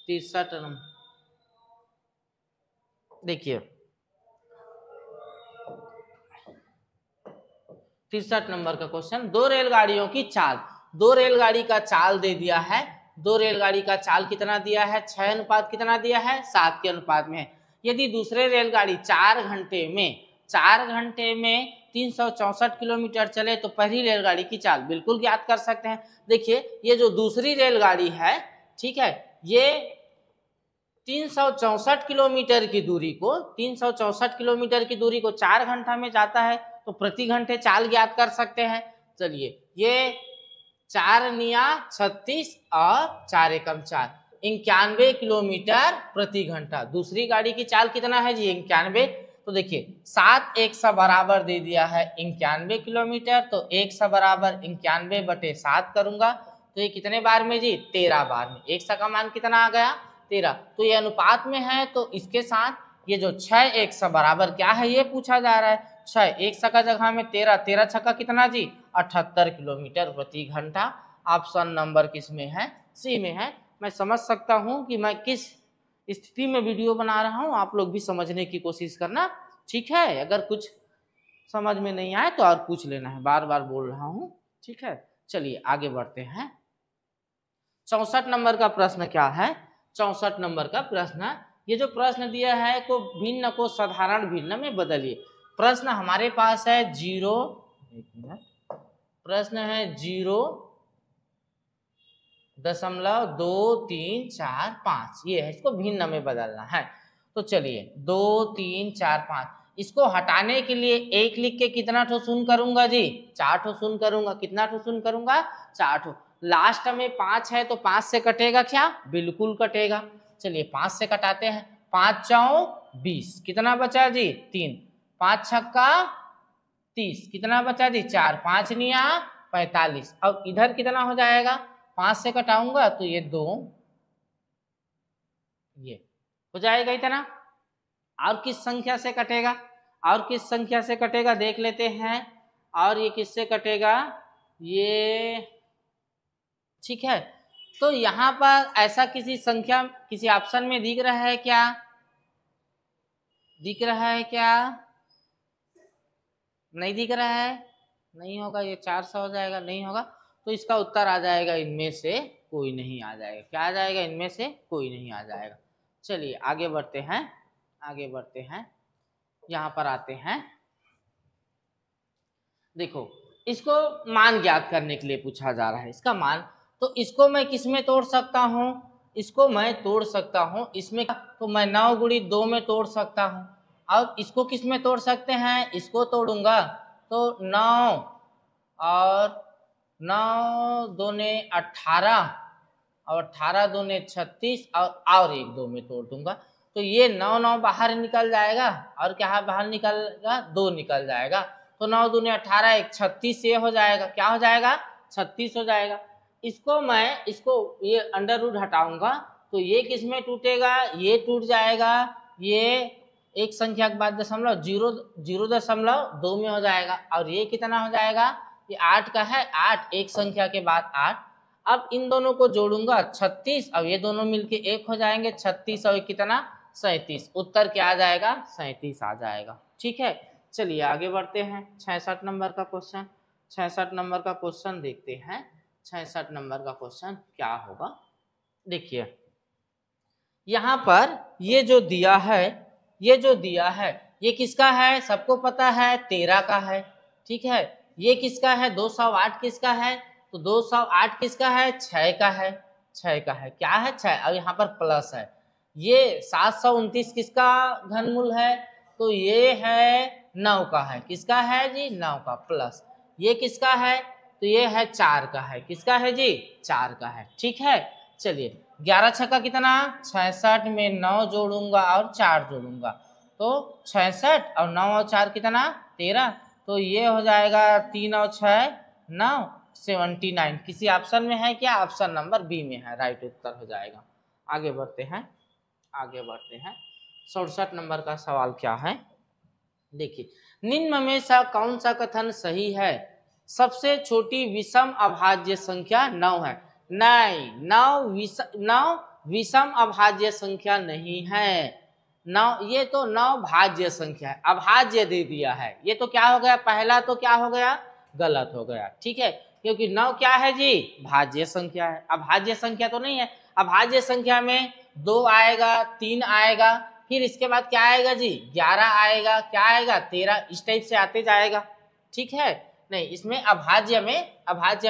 63 नंबर देखिए, 63 नंबर का क्वेश्चन, 2 रेलगाड़ियों की चाल, 2 रेलगाड़ी का चाल दे दिया है। 2 रेलगाड़ी का चाल कितना दिया है? 6 अनुपात कितना दिया है? 7 के अनुपात में है। यदि दूसरे रेलगाड़ी 4 घंटे में 364 किलोमीटर चले तो पहली रेलगाड़ी की चाल बिल्कुल ज्ञात कर सकते हैं। देखिए ये जो दूसरी रेलगाड़ी है, ठीक है, ये 364 किलोमीटर की दूरी को 4 घंटा में जाता है, तो प्रति घंटे चाल ज्ञात कर सकते हैं। चलिए ये 4 निया 36 और 4 एकम 4, 91 किलोमीटर प्रति घंटा। दूसरी गाड़ी की चाल कितना है जी? 91। तो देखिए 7 1 सा बराबर दे दिया है 91 किलोमीटर, तो 1 सा बराबर 91/7 करूंगा तो ये कितने बार में जी? 13 बार में। 1 सा का मान कितना आ गया? 13। तो ये अनुपात में है, तो इसके साथ ये जो 6 1 सा बराबर क्या है ये पूछा जा रहा है। 6 1 सा का जगह में 13, 13 छक्का कितना जी? 78 किलोमीटर प्रति घंटा। ऑप्शन नंबर किस में है? सी में है। मैं समझ सकता हूं कि मैं किस स्थिति में वीडियो बना रहा हूं, आप लोग भी समझने की कोशिश करना। ठीक है, अगर कुछ समझ में नहीं आए तो और पूछ लेना है, बार बार बोल रहा हूं। ठीक है, चलिए आगे बढ़ते हैं। 64 नंबर का प्रश्न क्या है? 64 नंबर का प्रश्न, ये जो प्रश्न दिया है को भिन्न को साधारण भिन्न में बदलिए। प्रश्न हमारे पास है 0, प्रश्न है 0.2345, ये है, इसको भिन्न में बदलना है। तो चलिए 2 3 4 5, इसको हटाने के लिए 1 लिख के कितना ठो शून्य करूंगा जी? 4 ठो शून्य करूंगा। कितना ठो शून्य करूंगा? 4 ठो। लास्ट में 5 है तो 5 से कटेगा क्या? बिल्कुल कटेगा। चलिए 5 से कटाते हैं। 5 चौं 20, कितना बचा जी? 3। 5 छक्का 30, कितना बचा जी? 4। 5 निया 45। अब इधर कितना हो जाएगा? 5 से कटाऊंगा तो ये 2, ये हो जाएगा इतना। और किस संख्या से कटेगा? और किस संख्या से कटेगा देख लेते हैं। और ये किससे कटेगा? ये ठीक है, तो यहाँ पर ऐसा किसी संख्या किसी ऑप्शन में दिख रहा है क्या? दिख रहा है क्या? नहीं दिख रहा है? नहीं होगा, ये 400 हो जाएगा, नहीं होगा। तो इसका उत्तर आ जाएगा इनमें से कोई नहीं आ जाएगा। क्या आ जाएगा? इनमें से कोई नहीं आ जाएगा। चलिए आगे बढ़ते हैं, आगे बढ़ते हैं। यहाँ पर आते हैं, देखो इसको मान ज्ञात करने के लिए पूछा जा रहा है, इसका मान। तो इसको मैं किस में तोड़ सकता हूँ? इसको मैं तोड़ सकता हूँ इसमें, तो मैं 9 गुणी 2 में तोड़ सकता हूँ। और इसको किस में तोड़ सकते हैं? इसको तोड़ूंगा तो 9 और 9 दूने 18 और 18 दूने 36 और 1 2 में तोड़ दूंगा तो ये 9 9 बाहर निकल जाएगा और क्या बाहर निकलेगा? 2 निकल जाएगा। तो 9 दूने 18, 1 36, ये हो जाएगा। क्या हो जाएगा? 36 हो जाएगा। इसको मैं ये अंडर रूट हटाऊंगा तो ये किस में टूटेगा? ये टूट जाएगा। ये एक संख्या के बाद 0.2 में हो जाएगा। और ये कितना हो जाएगा? ये 8 का है, 8 एक संख्या के बाद 8। अब इन दोनों को जोड़ूंगा 36, अब ये दोनों मिलके 1 हो जाएंगे। 36 और कितना? 37। उत्तर क्या आ जाएगा? 37 आ जाएगा। ठीक है, चलिए आगे बढ़ते हैं। 66 नंबर का क्वेश्चन, 66 नंबर का क्वेश्चन देखते हैं। 66 नंबर का क्वेश्चन क्या होगा, देखिए यहाँ पर ये जो दिया है, ये जो दिया है ये किसका है, सबको पता है 13 का है, ठीक है। ये किसका है, 208 किसका है, तो 208 किसका है, 6 का है, 6 का है, क्या है 6, अब यहाँ पर प्लस है। ये 729 किसका घनमूल है, तो ये है 9 का है, किसका है जी 9 का, प्लस ये किसका है, तो ये है 4 का है, किसका है जी 4 का है, ठीक है। चलिए 11 छक्का कितना, 66 में 9 जोड़ूंगा और 4 जोड़ूंगा तो 66 और 9 और 4 कितना 13, तो ये हो जाएगा 3 और 6 9 79। किसी ऑप्शन में है क्या, ऑप्शन नंबर बी में है, राइट उत्तर हो जाएगा। आगे बढ़ते हैं, आगे बढ़ते हैं। 67 नंबर का सवाल क्या है, देखिए निम्न में से कौन सा कथन सही है, सबसे छोटी विषम अभाज्य संख्या 9 है। नहीं, 9 विषम अभाज्य संख्या नहीं है, 9 ये तो 9 भाज्य संख्या है, अभाज्य दे दिया है, ये तो क्या हो गया, पहला तो क्या हो गया, गलत हो गया, ठीक है, क्योंकि 9 क्या है जी भाज्य संख्या है, अभाज्य संख्या तो नहीं है। अभाज्य संख्या में 2 आएगा, 3 आएगा, फिर इसके बाद क्या आएगा जी 11 आएगा, क्या आएगा 13, इस टाइप से आते जाएगा, ठीक है। नहीं, इसमें अभाज्य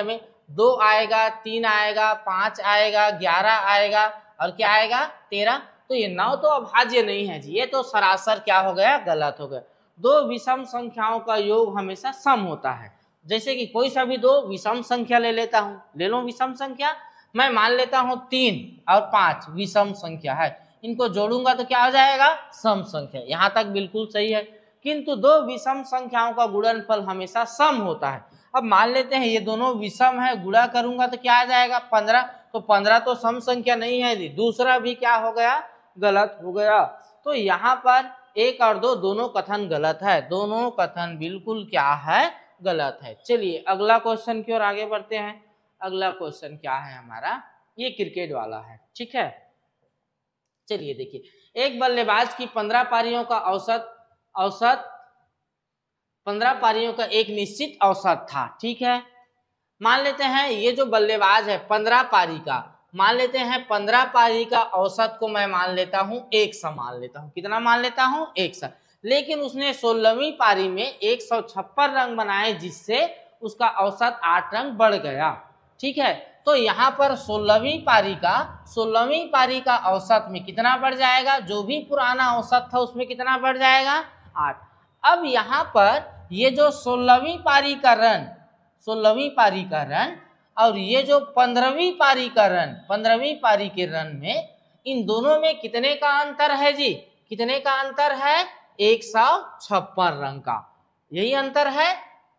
में 2 आएगा, 3 आएगा, 5 आएगा, 11 आएगा और क्या आएगा 13, तो ये 9 तो अभाज्य नहीं है जी, ये तो सरासर क्या हो गया, गलत हो गया। दो विषम संख्याओं का योग हमेशा सम होता है, जैसे कि कोई सा भी दो विषम संख्या ले लेता हूं, ले लो विषम संख्या, मैं मान लेता हूं 3 और 5 विषम संख्या है, इनको जोड़ूंगा तो क्या हो जाएगा सम संख्या, यहां तक बिल्कुल सही है। किंतु दो विषम संख्याओं का गुणनफल हमेशा सम होता है। अब मान लेते हैं ये दोनों विषम है, गुणा करूंगा तो क्या आ जाएगा 15, तो 15 तो सम संख्या नहीं है, दूसरा भी क्या हो गया, गलत हो गया। तो यहाँ पर 1 और 2 दोनों कथन गलत है, दोनों कथन बिल्कुल क्या है, गलत है। चलिए अगला क्वेश्चन की ओर आगे बढ़ते हैं। अगला क्वेश्चन क्या है हमारा, ये क्रिकेट वाला है, ठीक है। चलिए देखिए, एक बल्लेबाज की 15 पारियों का औसत 15 पारियों का एक निश्चित औसत था, ठीक है। मान लेते हैं ये जो बल्लेबाज है 15 पारी का, मान लेते हैं 15 पारी का औसत को मैं मान लेता हूं 100 मान लेता हूं, कितना मान लेता हूं 100, लेकिन उसने 16वीं पारी में 156 रन बनाए, जिससे उसका औसत 8 रन बढ़ गया, ठीक है। तो यहाँ पर 16वीं पारी का औसत में कितना बढ़ जाएगा, जो भी पुराना औसत था उसमें कितना बढ़ जाएगा 8। अब यहाँ पर ये जो 16वीं पारी का रन और ये जो 15वीं पारी का रन, 15वीं पारी के रन में, इन दोनों में कितने का अंतर है जी, कितने का अंतर है 156 रन का, यही अंतर है।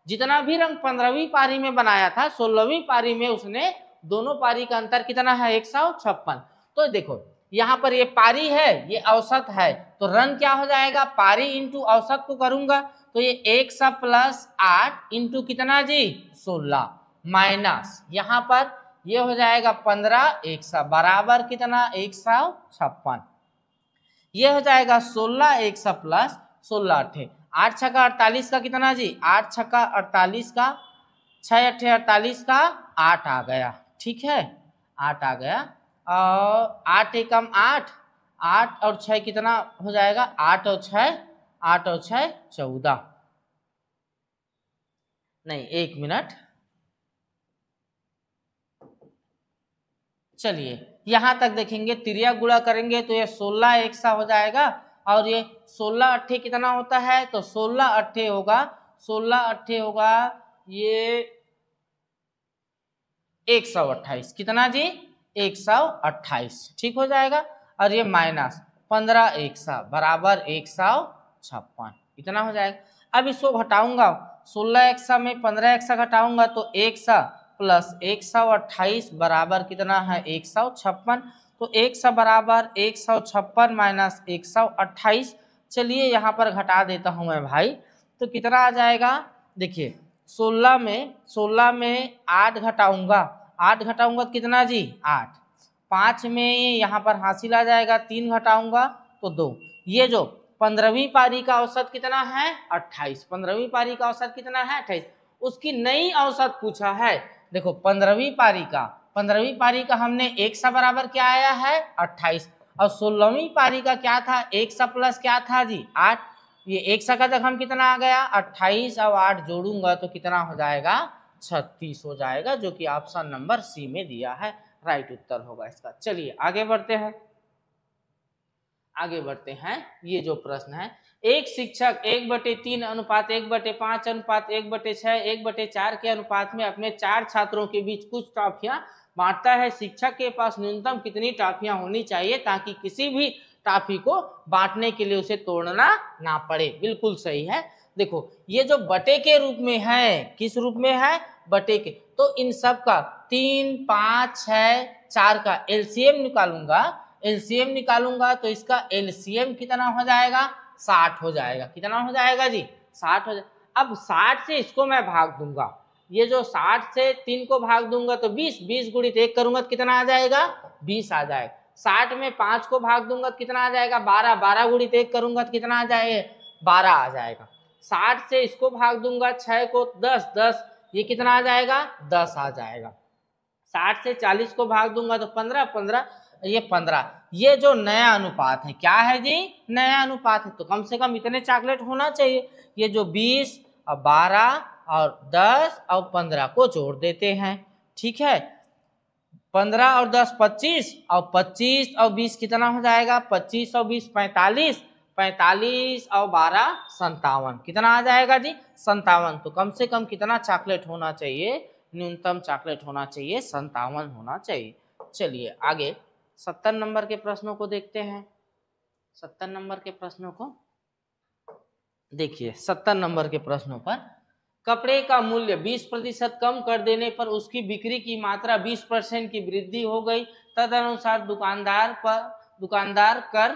जितना भी रन 15वीं पारी में बनाया था, 16वीं पारी में उसने, दोनों पारी का अंतर कितना है 156। तो देखो यहाँ पर ये पारी है, ये औसत है, तो रन क्या हो जाएगा, पारी इंटू औसत को करूंगा तो ये 100 प्लस 8 इंटू कितना जी 16 माइनस यहाँ पर ये हो जाएगा 15 100 बराबर कितना 156, ये हो जाएगा 16 100 प्लस 16 8 8 छक्का 48 का कितना जी 8 छक्का 48 का 6 8 48 का 8 आ गया, ठीक है 8 आ गया, और 8 एकम 8 8 और 6 कितना हो जाएगा 8 और 6 14, नहीं 1 मिनट, चलिए यहां तक देखेंगे, तिरिया गुणा करेंगे तो ये 16 100 हो जाएगा, और ये 16 अट्ठे कितना होता है, तो 16 अट्ठे होगा ये 128, कितना जी 128, ठीक हो जाएगा, और ये माइनस 15 100 बराबर 156, इतना हो जाएगा। अब इसको घटाऊंगा, 16 100 में 15 100 घटाऊंगा तो 100 प्लस 128 बराबर कितना है 156, तो 100 बराबर 156 माइनस 128, चलिए यहाँ पर घटा देता हूँ मैं भाई, तो कितना आ जाएगा, देखिए 16 में 8 घटाऊंगा, 8 घटाऊंगा कितना जी 8, 5 में यहाँ पर हासिल आ जाएगा, 3 घटाऊंगा तो 2, ये जो 15वीं पारी का औसत कितना है 28, 15वीं पारी का औसत कितना है 28, उसकी नई औसत पूछा है। देखो 15वीं पारी का हमने 1 सा बराबर क्या आया है 28, और 16वीं पारी का क्या था 1 सा प्लस क्या था जी 8। ये 1 सा का जगह कितना आ गया 28 और 8 जोड़ूंगा तो कितना हो जाएगा 36 हो जाएगा, जो कि ऑप्शन नंबर सी में दिया है, राइट उत्तर होगा इसका। चलिए आगे बढ़ते हैं। ये जो प्रश्न है, एक शिक्षक 1/3 अनुपात 1/5 अनुपात 1/6 1/4 के अनुपात में अपने 4 छात्रों के बीच कुछ टॉफियां बांटता है। शिक्षक के पास न्यूनतम कितनी टॉफियां होनी चाहिए ताकि किसी भी टॉफी को बांटने के लिए उसे तोड़ना ना पड़े? बिल्कुल सही है। देखो ये जो बटे के रूप में है, किस रूप में है बटे के, तो इन सब का 3 5 6 4 का एलसीएम निकालूंगा तो इसका एलसीएम कितना हो जाएगा 60 हो जाएगा। कितना हो जाएगा जी 60 हो जाएगा। अब 60 से इसको मैं भाग दूंगा, ये जो 60 से 3 को भाग दूंगा तो 20 गुणित 1 करूंगा तो कितना आ जाएगा 20 आ जाएगा। 60 में 5 को भाग दूंगा तो कितना आ जाएगा 12 गुणित 1 करूंगा तो कितना आ जाएगा 12 आ जाएगा। 60 से इसको भाग दूंगा 6 को 10 ये कितना आ जाएगा 10 आ जाएगा। 60 से 40 को भाग दूंगा तो 15 ये 15। ये जो नया अनुपात है क्या है जी नया अनुपात है, तो कम से कम इतने चॉकलेट होना चाहिए। ये जो 20 और 12 और 10 और 15 को जोड़ देते हैं, ठीक है। 15 और 10 25 और 25 और 20 कितना हो जाएगा 25 और 20 45 45 और 12 57 कितना आ जाएगा जी 57। तो कम से कम कितना चॉकलेट होना चाहिए, न्यूनतम चॉकलेट होना चाहिए 57 होना चाहिए। चलिए आगे 70 नंबर के प्रश्नों को देखते हैं। 70 नंबर के प्रश्नों को देखिए। 70 नंबर के प्रश्नों पर कपड़े का मूल्य 20% कम कर देने पर उसकी बिक्री की मात्रा 20% की वृद्धि हो गई। तदनुसार दुकानदार कर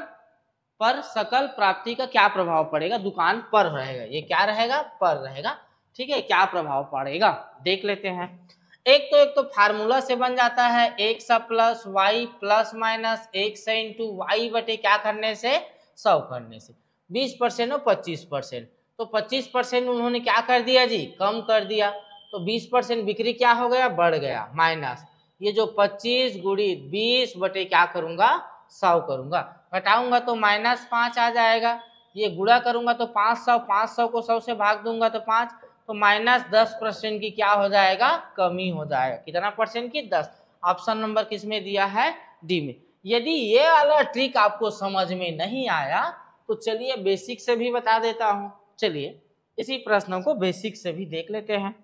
पर सकल प्राप्ति का क्या प्रभाव पड़ेगा? दुकान पर रहेगा, ये क्या रहेगा पर रहेगा, ठीक है। क्या प्रभाव पड़ेगा देख लेते हैं। एक तो फार्मूला से बन जाता है 1 सा प्लस वाई प्लस माइनस 1 सा इंटू वाई बटे क्या करने से 100 करने से। 20% और 25%, तो 25% उन्होंने क्या कर दिया जी कम कर दिया, तो 20% बिक्री क्या हो गया बढ़ गया, माइनस ये जो 25 गुणित 20 बटे क्या करूंगा 100 करूंगा, घटाऊंगा तो -5 आ जाएगा। ये गुणा करूंगा तो 500 को 100 से भाग दूंगा तो 5, तो -10% की क्या हो जाएगा कमी हो जाएगा। कितना परसेंट की 10। ऑप्शन नंबर किस में दिया है डी में। यदि ये वाला ट्रिक आपको समझ में नहीं आया तो चलिए बेसिक से भी बता देता हूं। चलिए इसी प्रश्न को बेसिक से भी देख लेते हैं।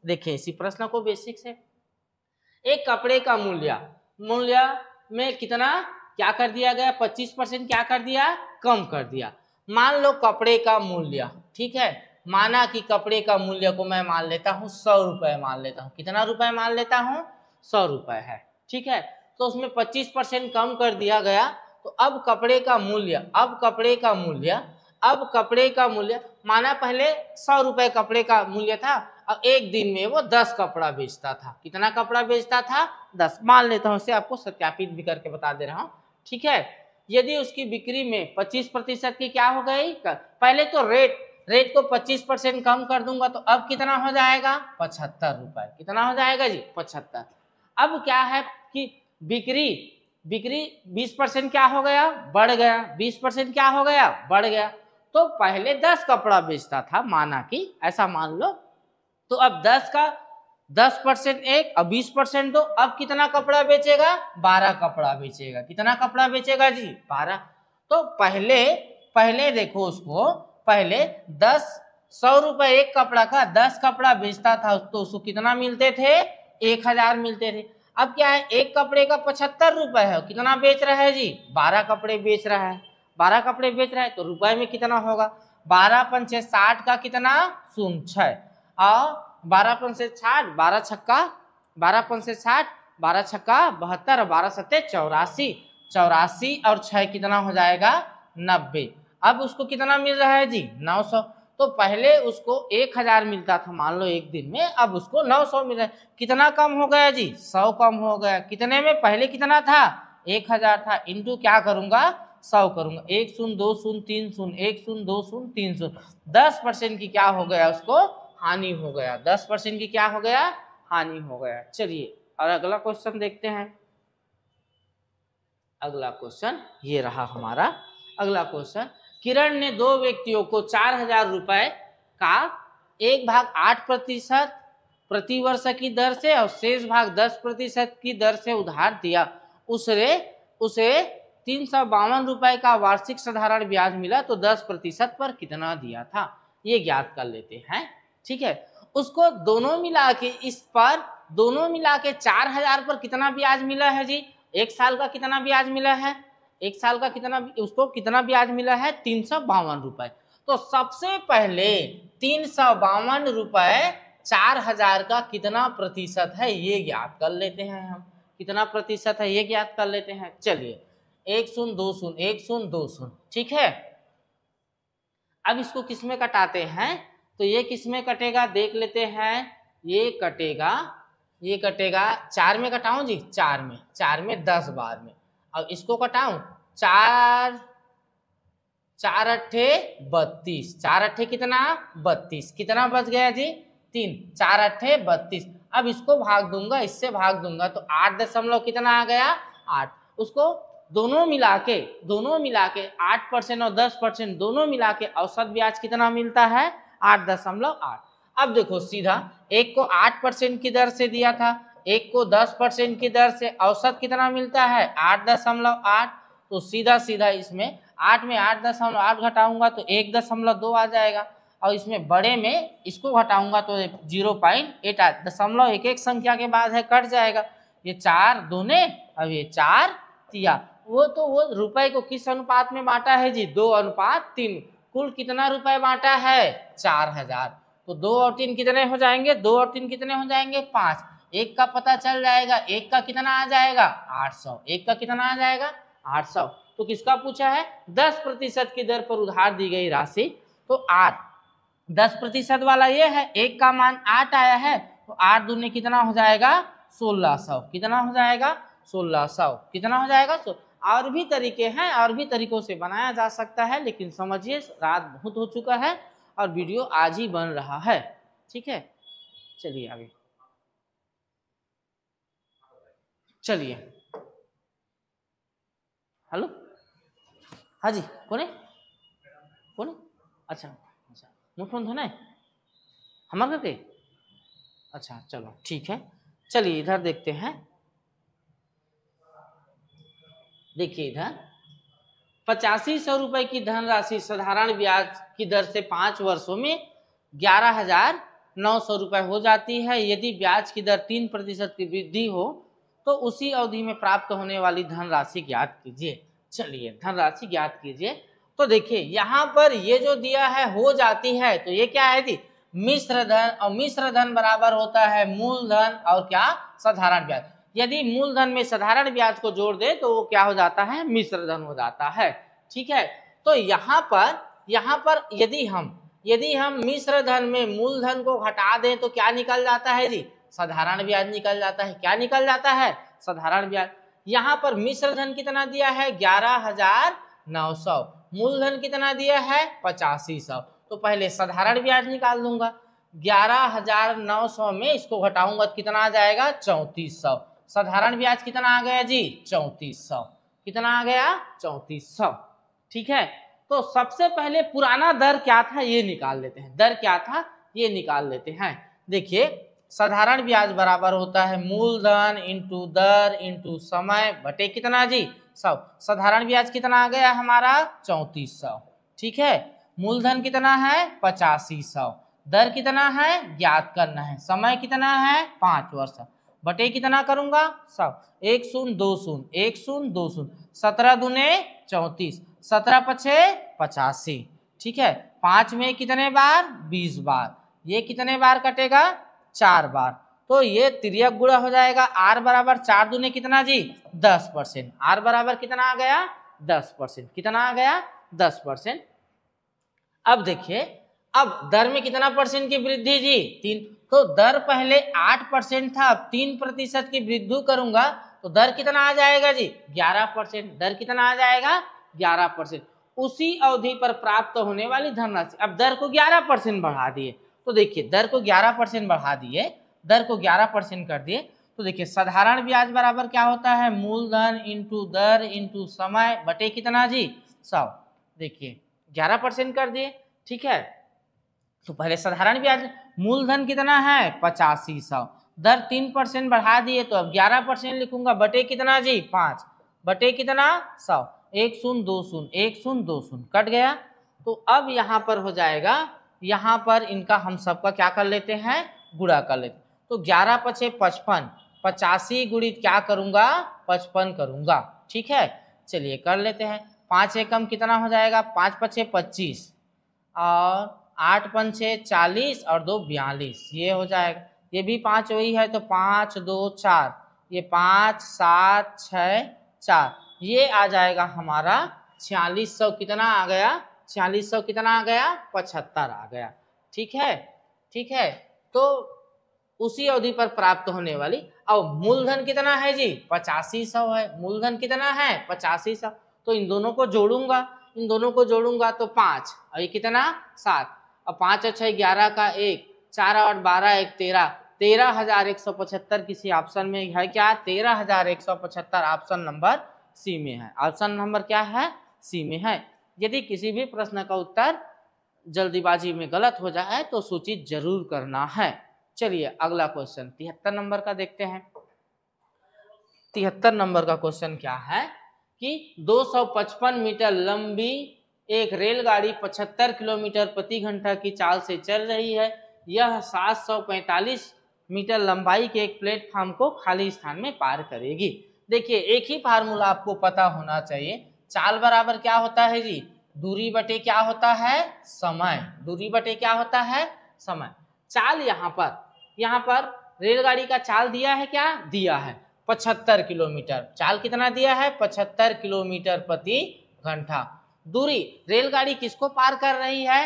देखिए इसी प्रश्न को बेसिक से, एक कपड़े का मूल्य में कितना क्या कर दिया गया 25% क्या कर दिया कम कर दिया। मान लो कपड़े का मूल्य, ठीक है, माना कि कपड़े का मूल्य को मैं मान लेता हूँ 100 रुपए मान लेता हूँ। कितना रुपए मान लेता हूँ 100 रुपए है, ठीक है। तो उसमें 25% कम कर दिया गया, तो अब कपड़े का मूल्य माना पहले 100 रुपए कपड़े का मूल्य था, अब एक दिन में वो 10 कपड़ा बेचता था। कितना कपड़ा बेचता था 10 मान लेता हूँ, इसे आपको सत्यापित भी करके बता दे रहा हूँ, ठीक है। यदि उसकी बिक्री में 25% की क्या हो गई, पहले तो रेट को 25% कम कर दूंगा तो अब कितना हो जाएगा 75 रुपए। कितना हो जाएगा जी 75। अब क्या है कि बिक्री 20% क्या हो गया बढ़ गया, 20% क्या हो गया बढ़ गया। तो पहले 10 कपड़ा बेचता था, माना कि ऐसा मान लो, तो अब 10 का 10% एक और 20% दो, अब कितना कपड़ा बेचेगा 12 कपड़ा बेचेगा। कितना कपड़ा बेचेगा जी 12। तो पहले देखो उसको, पहले 100 रुपए एक कपड़ा का 10 कपड़ा बेचता था तो उसको कितना मिलते थे 1000 मिलते थे। अब क्या है एक कपड़े का 75 रुपए है, कितना बेच रहा है जी 12 कपड़े बेच रहा है, 12 कपड़े बेच रहा है तो रुपए में कितना होगा 12 पंचे 60 का कितना 06 और 12 पंचे 60 12 छक्का 12 पंचे 60 12 छक्का 72 और 12 सत्ते 84 और 6 कितना हो जाएगा 90। अब उसको कितना मिल रहा है जी 900। तो पहले उसको 1000 मिलता था मान लो एक दिन में, अब उसको 900 मिल रहा है। कितना कम हो गया जी 100 कम हो गया। कितने में पहले कितना था 1000 था, इंटू क्या करूंगा 100 करूंगा, 1 शून्य 2 शून्य 3 शून्य 1 शून्य 2 शून्य 3 शून्य, 10% की क्या हो गया उसको हानि हो गया, 10% की क्या हो गया, हानि हो गया। चलिए और अगला क्वेश्चन देखते हैं। अगला क्वेश्चन ये रहा हमारा अगला क्वेश्चन। किरण ने दो व्यक्तियों को 4000 रुपए का 1/8% प्रति वर्ष की दर से और शेष भाग 10% की दर से उधार दिया। उसे 352 रुपए का वार्षिक साधारण ब्याज मिला, तो 10% पर कितना दिया था, ये ज्ञात कर लेते हैं। ठीक है, उसको दोनों मिला के इस पर दोनों मिला के 4000 पर कितना ब्याज मिला है जी, एक साल का कितना ब्याज मिला है, एक साल का कितना, उसको कितना ब्याज मिला है, 352 रुपए। तो सबसे पहले 352 रुपए 4000 का कितना प्रतिशत है ये ज्ञात कर लेते हैं हम। कितना प्रतिशत है ये ज्ञात कर लेते हैं। चलिए 1 शून्य 2 शून्य 1 शून्य 2 शून्य, ठीक है। अब इसको किस में कटाते हैं, तो ये किस में कटेगा देख लेते हैं। ये कटेगा 4 में कटाऊं जी, 4 में 10 बार में। अब इसको कटाऊं 4 अट्ठे 32, 4 अट्ठे कितना 32, कितना बच गया जी 3, 4 अट्ठे 32। अब इसको भाग दूंगा, इससे भाग दूंगा तो 8 दशमलव कितना आ गया 8। उसको दोनों मिला के 8% और 10% दोनों मिला के औसत ब्याज कितना मिलता है 8.8। अब देखो सीधा एक को 8% की दर से दिया था, एक को 10% की दर से, औसत कितना मिलता है 8.8। तो सीधा इसमें 8 में 8.8 घटाऊंगा तो 1.2 आ जाएगा, और इसमें बड़े में इसको घटाऊंगा तो 0.8 दशमलव एक संख्या के बाद है कट जाएगा। ये 4 दूने, अब ये 4 तिया, वो रुपए को किस अनुपात में बांटा है जी 2:3। कुल कितना रुपए बांटा है 4000। तो 2 और 3 कितने हो जाएंगे, 2 और 3 कितने हो जाएंगे 5। एक का पता चल जाएगा, एक का कितना आ जाएगा 800, एक का कितना आ जाएगा 800। तो किसका पूछा है 10% की दर पर उधार दी गई राशि, तो 8 10% वाला ये है, एक का मान 8 आया है, तो 8 दूने कितना हो जाएगा 1600, कितना हो जाएगा 1600, कितना हो जाएगा। और भी तरीके हैं, और भी तरीकों से बनाया जा सकता है, लेकिन समझिए रात बहुत हो चुका है और वीडियो आज ही बन रहा है, ठीक है। चलिए आगे चलिए। हेलो, हाँ जी, कौन है अच्छा मुँह फोन धोना है हमारे करके, अच्छा चलो ठीक है। चलिए इधर देखते हैं, देखिए इधर 8500 रुपए की धनराशि साधारण ब्याज की दर से 5 वर्षों में 11,900 रुपए हो जाती है। यदि ब्याज की दर 3% की वृद्धि हो तो उसी अवधि में प्राप्त होने वाली धनराशि ज्ञात कीजिए। चलिए धनराशि ज्ञात कीजिए। तो देखिए यहाँ पर ये जो दिया है हो जाती है, तो ये क्या है जी मिश्र धन, और मिश्र धन बराबर होता है मूलधन और क्या साधारण ब्याज। यदि मूलधन में साधारण ब्याज को जोड़ दे तो वो क्या हो जाता है मिश्र धन हो जाता है, ठीक है। तो यहाँ पर यदि हम मिश्र धन में मूलधन को घटा दें तो क्या निकल जाता है जी साधारण ब्याज निकल जाता है। क्या निकल जाता है साधारण ब्याज। यहाँ पर मिश्र धन कितना दिया है 11,900, मूलधन कितना दिया है 8500। तो पहले साधारण ब्याज निकाल दूंगा, 11,900 में इसको घटाऊंगा तो कितना आ जाएगा 3400। साधारण ब्याज कितना आ गया जी 3400, कितना आ गया 3400, ठीक है। तो सबसे पहले पुराना दर क्या था ये निकाल लेते हैं, दर क्या था ये निकाल लेते हैं। देखिए साधारण ब्याज बराबर होता है मूलधन इंटू दर इंटू समय बटे कितना जी 100। साधारण ब्याज कितना आ गया हमारा 3400, ठीक है। मूलधन कितना है 8500, दर कितना है ज्ञात करना है, समय कितना है 5 वर्ष, बटे कितना करूंगा 100। 1 शून्य 2 शून्य 1 शून्य 2 शून्य, 17 दूने 34, 17 पछे 85, ठीक है। 5 में कितने बार 20 बार, ये कितने बार कटेगा 4 बार। तो ये तिर्यक गुणा हो जाएगा। आर बराबर 4 दूने कितना जी 10%, आर बराबर कितना आ गया 10%, कितना आ गया 10%। अब देखिए अब दर में कितना परसेंट की वृद्धि जी 3, तो दर पहले 8% था, अब 3% की वृद्धि करूंगा तो दर कितना आ जाएगा जी 11%, दर कितना आ जाएगा 11%। उसी अवधि पर प्राप्त होने वाली धनराशि, अब दर को 11% बढ़ा दिए तो देखिए दर को 11% बढ़ा दिए, दर को 11% कर दिए, तो देखिए साधारण ब्याज बराबर क्या होता है, मूलधन इंटू दर इंटू समय बटे कितना जी 100। देखिए 11% कर दिए, ठीक है। तो पहले साधारण ब्याज मूलधन कितना है 8500, दर 3% बढ़ा दिए तो अब 11% लिखूंगा बटे कितना जी 5 बटे कितना 100, 1 शून्य 2 शून्य 1 शून्य 2 शून्य कट गया। तो अब यहाँ पर हो जाएगा, यहाँ पर इनका हम सबका क्या कर लेते हैं गुणा कर लेते। तो 11 पचे 55, 85 गुणित क्या करूंगा 55 करूंगा, ठीक है। चलिए कर लेते हैं, 5 एकम कितना हो जाएगा 5 पचे 25 और 8 पंचे 40 और 2 42, ये हो जाएगा। ये भी 5 वही है तो 5 2 4, ये 5 7 6 4, ये आ जाएगा हमारा 4600 कितना आ गया 4600 कितना आ गया 75 आ गया, ठीक है। ठीक है, तो उसी अवधि पर प्राप्त होने वाली, अब मूलधन कितना है जी 8500 है, मूलधन कितना है 8500, तो इन दोनों को जोड़ूंगा, इन दोनों को जोड़ूंगा तो 5 और ये कितना 7, अब 5 और 6 11 का 1, 4 और 12 1 13, 13175 किसी ऑप्शन में है क्या 13175 ऑप्शन नंबर सी में है, ऑप्शन नंबर क्या है सी में है। यदि किसी भी प्रश्न का उत्तर जल्दीबाजी में गलत हो जाए तो सूचित जरूर करना है। चलिए अगला क्वेश्चन 73 नंबर का देखते हैं। 73 नंबर का क्वेश्चन क्या है कि 255 मीटर लंबी एक रेलगाड़ी 75 किलोमीटर प्रति घंटा की चाल से चल रही है। यह 745 मीटर लंबाई के एक प्लेटफॉर्म को खाली स्थान में पार करेगी। देखिए एक ही फार्मूला आपको पता होना चाहिए, चाल बराबर क्या होता है जी दूरी बटे क्या होता है समय, दूरी बटे क्या होता है समय। चाल यहाँ पर रेलगाड़ी का चाल दिया है, क्या दिया है 75 किलोमीटर, चाल कितना दिया है 75 किलोमीटर प्रति घंटा। दूरी रेलगाड़ी किसको पार कर रही है,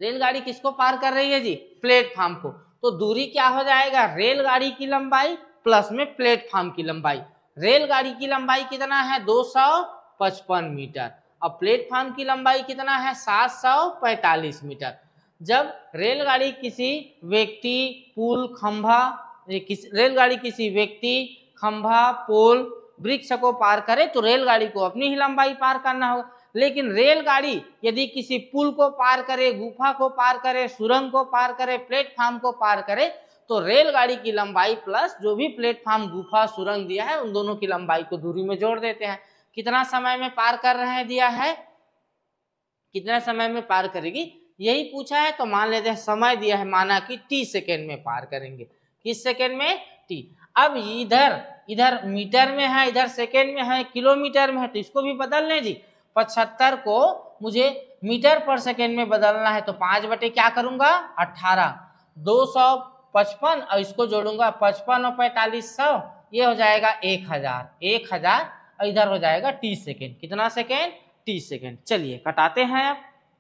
रेलगाड़ी किसको पार कर रही है जी प्लेटफॉर्म को, तो दूरी क्या हो जाएगा रेलगाड़ी की लंबाई प्लस में प्लेटफॉर्म की लंबाई। रेलगाड़ी की लंबाई कितना है 255 मीटर, अब प्लेटफॉर्म की लंबाई कितना है 745 मीटर। जब रेलगाड़ी किसी व्यक्ति पुल खंभा रेलगाड़ी किसी व्यक्ति खंभा पोल वृक्ष को पार करे तो रेलगाड़ी को अपनी ही लंबाई पार करना होगा। लेकिन रेलगाड़ी यदि किसी पुल को पार करे, गुफा को पार करे, सुरंग को पार करे, प्लेटफॉर्म को पार करे तो रेलगाड़ी की लंबाई प्लस जो भी प्लेटफॉर्म गुफा सुरंग दिया है उन दोनों की लंबाई को दूरी में जोड़ देते हैं। कितना समय में पार कर रहे हैं दिया है, कितना समय में पार करेगी यही पूछा है, तो मान लेते हैं समय दिया है माना कि t सेकेंड में पार करेंगे। किस सेकेंड में t। अब इधर मीटर में है, इधर सेकेंड में है, किलोमीटर में है, तो इसको भी बदल लें जी। 75 को मुझे मीटर पर सेकेंड में बदलना है तो 5 बटे क्या करूंगा 18, 255 और इसको जोड़ूंगा 55 और 4500, ये हो जाएगा 1000 और इधर हो जाएगा t सेकेंड, कितना सेकेंड t सेकेंड। चलिए कटाते हैं, अब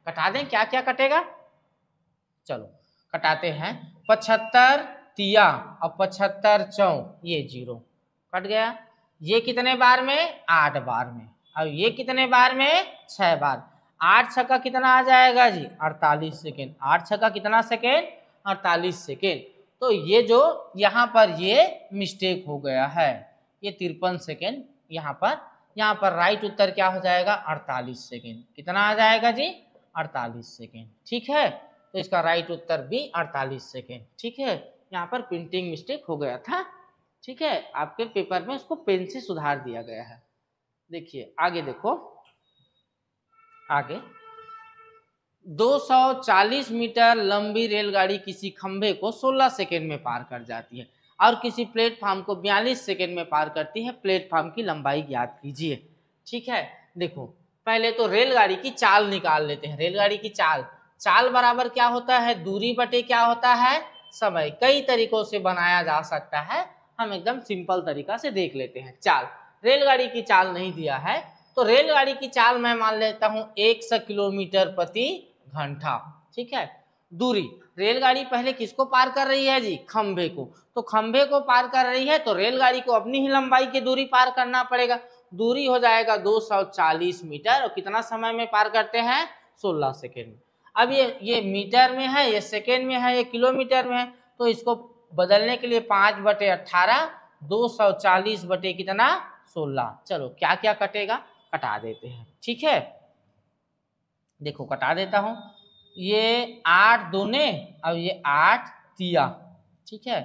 कटा दें क्या क्या कटेगा, चलो कटाते हैं। 75 तिया और 75 चौ, ये 0 कट गया। ये कितने बार में 8 बार में, और ये कितने बार में 6 बार। 8 छक्का कितना आ जाएगा जी 48 सेकेंड, 8 छक्का कितना सेकेंड 48 सेकेंड। तो ये जो यहाँ पर ये मिस्टेक हो गया है, ये 53 सेकेंड यहाँ पर राइट उत्तर क्या हो जाएगा 48 सेकेंड, कितना आ जाएगा जी 48 सेकेंड, ठीक है। तो इसका राइट उत्तर भी 48 सेकेंड, ठीक है। यहाँ पर प्रिंटिंग मिस्टेक हो गया था, ठीक है, आपके पेपर में उसको पेन से सुधार दिया गया है। देखिए आगे देखो, आगे 240 मीटर लंबी रेलगाड़ी किसी खंभे को 16 सेकेंड में पार कर जाती है और किसी प्लेटफॉर्म को 42 सेकेंड में पार करती है। प्लेटफॉर्म की लंबाई ज्ञात कीजिए, ठीक है। देखो पहले तो रेलगाड़ी की चाल निकाल लेते हैं। रेलगाड़ी की चाल बराबर क्या होता है दूरी बटे क्या होता है समय। कई तरीकों से बनाया जा सकता है, हम एकदम सिंपल तरीका से देख लेते हैं। चाल, रेलगाड़ी की चाल नहीं दिया है तो रेलगाड़ी की चाल मैं मान लेता हूं 100 किलोमीटर प्रति घंटा, ठीक है। दूरी, रेलगाड़ी पहले किसको पार कर रही है जी खंभे को, तो खंभे को पार कर रही है तो रेलगाड़ी को अपनी ही लंबाई की दूरी पार करना पड़ेगा। दूरी हो जाएगा 240 मीटर और कितना समय में पार करते हैं 16 सेकेंड में। अब ये मीटर में है, ये सेकेंड में है, ये किलोमीटर में है, तो इसको बदलने के लिए 5/18 240 बटे कितना 16। चलो क्या क्या कटेगा कटा देते हैं, ठीक है। देखो कटा देता हूं, ये 8 दूने और ये 8 तिया, ठीक है।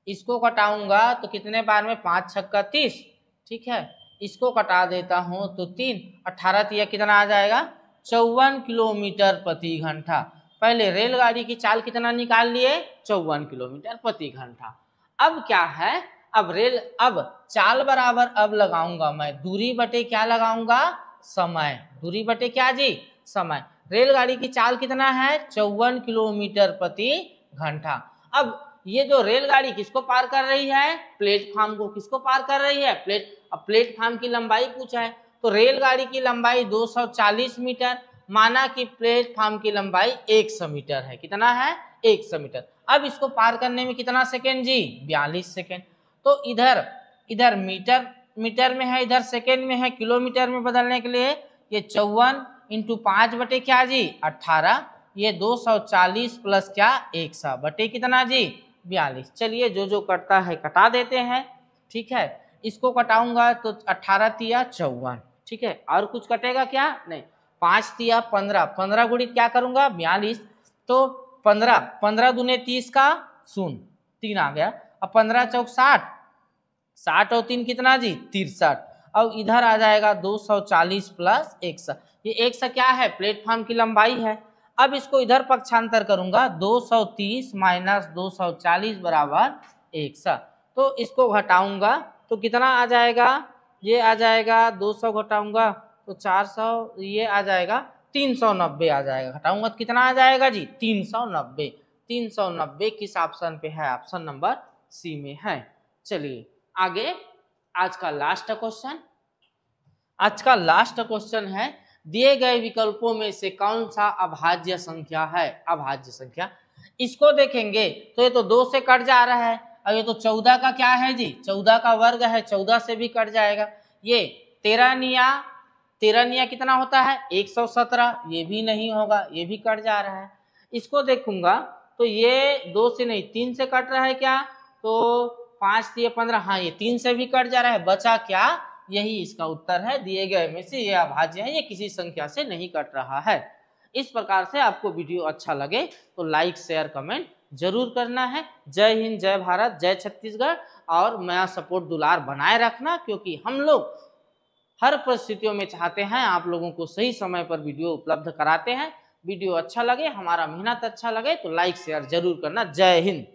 इसको कटाऊंगा तो कितने बार में 5 छक्का 30, ठीक है। इसको कटा देता हूं तो 3 18 तिया कितना आ जाएगा 54 किलोमीटर प्रति घंटा। पहले रेलगाड़ी की चाल कितना निकाल लिए 54 किलोमीटर प्रति घंटा। अब क्या है, अब चाल बराबर अब लगाऊंगा मैं दूरी बटे क्या लगाऊंगा समय, दूरी बटे क्या जी समय। रेलगाड़ी की चाल कितना है 54 किलोमीटर प्रति घंटा। अब ये जो रेलगाड़ी किसको पार कर रही है प्लेटफॉर्म को, किसको पार कर रही है अब प्लेटफॉर्म की लंबाई पूछा है तो रेलगाड़ी की लंबाई 240 मीटर, माना कि प्लेटफॉर्म की लंबाई 100 मीटर है, कितना है 100 मीटर। अब इसको पार करने में कितना सेकेंड जी 42 सेकेंड। तो इधर मीटर में है, इधर सेकेंड में है, किलोमीटर में बदलने के लिए ये 54 × 5 बटे क्या जी 18, ये 240 प्लस क्या 100 बटे कितना जी 42। चलिए जो जो कटता है कटा देते हैं, ठीक है। इसको कटाऊंगा तो 18 तिया 54, ठीक है। और कुछ कटेगा क्या नहीं, 5 तिया 15, 15 गुणित क्या करूंगा 42, तो 15 दूने 30 का 0 3 आ गया। अब 15 चौक 60, 60 और 3 कितना जी 63। अब इधर आ जाएगा 240 प्लस 100, ये 100 क्या है प्लेटफॉर्म की लंबाई है। अब इसको इधर पक्षांतर करूंगा 230 माइनस 240 बराबर 100, तो इसको घटाऊंगा तो कितना आ जाएगा, ये आ जाएगा 200 घटाऊंगा तो 400, ये आ जाएगा 390 आ जाएगा, घटाऊंगा तो कितना आ जाएगा जी 390। 390 किस ऑप्शन पे है, ऑप्शन नंबर सी में है। चलिए आगे आज का लास्ट क्वेश्चन, आज का लास्ट क्वेश्चन है दिए गए विकल्पों में से कौन सा अभाज्य संख्या है, अभाज्य संख्या। इसको देखेंगे तो ये तो 2 से कट जा रहा है, और ये तो 14 का क्या है जी 14 का वर्ग है, 14 से भी कट जाएगा। ये 13 निया कितना होता है 117, ये भी नहीं होगा, ये भी कट जा रहा है। इसको देखूंगा तो ये 2 से नहीं 3 से कट रहा है क्या, तो 5 तिया 15, हाँ ये 3 से भी कट जा रहा है, बचा क्या, यही इसका उत्तर है। दिए गए में से ये अभाज्य है, ये किसी संख्या से नहीं कट रहा है। इस प्रकार से आपको वीडियो अच्छा लगे तो लाइक शेयर कमेंट जरूर करना है। जय हिंद, जय भारत, जय छत्तीसगढ़, और मेरा सपोर्ट दुलार बनाए रखना, क्योंकि हम लोग हर परिस्थितियों में चाहते हैं आप लोगों को सही समय पर वीडियो उपलब्ध कराते हैं। वीडियो अच्छा लगे, हमारा मेहनत अच्छा लगे तो लाइक शेयर जरूर करना। जय हिंद।